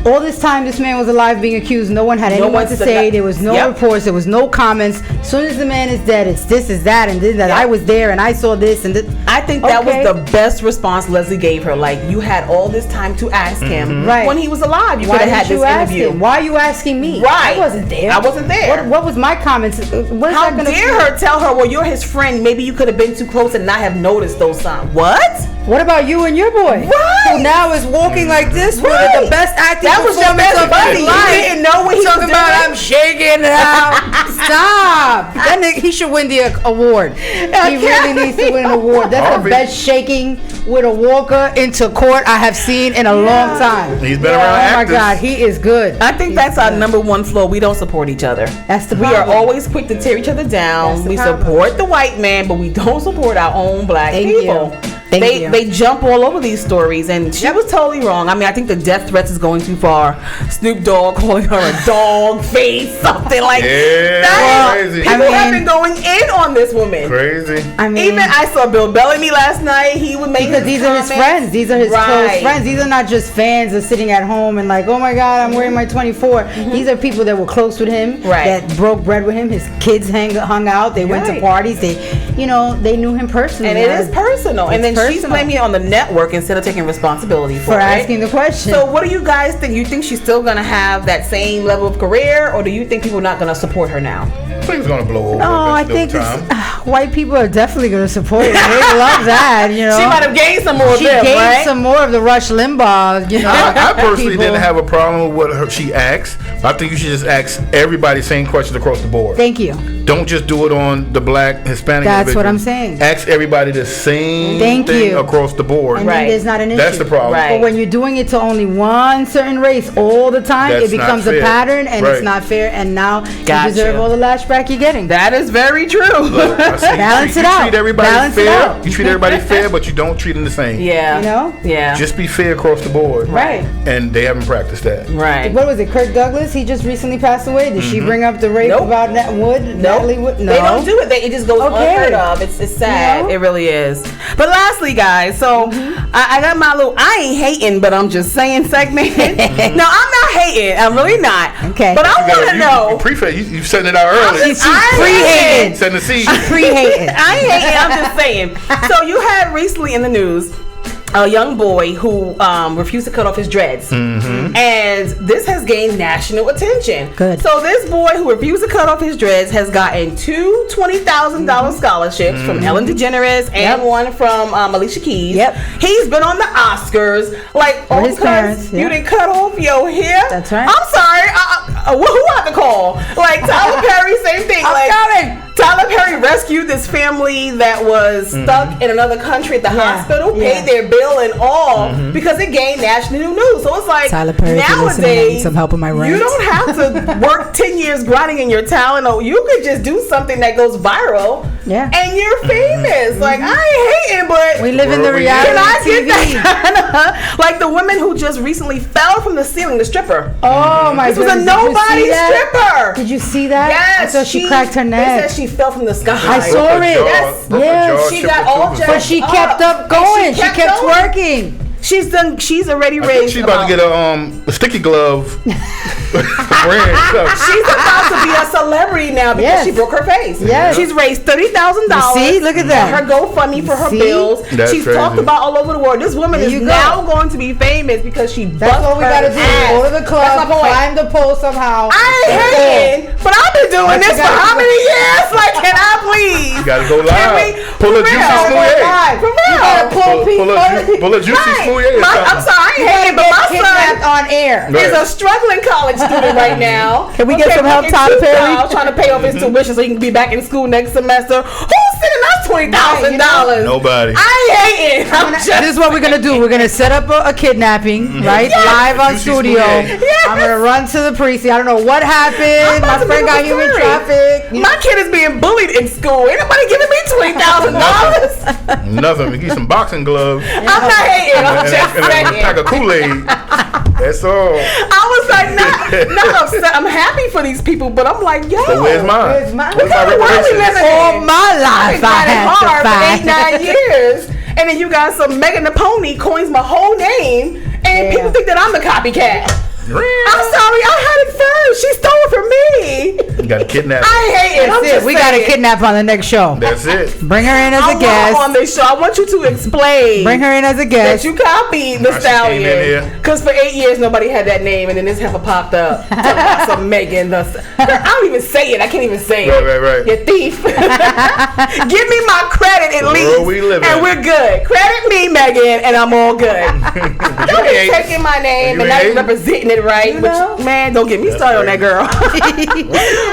All this time this man was alive being accused, no one had anyone to say. There was no reports, there was no comments. As soon as the man is dead, it's this is that and this that. I was there and I saw this and this. I think that was the best response Leslie gave her. Like, you had all this time to ask him when he was alive. You could have had this interview. Why are you asking me? Right. I wasn't there. I wasn't there. What was my comments? How dare her tell her, well, you're his friend. Maybe you could have been too close and not have noticed those signs. What? What about you and your boy? Right. Who now is walking like this with the best acting that was your best buddy. You didn't know what he was talking about. I'm shaking it out. Stop. That nigga, he should win the award. He really needs to win an award. That's the best shaking with a walker into court I have seen in a long time. He's been around actors. Oh my God, he is good. I think that's our number one flaw. We don't support each other. That's the problem. We are always quick to tear each other down. We support the white man, but we don't support our own black people. They jump all over these stories, and she was totally wrong. I mean, I think the death threats is going too far. Snoop Dogg calling her a dog face, something like that. Crazy. People have been going in on this woman. Crazy. I mean, even I saw Bill Bellamy last night. He would make because these are his friends. These are his close friends. These are not just fans of sitting at home and like, oh my God, I'm wearing my 24. These are people that were close with him, that broke bread with him. His kids hung out. They went to parties. They knew him personally. And it is personal. And then she's blaming it on the network instead of taking responsibility for asking the question. So what do you guys think? You think she's still gonna have that same level of career, or do you think people are not gonna support her now? I think it's gonna blow over. No, I think white people are definitely gonna support her. They love that, you know. She might have gained some more of them, gained right? some more of the Rush Limbaugh, you know. I personally didn't have a problem with what she asked. I think you should just ask everybody the same questions across the board. Thank you. Don't just do it on the black, Hispanic. That's what I'm saying. Ask everybody the same thing across the board. And then there's not an issue. That's the problem. But when you're doing it to only one certain race all the time, That's it becomes a pattern, and it's not fair. And now you deserve all the lashback you're getting. That is very true. Look, Balance it out. You treat everybody Balance it fair. out. You treat everybody fair, but you don't treat them the same. Yeah. You know? Yeah. Just be fair across the board. Right. And they haven't practiced that. Right. What was it? Kirk Douglas? He just recently passed away. Did she bring up the rape about Natalie Wood? No. They don't do it. It just goes unheard of. It's sad. You know? It really is. But lastly, guys, so I got my little I ain't hating, but I'm just saying segment. No, I'm not hating. I'm really not. Okay. But I want to know. You setting it out early. She's pre-hating. Setting the seed. Pre-hating. I ain't hating. I'm just saying. So you had recently in the news a young boy who refused to cut off his dreads. And this has gained national attention. Good. So this boy who refused to cut off his dreads has gotten two $20,000 scholarships from Ellen DeGeneres and one from Alicia Keys. Yep. He's been on the Oscars. Like, his parents, you didn't cut off your hair? That's right. I'm sorry. Who I have to call? Like, Tyler Perry, same thing. Tyler Perry rescued this family that was stuck in another country at the hospital, paid their bill and all because it gained national news. So it's like Tyler Perry, nowadays some help in my rent. you don't have to work 10 years grinding in your talent. Or you could just do something that goes viral, and you're famous. Like, I ain't hating, but we live in the reality Can I TV. get that? Like the woman who just recently fell from the ceiling, the stripper. Oh my This was goodness. a nobody stripper. Did you see that? Yes, So she cracked her neck. They said she fell from the sky. I saw it. Yes. Yeah. She got all jacked But she kept up going. She kept working. She's already I think raised. she's about to get a sticky glove. She's about to be a celebrity now because she broke her face. Yes. She's raised $30,000. See, look at that. Her GoFundMe for her bills. That's She's crazy. talked about all over the world. This woman is now going to be famous because she bust That's what we gotta her do. ass. Go to the club, That's my point. climb the pole somehow. I ain't hating, but I've been doing But you this for gotta how do many it. years? Like, can I please? You gotta go Can live. we? Pull a For juicy real. smoothie. For real. You gotta Pull a juicy smoothie. I'm sorry, I ain't hating, but my Kidnapped son on air. is a struggling college student right now. Can we get some help, Tyler Perry? Trying to pay off his tuition so he can be back in school next semester. Who's sending us $20,000? Nobody. I ain't hating. I'm just This is what we're gonna do. We're gonna set up a kidnapping, right? Yes. Live on Juicy studio. smoothie. Yes. I'm gonna run to the precinct. I don't know what I'm happened. about My to friend make got up a human story. traffic. You know? My kid is being bullied in school. Ain't nobody giving me $20,000. Nothing. We get some boxing gloves I'm not hating. I'm and just a saying. pack of Kool-Aid. That's all. I was like, not upset. I'm happy for these people, but I'm like, yo. So where's mine? Where's mine? Where's my What kind of world we reparations? living in? All my I've life been I grinding had hard to for 8-9 fight. years, and then you got some Megan the Pony coins my whole name, and people think that I'm the copycat. I'm sorry, I had it first. She stole it from me. You got to kidnap. I hate it. I'm That's just it. We gotta saying. kidnap on the next show. That's it. Bring her in as I a want her on guest. this show. I want you to explain. Bring her in as a that guest. you copied the She came in stallion. here. Because for 8 years nobody had that name, and then this heifer popped up. Some Megan. I don't even say it. I can't even say it. Right. You thief. Give me my credit at The least. world we live and in. we're good. Credit me, Megan, and I'm all good. Don't be ain't- taking my name you and not ain't- representing it right. You But know? man, don't get me started on that girl.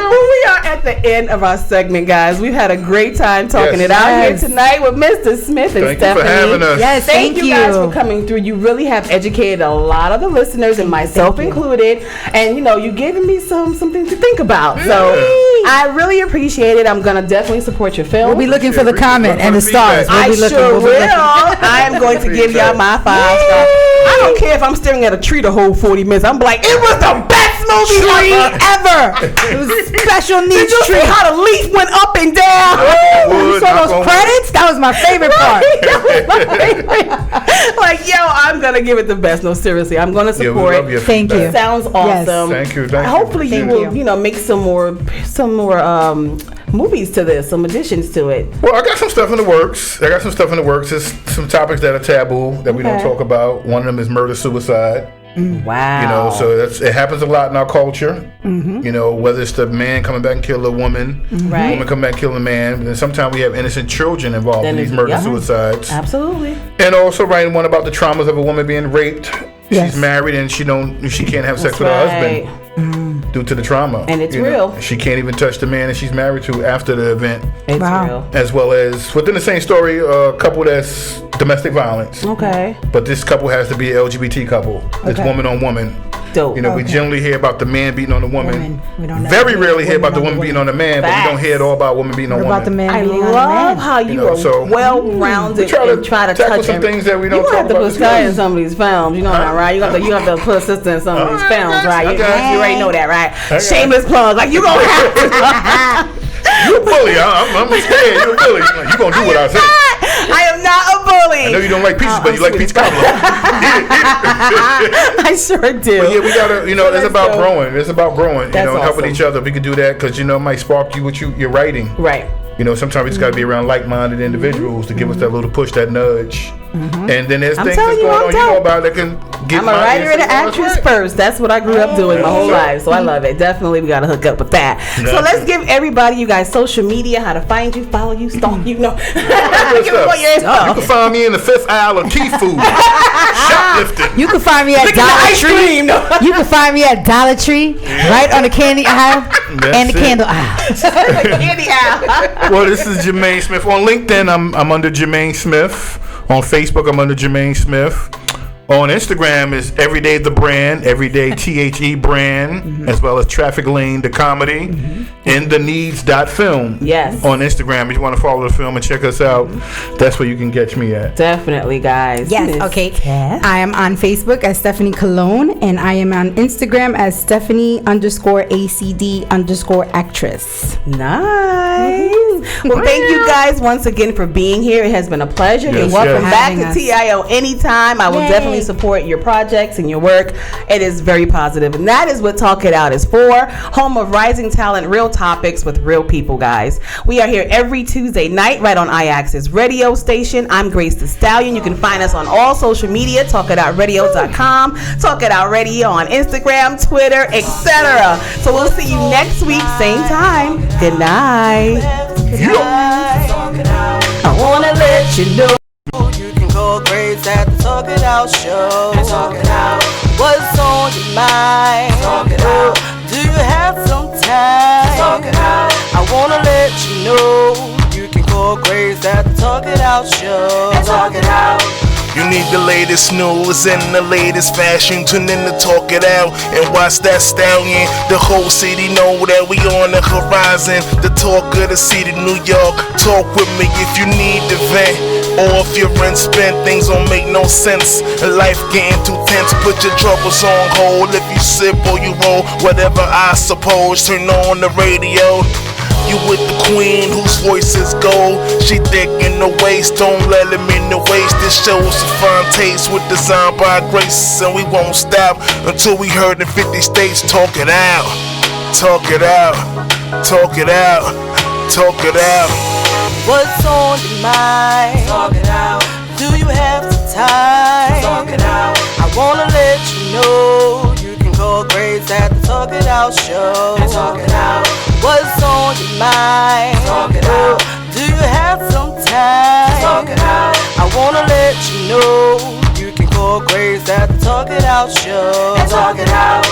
Well, we are at the end of our segment, guys. We've had a great time talking Yes. it out Yes. here tonight with Mr. Smith and Thank you Stephanie. for having us. Yes, Thank thank you guys for coming through. You really have educated a lot of the listeners, and myself included. And you giving me something to think about. So I really appreciate it. I'm gonna definitely support your film. We'll be looking for the we comment look and the for stars. feedback. We'll I be looking. sure we'll be will. looking. I am going to give y'all my 5 stars. I don't care if I'm staring at a tree the whole 40 minutes. I'm like, it was the best movie ever. It was a special Did needs you see tree. how the leaf went up and down? You saw Knock those on credits? That was my favorite part. Like, yo, I'm gonna give it the best. No, seriously, I'm gonna Yeah, we support love it. your Thank feedback. you. Sounds awesome. Thank you. Hopefully, you Thank will, you. make some more movies to this, some additions to it. Well, I got some stuff in the works. There's some topics that are taboo that we don't talk about. One of them is murder-suicide. Wow. You know, so it happens a lot in our culture. You know, whether it's the man coming back and kill a woman, the woman coming back and kill a man, and then sometimes we have innocent children involved in these murder-suicides. Absolutely. And also writing one about the traumas of a woman being raped. She's married and she can't have sex with her husband due to the trauma. And it's real. She can't even touch the man that she's married to after the event. It's real. As well as within the same story, a couple that's domestic violence. Okay. But this couple has to be an LGBT couple. It's woman on woman. Dope. You know, we generally hear about the man beating on the woman. We don't very rarely hear about the woman beating on the man, but we don't hear at all about women beating on women. About the man I beating on the love man. how you are so well-rounded and try to tackle touch some things that we don't you talk have to about. put Sky in some of these films, you know that, right? You have to put a sister in some of these films, right? You already know that, right? Shameless plug, like you gonna have to. You a bully. I'm scared. You a bully. You gonna do what I say. I am not a bully. I know you don't like pizzas, but you like pizza cobbler. I sure do. But yeah, we gotta. You know, it's about growing. It's about growing. That's you know, helping awesome. each other. We can do that because it might spark you with you're writing. Right. You know, sometimes we just got to be around like-minded individuals to give us that little push, that nudge. And then there's things that's going on, you know about that can get I'm a writer and an actress first. That's what I grew up doing my whole life. So I love it. Definitely we got to hook up with that. So let's give everybody, you guys, social media, how to find you, follow you, stalk you. No. Give them all your info. You can find me in the fifth aisle of Key Food. Shoplifting. You can find me at Dollar Tree. You can find me at Dollar Tree, right on the candy aisle and the candle aisle. Candy aisle. Well, this is Jermaine Smith. On LinkedIn, I'm under Jermaine Smith. On Facebook, I'm under Jermaine Smith. On Instagram is Everyday the Brand, Everyday THE Brand, as well as Traffic Lane the Comedy, and theneeds.film. Yes. On Instagram, if you want to follow the film and check us out, that's where you can catch me at. Definitely, guys. Yes, okay. I am on Facebook as Stephanie Cologne, and I am on Instagram as Stephanie_ACD_actress. Nice. Well, thank you guys once again for being here. It has been a pleasure. Yes, You're welcome back Having to us. TIO anytime. I will definitely support your projects and your work. It is very positive, and that is what Talk It Out is for. Home of rising talent, real topics with real people, guys. We are here every Tuesday night right on iAccess radio station. I'm Grace the Stallion. You can find us on all social media, talkitoutradio.com, Talk It Out Radio on Instagram, Twitter, etc. So we'll see you next week, same time. Good night. I wanna let you know you can call Grace at the Talk It Out show. Talk it out. What's on your mind? Talk it out. Do you have some time? Talk it out. I wanna let you know you can call Grace at the Talk It Out show. Talk it out. You need the latest news and the latest fashion. Tune in to Talk It Out and watch that stallion. The whole city know that we on the horizon. The talk of the city, New York. Talk with me if you need the vent. Or if your rent spent, things don't make no sense. Life getting too tense, put your troubles on hold. If you sip or you roll, whatever I suppose. Turn on the radio. You with the queen whose voice is gold. She thick in the waist, don't let him in the waist. This show's a fine taste with design by Grace. And we won't stop until we heard in 50 states. Talk it out, talk it out, talk it out, talk it out. What's on your mind? Talk it out. Do you have the time? Talk it out. I wanna let you know you can call Grace at the Talk It Out show. Talk it out. What's on your mind? Talk it out. Do you have some time? Talk it out. I wanna let you know you can call Grace at the Talk It Out show. Talk it out.